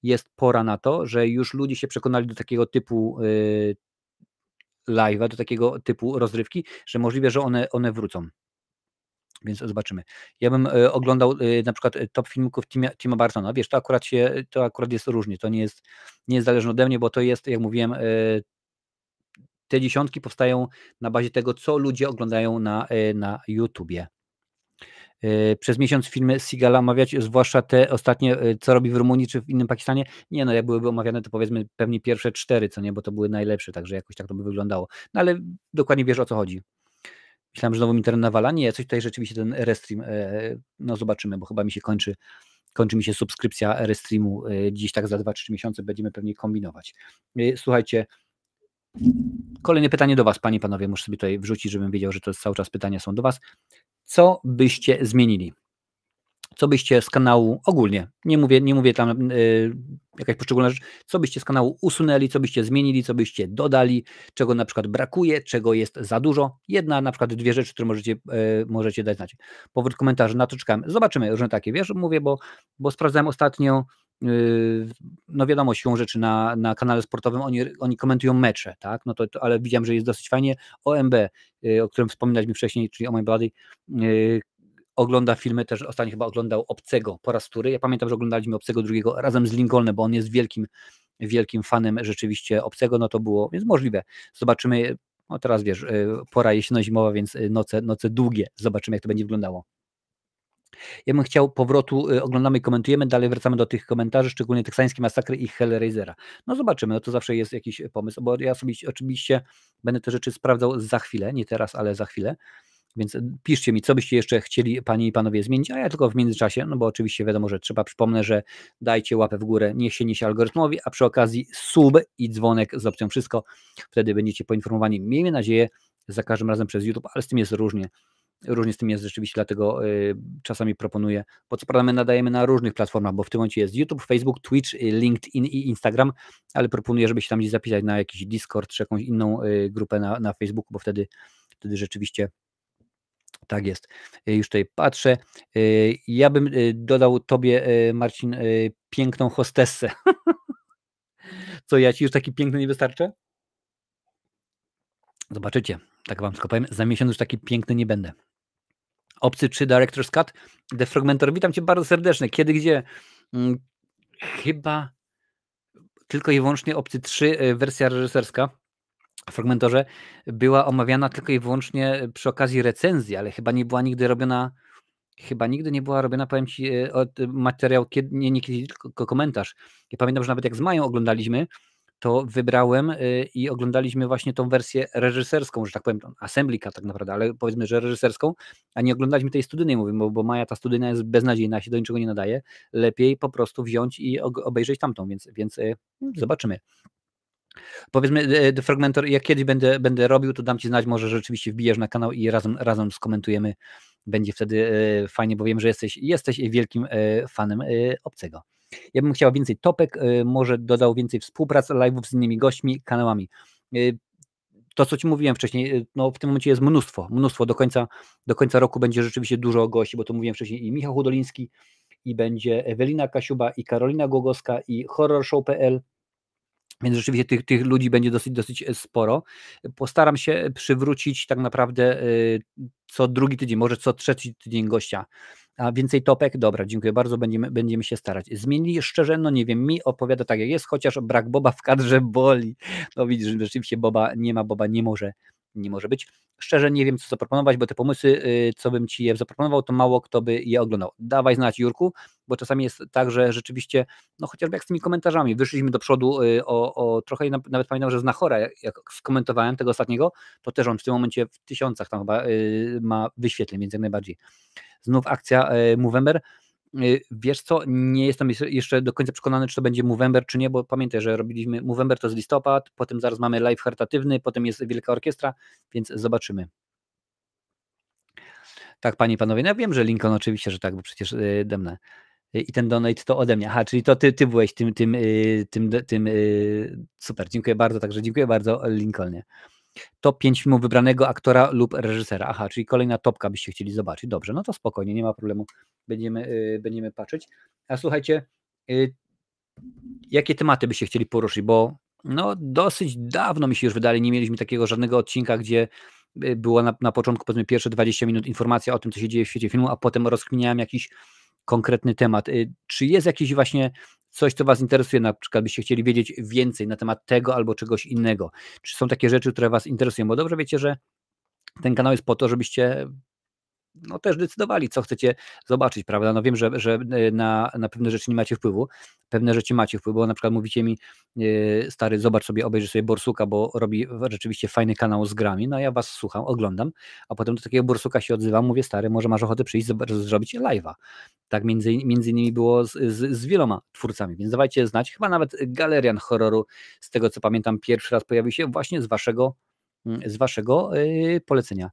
jest pora na to, że już ludzie się przekonali do takiego typu live'a, do takiego typu rozrywki, że możliwe, że one wrócą. Więc zobaczymy. Ja bym oglądał na przykład top filmików Tima Bartona. Wiesz, to akurat jest różnie. To nie jest zależne ode mnie, bo to jest, jak mówiłem, te dziesiątki powstają na bazie tego, co ludzie oglądają na YouTubie. Przez miesiąc filmy Seagala omawiać, zwłaszcza te ostatnie, co robi w Rumunii czy w innym Pakistanie. Nie, no jak byłyby omawiane, to powiedzmy pewnie pierwsze 4, co nie, bo to były najlepsze, także jakoś tak to by wyglądało. No ale dokładnie wiesz, o co chodzi. Myślałem, że znowu internet nawala. Nie, coś tutaj rzeczywiście ten restream, no zobaczymy, bo chyba mi się kończy mi się subskrypcja restreamu dziś tak za 2-3 miesiące, będziemy pewnie kombinować. Słuchajcie, kolejne pytanie do was, panie i panowie, muszę sobie tutaj wrzucić, żebym wiedział, że to cały czas pytania są do was. Co byście zmienili? Co byście z kanału ogólnie, nie mówię tam jakaś poszczególna rzecz, co byście z kanału usunęli, co byście zmienili, co byście dodali, czego na przykład brakuje, czego jest za dużo. Jedna, na przykład 2 rzeczy, które możecie dać znać. Powrót komentarzy, na to czekamy. Zobaczymy, różne takie, wiesz, mówię, bo sprawdzałem ostatnio, no wiadomo, siłą rzeczy na kanale sportowym oni komentują mecze, tak, no to ale widziałem, że jest dosyć fajnie. OMB, o którym wspominaliśmy wcześniej, czyli Oh My Bloody, ogląda filmy, też ostatnio chyba oglądał Obcego po raz wtóry. Ja pamiętam, że oglądaliśmy Obcego drugiego razem z Lincolnem, bo on jest wielkim fanem rzeczywiście Obcego, no to było, więc możliwe. Zobaczymy, no teraz wiesz, pora jesienno-zimowa, więc noce długie, zobaczymy, jak to będzie wyglądało. Ja bym chciał powrotu, oglądamy i komentujemy, dalej wracamy do tych komentarzy, szczególnie teksańskie masakry i Hellraisera. No zobaczymy, no to zawsze jest jakiś pomysł, bo ja sobie oczywiście będę te rzeczy sprawdzał za chwilę, nie teraz, ale za chwilę. Więc piszcie mi, co byście jeszcze chcieli, panie i panowie, zmienić, a ja tylko w międzyczasie, no bo oczywiście wiadomo, że przypomnę, że dajcie łapę w górę, niech się niesie algorytmowi, a przy okazji sub i dzwonek z opcją wszystko, wtedy będziecie poinformowani, miejmy nadzieję, za każdym razem przez YouTube, ale z tym jest różnie z tym jest rzeczywiście, dlatego czasami proponuję, bo co prawda my nadajemy na różnych platformach, bo w tym momencie jest YouTube, Facebook, Twitch, LinkedIn i Instagram, ale proponuję, żeby się tam gdzieś zapisać na jakiś Discord czy jakąś inną grupę na Facebooku, bo wtedy rzeczywiście tak jest. Już tutaj patrzę. Ja bym dodał tobie, Marcin, piękną hostessę. Co, ja ci już taki piękny nie wystarczę? Zobaczycie. Tak wam tylko powiem. Za miesiąc już taki piękny nie będę. Obcy 3 Director's Cut. The Fragmentor. Witam cię bardzo serdecznie. Kiedy, gdzie? Chyba tylko i wyłącznie Obcy 3, wersja reżyserska. W Fragmentorze była omawiana tylko i wyłącznie przy okazji recenzji, ale chyba nie była nigdy robiona, powiem ci, materiał, nie kiedy, tylko komentarz. Ja pamiętam, że nawet jak z Mają oglądaliśmy, to wybrałem i oglądaliśmy właśnie tą wersję reżyserską, że tak powiem, assembly cut tak naprawdę, ale powiedzmy, że reżyserską, a nie oglądaliśmy tej studyjnej, mówimy, bo Maja, ta studyjna jest beznadziejna, się do niczego nie nadaje. Lepiej po prostu wziąć i obejrzeć tamtą, więc zobaczymy. Powiedzmy, The Fragmentor, jak kiedyś będę robił, to dam ci znać, może rzeczywiście wbijesz na kanał i razem skomentujemy będzie wtedy fajnie, bo wiem, że jesteś wielkim fanem Obcego. Ja bym chciał więcej topek, może dodał więcej współprac, live'ów z innymi gośćmi, kanałami. To, co ci mówiłem wcześniej, no w tym momencie jest mnóstwo. Do końca roku będzie rzeczywiście dużo gości, bo to mówiłem wcześniej i Michał Hudoliński, i będzie Ewelina Kasiuba, i Karolina Głogowska, i horrorshow.pl, więc rzeczywiście tych ludzi będzie dosyć sporo. Postaram się przywrócić tak naprawdę co drugi tydzień, może co trzeci tydzień gościa. A więcej topek? Dobra, dziękuję bardzo, będziemy się starać. Zmienili szczerze, no nie wiem, mi opowiada tak jak jest, chociaż brak Boba w kadrze boli. No widzisz, rzeczywiście Boba nie może być. Szczerze nie wiem, co zaproponować, bo te pomysły, co bym ci je zaproponował, to mało kto by je oglądał. Dawaj znać, Jurku, bo czasami jest tak, że rzeczywiście, no chociażby jak z tymi komentarzami, wyszliśmy do przodu o trochę, nawet pamiętam, że z Nachora, jak skomentowałem tego ostatniego, to też on w tym momencie w tysiącach tam chyba ma wyświetleń, więc jak najbardziej. Znów akcja Movember. Wiesz co, nie jestem jeszcze do końca przekonany, czy to będzie Movember, czy nie, bo pamiętaj, że robiliśmy Movember, to jest listopad, potem zaraz mamy live charytatywny, potem jest Wielka Orkiestra, więc zobaczymy. Tak, panie i panowie, no ja wiem, że Lincoln oczywiście, że tak, bo przecież demne. I ten donate to ode mnie. Aha, czyli to ty byłeś tym super, dziękuję bardzo, także dziękuję bardzo, Lincolnie. Top 5 filmów wybranego aktora lub reżysera. Aha, czyli kolejna topka byście chcieli zobaczyć. Dobrze, no to spokojnie, nie ma problemu. Będziemy patrzeć. A słuchajcie, jakie tematy byście chcieli poruszyć, bo no dosyć dawno mi się już wydaje, nie mieliśmy takiego żadnego odcinka, gdzie było na początku powiedzmy pierwsze 20 minut informacja o tym, co się dzieje w świecie filmu, a potem rozkminiałem jakiś konkretny temat. Czy jest jakiś właśnie coś, co was interesuje, na przykład byście chcieli wiedzieć więcej na temat tego albo czegoś innego? Czy są takie rzeczy, które was interesują? Bo dobrze wiecie, że ten kanał jest po to, żebyście no też decydowali, co chcecie zobaczyć, prawda? No wiem, że na pewne rzeczy nie macie wpływu, pewne rzeczy macie wpływu, bo na przykład mówicie mi, stary, zobacz sobie, obejrzyj sobie Borsuka, bo robi rzeczywiście fajny kanał z grami, no ja was słucham, oglądam, a potem do takiego Borsuka się odzywam, mówię, stary, może masz ochotę przyjść, zrobić live'a. Tak między innymi było z wieloma twórcami, więc dawajcie znać, chyba nawet Galerian Horroru, z tego co pamiętam, pierwszy raz pojawił się właśnie z waszego polecenia.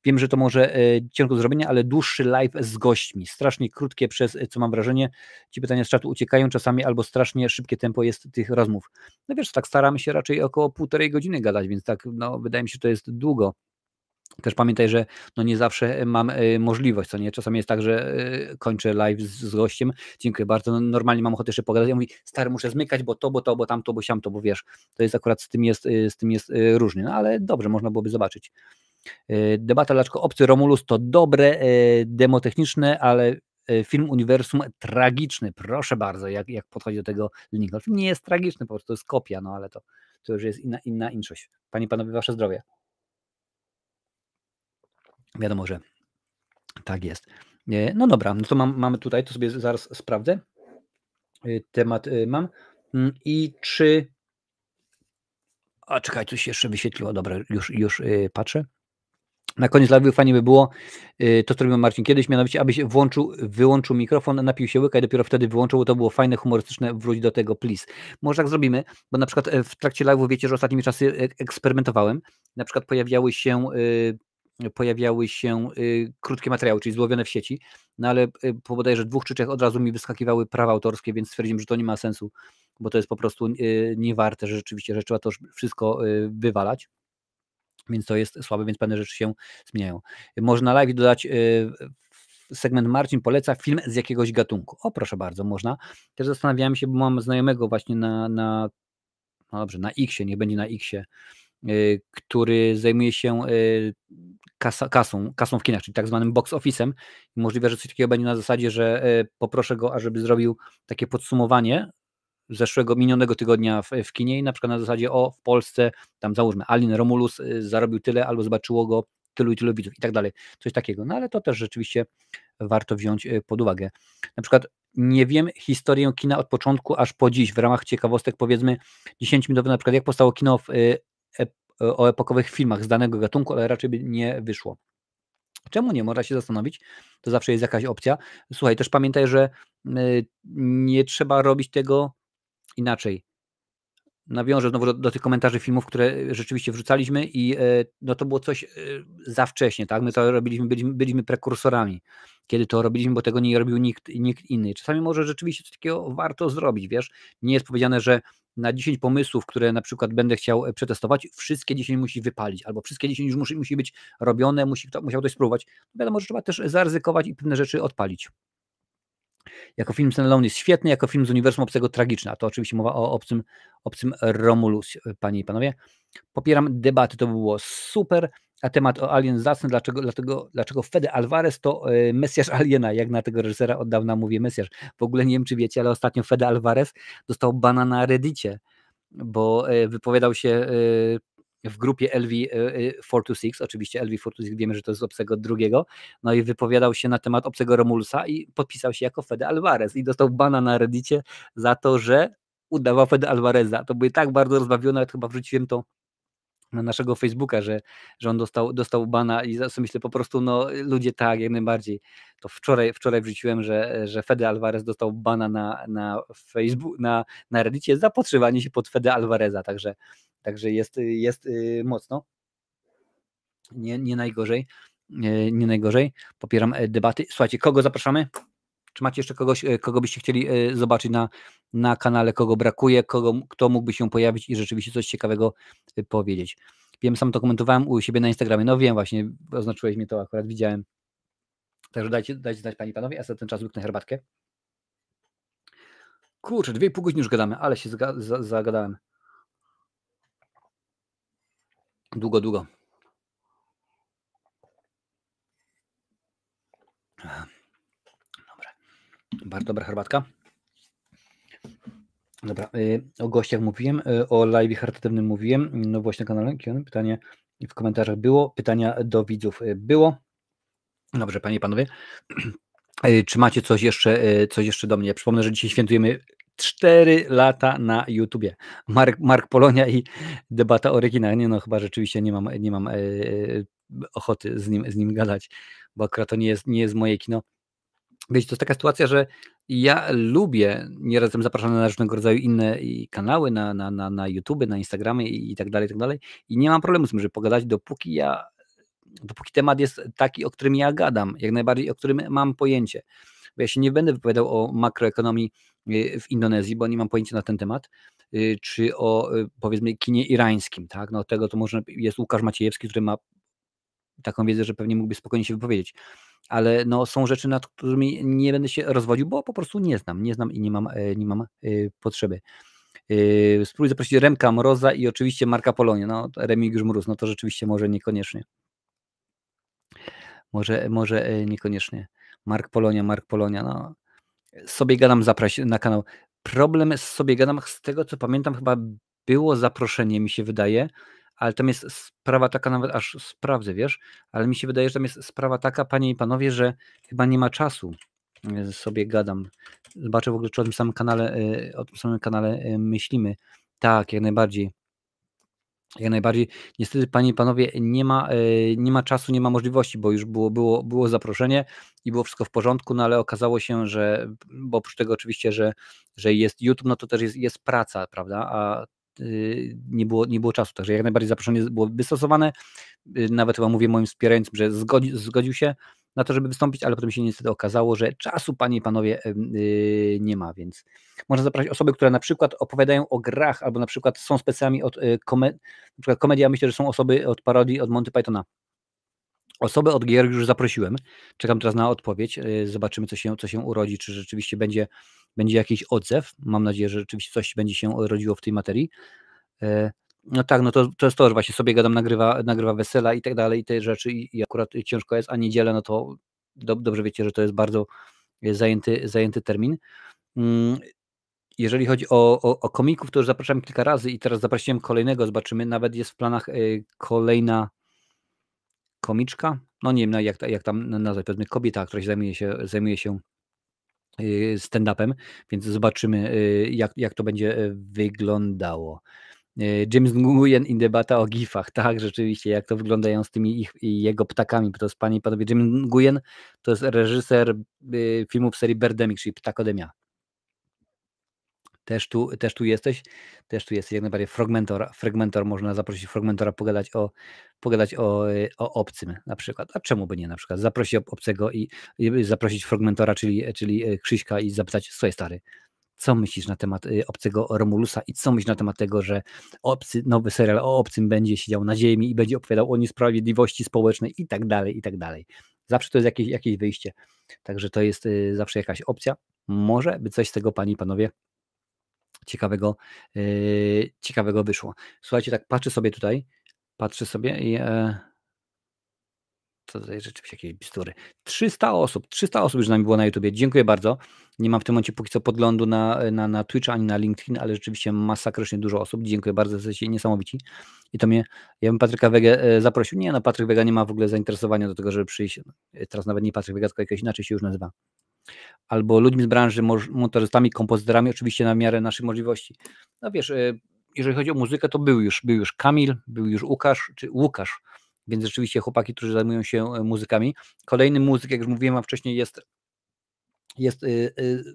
Wiem, że to może ciężko do zrobienia, ale dłuższy live z gośćmi. Strasznie krótkie, przez co mam wrażenie, ci pytania z czatu uciekają czasami, albo strasznie szybkie tempo jest tych rozmów. No wiesz, tak staramy się raczej około 1,5 godziny gadać, więc tak, no wydaje mi się, że to jest długo. Też pamiętaj, że no nie zawsze mam możliwość, co nie? Czasami jest tak, że kończę live z gościem. Dziękuję bardzo. No, normalnie mam ochotę jeszcze pogadać. Ja mówię, stary, muszę zmykać, bo to, bo tamto, bo siamto, bo wiesz, to jest akurat z tym jest różnie. No ale dobrze, można byłoby zobaczyć. Debata dlaczego obcy Romulus to dobre demo techniczne, ale film uniwersum tragiczny. Proszę bardzo, jak podchodzi do tego Lincoln. Film nie jest tragiczny, po prostu to jest kopia, no ale to już jest inna inszość. Panie i panowie, wasze zdrowie. Wiadomo, że tak jest. No dobra, no to mamy tutaj, to sobie zaraz sprawdzę. Temat mam. I czy... A czekaj, coś się jeszcze wyświetliło. Dobra, już patrzę. Na koniec live'u fajnie by było to, co robił Marcin kiedyś, mianowicie abyś wyłączył mikrofon, napił się łyka i dopiero wtedy wyłączył, bo to było fajne, humorystyczne, wróć do tego, please. Może tak zrobimy, bo na przykład w trakcie live'u wiecie, że ostatnimi czasy eksperymentowałem. Na przykład pojawiały się krótkie materiały, czyli złowione w sieci, no ale po bodajże 2 czy 3 od razu mi wyskakiwały prawa autorskie, więc stwierdziłem, że to nie ma sensu, bo to jest po prostu niewarte, że rzeczywiście, że trzeba to wszystko wywalać. Więc to jest słabe, więc pewne rzeczy się zmieniają. Można live dodać segment Marcin poleca film z jakiegoś gatunku. O, proszę bardzo, można. Też zastanawiałem się, bo mam znajomego właśnie no dobrze, na X-ie, niech będzie na X-ie, który zajmuje się kasą w kinach, czyli tak zwanym box office'em. Możliwe, że coś takiego będzie na zasadzie, że poproszę go, ażeby zrobił takie podsumowanie minionego tygodnia w kinie i na przykład na zasadzie w Polsce, tam załóżmy Alien Romulus zarobił tyle, albo zobaczyło go tylu i tylu widzów i tak dalej, coś takiego. No ale to też rzeczywiście warto wziąć pod uwagę. Na przykład nie wiem historię kina od początku aż po dziś, w ramach ciekawostek powiedzmy 10-minutowe, na przykład jak powstało kino o epokowych filmach z danego gatunku, ale raczej by nie wyszło. Czemu nie? Można się zastanowić, to zawsze jest jakaś opcja. Słuchaj, też pamiętaj, że nie trzeba robić tego inaczej. nawiążę znowu do tych komentarzy filmów, które rzeczywiście wrzucaliśmy i no to było coś za wcześnie, tak? My to robiliśmy, byliśmy prekursorami, kiedy to robiliśmy, bo tego nie robił nikt inny. Czasami może rzeczywiście coś takiego warto zrobić, wiesz? Nie jest powiedziane, że na 10 pomysłów, które na przykład będę chciał przetestować, wszystkie 10 musi wypalić, albo wszystkie 10 już musi być robione, musiał ktoś spróbować. Wiadomo, że trzeba też zaryzykować i pewne rzeczy odpalić. Jako film standalone jest świetny, jako film z uniwersum obcego tragiczny, a to oczywiście mowa o obcym Romulus, panie i panowie. Popieram debaty, to by było super, a temat o Alien zacny, dlaczego Fede Alvarez to Mesjasz Aliena, jak na tego reżysera od dawna mówię Mesjasz. W ogóle nie wiem, czy wiecie, ale ostatnio Fede Alvarez dostał bana na Reddicie, bo wypowiadał się w grupie LV426, oczywiście LV426 wiemy, że to jest obcego drugiego, no i wypowiadał się na temat obcego Romulusa i podpisał się jako Fede Alvarez i dostał bana na Reddicie za to, że udawał Fede Alvareza. To były tak bardzo rozbawione, nawet chyba wrzuciłem to na naszego Facebooka, że on dostał bana i sobie myślę po prostu, no ludzie tak, jak najbardziej. To wczoraj wrzuciłem, że Fede Alvarez dostał bana na Facebook, na Reddicie za podszywanie się pod Fede Alvareza, także jest mocno. Nie najgorzej. Nie najgorzej. Popieram debaty. Słuchajcie, kogo zapraszamy? Czy macie jeszcze kogoś, kogo byście chcieli zobaczyć na kanale, kogo brakuje, kto mógłby się pojawić i rzeczywiście coś ciekawego powiedzieć? Wiem, sam to komentowałem u siebie na Instagramie. No wiem, właśnie oznaczyłeś mnie, to akurat widziałem. Także dajcie znać, panie i panowie, ja sobie ten czas łyknę herbatkę. Kurczę, 2,5 godziny już gadamy, ale się zagadałem. Długo. Dobra. Bardzo dobra herbatka. Dobra, o gościach mówiłem, o live charytatywnym mówiłem, no właśnie na kanale, pytanie w komentarzach było, pytania do widzów było. Dobrze, panie i panowie, czy macie coś jeszcze do mnie? Ja przypomnę, że dzisiaj świętujemy 4 lata na YouTubie. Mark Polonia i debata o rekinach. Nie no, chyba rzeczywiście nie mam ochoty z nim gadać, bo akurat to nie jest moje kino. Wiecie, to jest taka sytuacja, że ja lubię, nieraz jestem zapraszany na różnego rodzaju inne kanały, na YouTube, na Instagramie i tak dalej, i nie mam problemu z tym, żeby pogadać, dopóki temat jest taki, o którym ja gadam, jak najbardziej, o którym mam pojęcie. Bo ja się nie będę wypowiadał o makroekonomii w Indonezji, bo nie mam pojęcia na ten temat, czy o, powiedzmy, kinie irańskim, tak? No tego to może jest Łukasz Maciejewski, który ma taką wiedzę, że pewnie mógłby spokojnie się wypowiedzieć. Ale no, są rzeczy, nad którymi nie będę się rozwodził, bo po prostu nie znam i nie mam potrzeby. Spróbuj zaprosić Remka Mroza i oczywiście Marka Polonia. No, Remigiusz Mróz, no to rzeczywiście może niekoniecznie. Może niekoniecznie. Mark Polonia, no. Sobie gadam, zaprać na kanał. Problem z sobie gadam, z tego co pamiętam, chyba było zaproszenie, mi się wydaje, ale tam jest sprawa taka, nawet aż sprawdzę, wiesz, ale mi się wydaje, że tam jest sprawa taka, panie i panowie, że chyba nie ma czasu. Sobie gadam. Zobaczę w ogóle, czy o tym samym kanale myślimy. Tak, jak najbardziej. Jak najbardziej. Niestety, panie i panowie, nie ma czasu, nie ma możliwości, bo już było zaproszenie i było wszystko w porządku, no ale okazało się, że, bo oprócz tego oczywiście, że jest YouTube, no to też jest praca, prawda, a nie było czasu, także jak najbardziej zaproszenie było wystosowane, nawet chyba mówię moim wspierającym, że zgodził się na to, żeby wystąpić, ale potem się niestety okazało, że czasu, panie i panowie, nie ma, więc można zaprosić osoby, które na przykład opowiadają o grach, albo na przykład są specjalami od na przykład komedia, myślę, że są osoby od parodii, od Monty Pythona. Osoby od gier już zaprosiłem, czekam teraz na odpowiedź, zobaczymy, co się urodzi, czy rzeczywiście będzie jakiś odzew, mam nadzieję, że rzeczywiście coś będzie się rodziło w tej materii. No tak, no to jest to, że właśnie sobie gadam, nagrywa wesela i tak dalej, te rzeczy i akurat ciężko jest, a niedzielę, no to dobrze wiecie, że to jest bardzo zajęty termin. Jeżeli chodzi o komików, to już zapraszam kilka razy i teraz zaprosiłem kolejnego, zobaczymy, nawet jest w planach kolejna komiczka, no nie wiem jak tam nazwać, powiedzmy kobieta, która się zajmuje się stand-upem, więc zobaczymy jak to będzie wyglądało. James Nguyen i debata o gifach, tak, rzeczywiście, jak to wyglądają z tymi jego ptakami, bo to jest, panie i panowie, James Nguyen to jest reżyser filmów serii Birdemic, czyli Ptakodemia. Też tu jesteś, jak najbardziej Fragmentor, można zaprosić Fragmentora, pogadać o obcym na przykład. A czemu by nie na przykład? Zaprosić obcego i zaprosić Fragmentora, czyli Krzyśka i zapytać, słuchaj stary, co myślisz na temat obcego Romulusa i co myślisz na temat tego, że nowy serial o obcym będzie siedział na ziemi i będzie opowiadał o niesprawiedliwości społecznej i tak dalej, i tak dalej. Zawsze to jest jakieś wyjście. Także to jest zawsze jakaś opcja. Może by coś z tego, panie i panowie, ciekawego wyszło. Słuchajcie, tak patrzę sobie i to tutaj rzeczywiście jakieś bzdury. 300 osób już z nami było na YouTubie. Dziękuję bardzo. Nie mam w tym momencie póki co podglądu na Twitcha ani na LinkedIn, ale rzeczywiście masakrycznie dużo osób. Dziękuję bardzo, jesteście niesamowici. I ja bym Patryka Wegę zaprosił. Nie, no Patryk Wega nie ma w ogóle zainteresowania do tego, żeby przyjść. Teraz nawet nie Patryk Wega, tylko jakoś inaczej się już nazywa. Albo ludźmi z branży, montażystami, kompozytorami, oczywiście na miarę naszych możliwości. No wiesz, jeżeli chodzi o muzykę, to był już Kamil, był już Łukasz, więc rzeczywiście chłopaki, którzy zajmują się muzykami. Kolejny muzyk, jak już mówiłem wam wcześniej, jest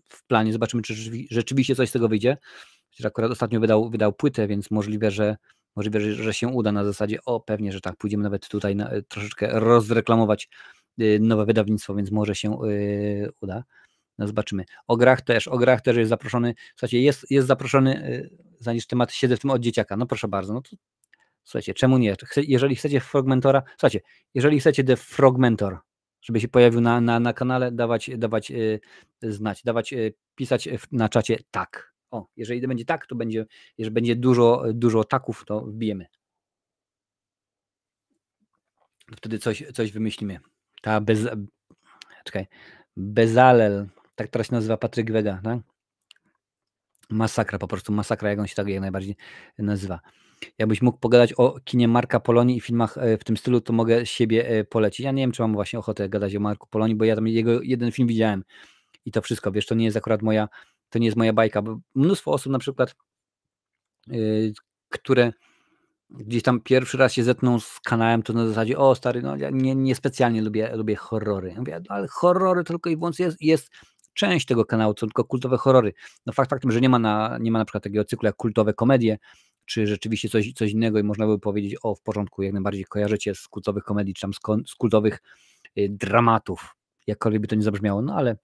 w planie. Zobaczymy, czy rzeczywiście coś z tego wyjdzie. Akurat ostatnio wydał płytę, więc możliwe, że się uda na zasadzie, pewnie, że tak, pójdziemy nawet tutaj troszeczkę rozreklamować nowe wydawnictwo, więc może się uda. No zobaczymy. O grach też jest zaproszony. Słuchajcie, jest zaproszony, zanim temat siedzę w tym od dzieciaka. No proszę bardzo, no to słuchajcie, czemu nie? Jeżeli chcecie Fragmentora, słuchajcie, jeżeli chcecie The Fragmentor, żeby się pojawił na kanale, dawać znać, pisać na czacie tak. Jeżeli będzie tak, to będzie, jeżeli będzie dużo taków, to wbijemy. Wtedy coś wymyślimy. Bezalel, tak teraz się nazywa Patryk Wega, tak? Masakra, po prostu masakra, jak on się tak jak najbardziej nazywa. Jakbyś mógł pogadać o kinie Marka Polonii i filmach w tym stylu, to mogę siebie polecić. Ja nie wiem, czy mam właśnie ochotę gadać o Marku Polonii, bo ja tam jego jeden film widziałem i to wszystko, wiesz, to nie jest akurat moja bajka, bo mnóstwo osób na przykład, które gdzieś tam pierwszy raz się zetkną z kanałem, to na zasadzie, stary, no ja nie specjalnie lubię horrory. Ja mówię, ale horrory tylko i wyłącznie jest część tego kanału, to tylko kultowe horrory. No faktem, że nie ma na przykład takiego cyklu jak kultowe komedie, czy rzeczywiście coś innego i można by powiedzieć, w porządku, jak najbardziej kojarzycie z kultowych komedii, czy tam z kultowych dramatów, jakkolwiek by to nie zabrzmiało, no ale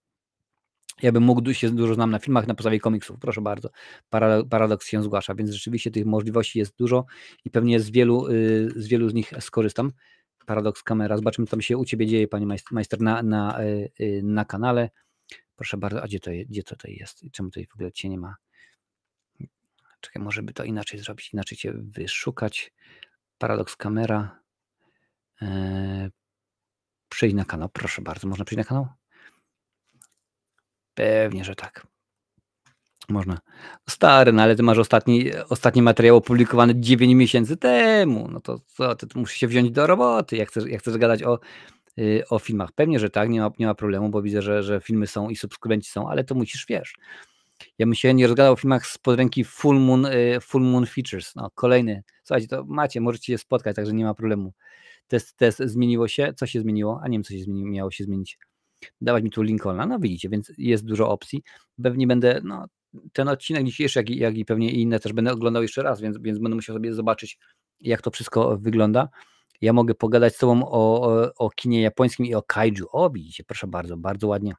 ja bym mógł się dużo znam na filmach na podstawie komiksów, proszę bardzo. Paradoks się zgłasza, więc rzeczywiście tych możliwości jest dużo i pewnie z wielu z nich skorzystam. Paradoks kamera, zobaczymy, co tam się u Ciebie dzieje, Panie Majster, na kanale. Proszę bardzo, a gdzie to tutaj jest? Czemu tutaj w ogóle Cię nie ma? Czekaj, może by to inaczej zrobić, inaczej Cię wyszukać. Paradoks kamera. Przyjdź na kanał, proszę bardzo. Można przyjść na kanał? Pewnie, że tak. Można. Stary, no ale ty masz ostatni materiał opublikowany 9 miesięcy temu. No to co, ty musisz się wziąć do roboty, jak chcesz gadać o filmach. Pewnie, że tak, nie ma problemu, bo widzę, że filmy są i subskrybenci są, ale to musisz, wiesz. Ja bym się nie rozgadał o filmach spod ręki Full Moon Features. No, kolejny. Słuchajcie, to możecie się spotkać, także nie ma problemu. Test zmieniło się. Co się zmieniło? A nie wiem, co się miało się zmienić. Dawać mi tu Lincolna. No widzicie, więc jest dużo opcji. Pewnie będę, ten odcinek dzisiejszy, jak i pewnie inne też będę oglądał jeszcze raz, więc będę musiał sobie zobaczyć, jak to wszystko wygląda. Ja mogę pogadać z tobą o kinie japońskim i o kaiju. Widzicie, proszę bardzo, bardzo ładnie.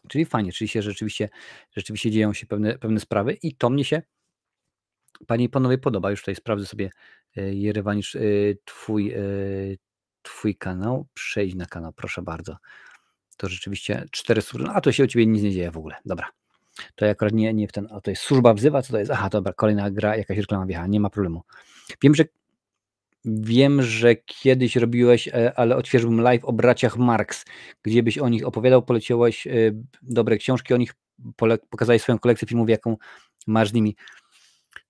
Czyli fajnie, czyli się rzeczywiście dzieją się pewne sprawy i to mnie się, panie i panowie, podoba. Już tutaj sprawdzę sobie, Jerewanisz, twój kanał. Przejdź na kanał, proszę bardzo. To rzeczywiście 4 służby. A to się u ciebie nic nie dzieje w ogóle. Dobra. To ja akurat nie w ten. To jest służba wzywa, co to jest? Aha, dobra, kolejna gra, jakaś reklama wjechała, nie ma problemu. Wiem, że kiedyś robiłeś, ale odświeżyłbym live o braciach Marx, gdzie byś o nich opowiadał, poleciłeś dobre książki o nich, pokazałeś swoją kolekcję filmów, jaką masz z nimi.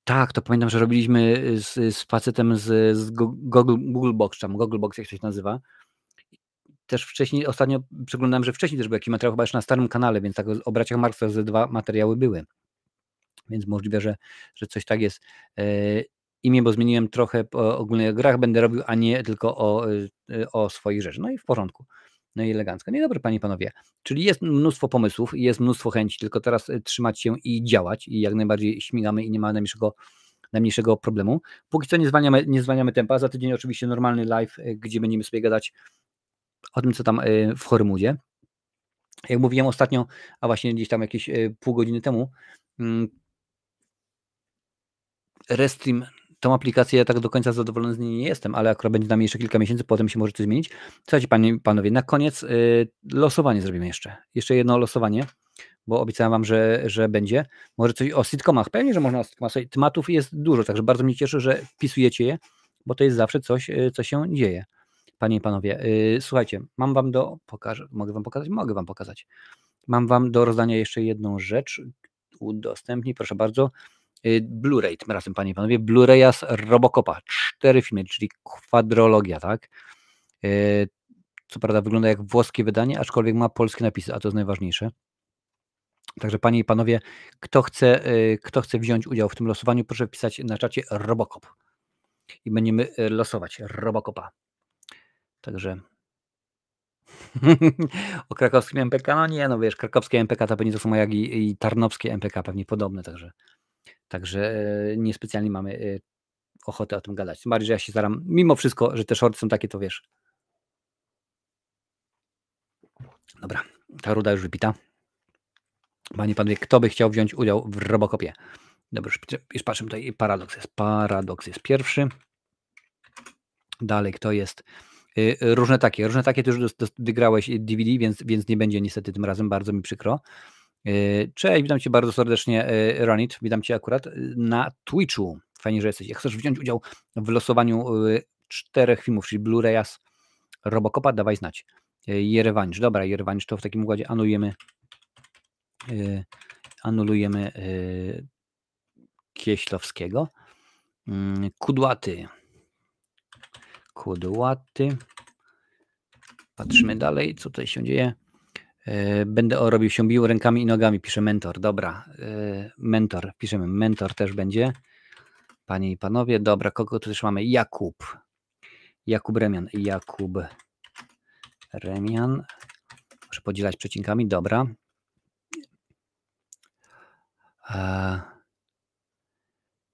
Tak, to pamiętam, że robiliśmy z facetem z Google Box, jak to się nazywa. Też wcześniej, ostatnio przeglądałem, że wcześniej też był jakiś materiał, chyba jeszcze na starym kanale, więc tak o braciach Marx ze 2 materiały były. Więc możliwe, że coś tak jest. Imię, bo zmieniłem trochę ogólnie o grach, będę robił, a nie tylko o swoich rzeczach. No i w porządku. No i elegancko. Nie, dobry, panie i panowie. Czyli jest mnóstwo pomysłów, jest mnóstwo chęci, tylko teraz trzymać się i działać i jak najbardziej śmigamy i nie ma najmniejszego problemu. Póki co nie zwalniamy tempa. Za tydzień oczywiście normalny live, gdzie będziemy sobie gadać o tym, co tam w Hormudzie. Jak mówiłem ostatnio, a właśnie gdzieś tam jakieś pół godziny temu, Restream, tą aplikację ja tak do końca zadowolony z niej nie jestem, ale akurat będzie nam jeszcze kilka miesięcy, potem się może coś zmienić. Słuchajcie, panie i panowie, na koniec losowanie zrobimy jeszcze. Jeszcze jedno losowanie, bo obiecałem wam, że będzie. Może coś o sitcomach. Pewnie, że można o sitcomach. Tematów jest dużo, także bardzo mnie cieszy, że wpisujecie je, bo to jest zawsze coś, co się dzieje. Panie i panowie, słuchajcie, mam wam mogę wam pokazać? Mogę wam pokazać. Mam wam do rozdania jeszcze jedną rzecz. Udostępnij, proszę bardzo. Blu-ray, tym razem, panie i panowie, Blu-raya z Robocopa. 4 filmy, czyli kwadrologia, tak? Co prawda wygląda jak włoskie wydanie, aczkolwiek ma polskie napisy, a to jest najważniejsze. Także panie i panowie, kto chce wziąć udział w tym losowaniu, proszę wpisać na czacie Robocop. I będziemy losować Robocopa. Także o krakowskim MPK, no nie, no wiesz, krakowskie MPK to pewnie to samo jak i tarnowskie MPK, pewnie podobne, także niespecjalnie mamy ochotę o tym gadać. Tym bardziej, że ja się staram, mimo wszystko, że te shorty są takie, to wiesz. Dobra, ta ruda już wypita. Panie i panowie, kto by chciał wziąć udział w Robocopie? Dobra, już patrzę tutaj, Paradoks jest pierwszy. Dalej, kto jest? Różne takie ty już wygrałeś DVD, więc nie będzie niestety tym razem, bardzo mi przykro. Cześć, witam cię bardzo serdecznie, Ronit, witam cię akurat na Twitchu. Fajnie, że jesteś. Jak chcesz wziąć udział w losowaniu 4 filmów, czyli Blu-raya z Robocopa, dawaj znać. Jerewanicz, dobra, Jerewanicz, to w takim układzie anulujemy Kieślowskiego. Kudłaty. Patrzymy dalej, co tutaj się dzieje. Będę robił się bił rękami i nogami, pisze Mentor. Dobra, Mentor, piszemy Mentor też będzie. Panie i panowie, dobra, kogo tu też mamy? Jakub Remian. Muszę podzielać przecinkami, dobra.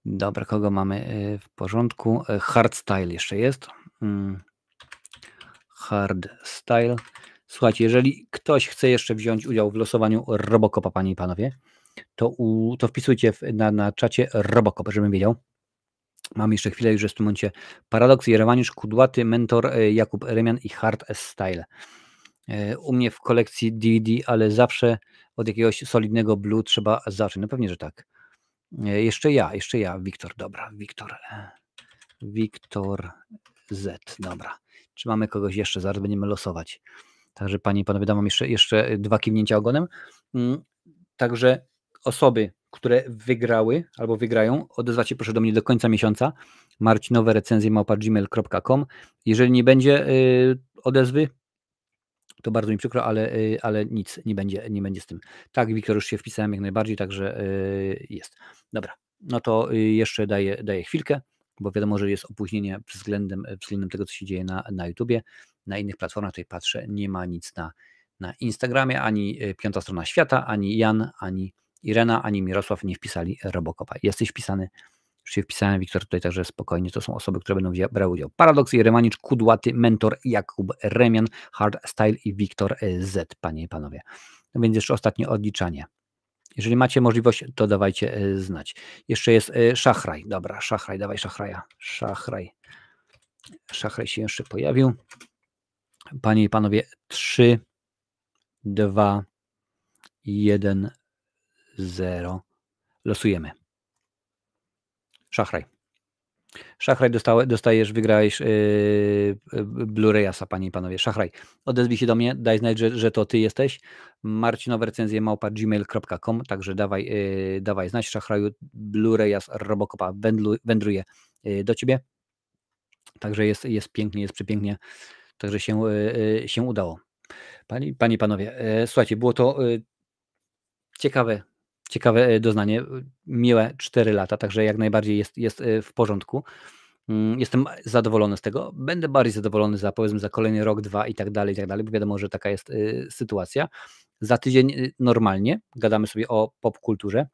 Dobra, kogo mamy w porządku? Hardstyle jeszcze jest. Hardstyle. Słuchajcie, jeżeli ktoś chce jeszcze wziąć udział w losowaniu Robocopa, panie i panowie, to wpisujcie na czacie Robocop, żebym wiedział. Mam jeszcze chwilę, już jest w tym momencie Paradoks, Jerewanicz, Kudłaty, Mentor, Jakub Remian i Hardstyle. U mnie w kolekcji DVD, ale zawsze od jakiegoś solidnego Blue trzeba zacząć. No pewnie, że tak. Jeszcze ja, Wiktor, dobra, Wiktor Z, dobra. Czy mamy kogoś jeszcze? Zaraz będziemy losować. Także panie i panowie, dam wam jeszcze 2 kiwnięcia ogonem. Także osoby, które wygrały albo wygrają, odezwacie proszę do mnie do końca miesiąca. marcinowerecenzje@gmail.com. Jeżeli nie będzie odezwy, to bardzo mi przykro, ale nic nie będzie z tym. Tak, Wiktor, już się wpisałem jak najbardziej, także jest. Dobra, no to jeszcze daję chwilkę, bo wiadomo, że jest opóźnienie względem tego, co się dzieje na YouTubie. Na innych platformach tutaj patrzę, nie ma nic na Instagramie, ani Piąta Strona Świata, ani Jan, ani Irena, ani Mirosław nie wpisali Robocopa. Jesteś wpisany, już się wpisałem, Wiktor, tutaj także spokojnie, to są osoby, które będą brały udział. Paradoks, Jerewanicz, Kudłaty, Mentor, Jakub Remian, Hardstyle i Wiktor Z, panie i panowie. No więc jeszcze ostatnie odliczanie. Jeżeli macie możliwość, to dawajcie znać. Jeszcze jest Szachraj. Dobra, Szachraj, dawaj Szachraja. Szachraj się jeszcze pojawił. Panie i panowie, 3, 2, 1, 0. Losujemy. Szachraj. Szachraj, dostajesz, wygrałeś Blu-rayasa, panie i panowie. Szachraj, odezwij się do mnie, daj znać, że to ty jesteś. marcinowerecenzje@gmail.com, także dawaj znać. Szachraju, Blu-rayas Robocopa wędruje do ciebie. Także jest pięknie, jest przepięknie. Także się udało. Panie i panowie, słuchajcie, było to ciekawe doznanie, miłe 4 lata, także jak najbardziej jest w porządku. Jestem zadowolony z tego. Będę bardziej zadowolony za, powiedzmy, za kolejny rok, 2 i tak dalej, bo wiadomo, że taka jest sytuacja. Za tydzień normalnie gadamy sobie o popkulturze.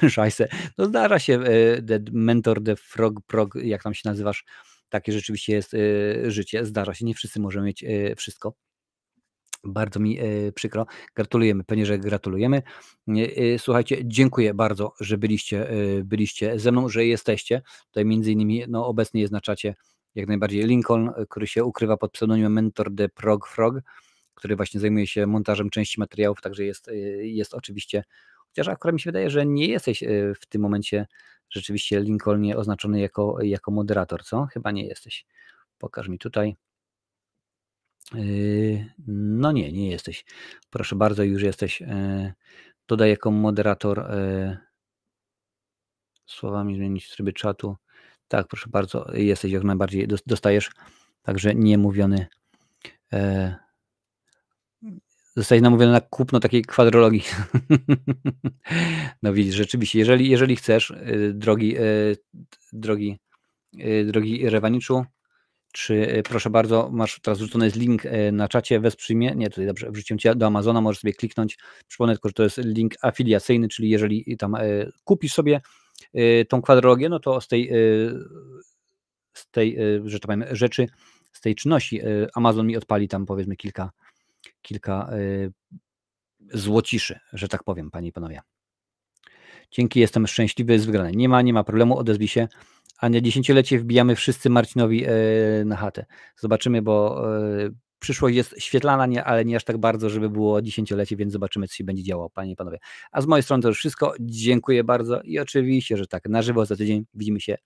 Szajse. No zdarza się, The Mentor, The Frog, Prog, jak tam się nazywasz, takie rzeczywiście jest życie. Zdarza się, nie wszyscy możemy mieć wszystko. Bardzo mi przykro. Gratulujemy, pewnie, że gratulujemy. Słuchajcie, dziękuję bardzo, że byliście ze mną, że jesteście. Tutaj między innymi no, obecnie jest na czacie jak najbardziej Lincoln, który się ukrywa pod pseudonimem Mentor the Prog Frog, który właśnie zajmuje się montażem części materiałów, także jest oczywiście, chociaż akurat mi się wydaje, że nie jesteś w tym momencie rzeczywiście, Lincolnie, oznaczony jako moderator, co? Chyba nie jesteś. Pokaż mi tutaj. No nie jesteś. Proszę bardzo, już jesteś. Dodaj jako moderator słowami zmienić tryby czatu. Tak, proszę bardzo, jesteś jak najbardziej, dostajesz. Także niemówiony. Zostaje namówiony na kupno takiej kwadrologii. No widzisz, rzeczywiście, jeżeli chcesz, drogi Rewaniczu, czy proszę bardzo, masz teraz wrzucony jest link na czacie, wesprzyj mnie. Nie, tutaj dobrze, wrzuciłem cię do Amazona, możesz sobie kliknąć. Przypomnę tylko, że to jest link afiliacyjny, czyli jeżeli tam kupisz sobie tą kwadrologię, no to z tej że tak powiem, rzeczy, z tej czynności Amazon mi odpali tam powiedzmy kilka złociszy, że tak powiem, panie i panowie. Dzięki, jestem szczęśliwy z wygranej. Nie ma problemu, odezwij się. A na 10-lecie wbijamy wszyscy Marcinowi na chatę. Zobaczymy, bo przyszłość jest świetlana, ale nie aż tak bardzo, żeby było 10-lecie, więc zobaczymy, co się będzie działo, panie i panowie. A z mojej strony to już wszystko. Dziękuję bardzo i oczywiście, że tak, na żywo za tydzień. Widzimy się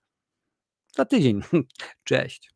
za tydzień. Cześć.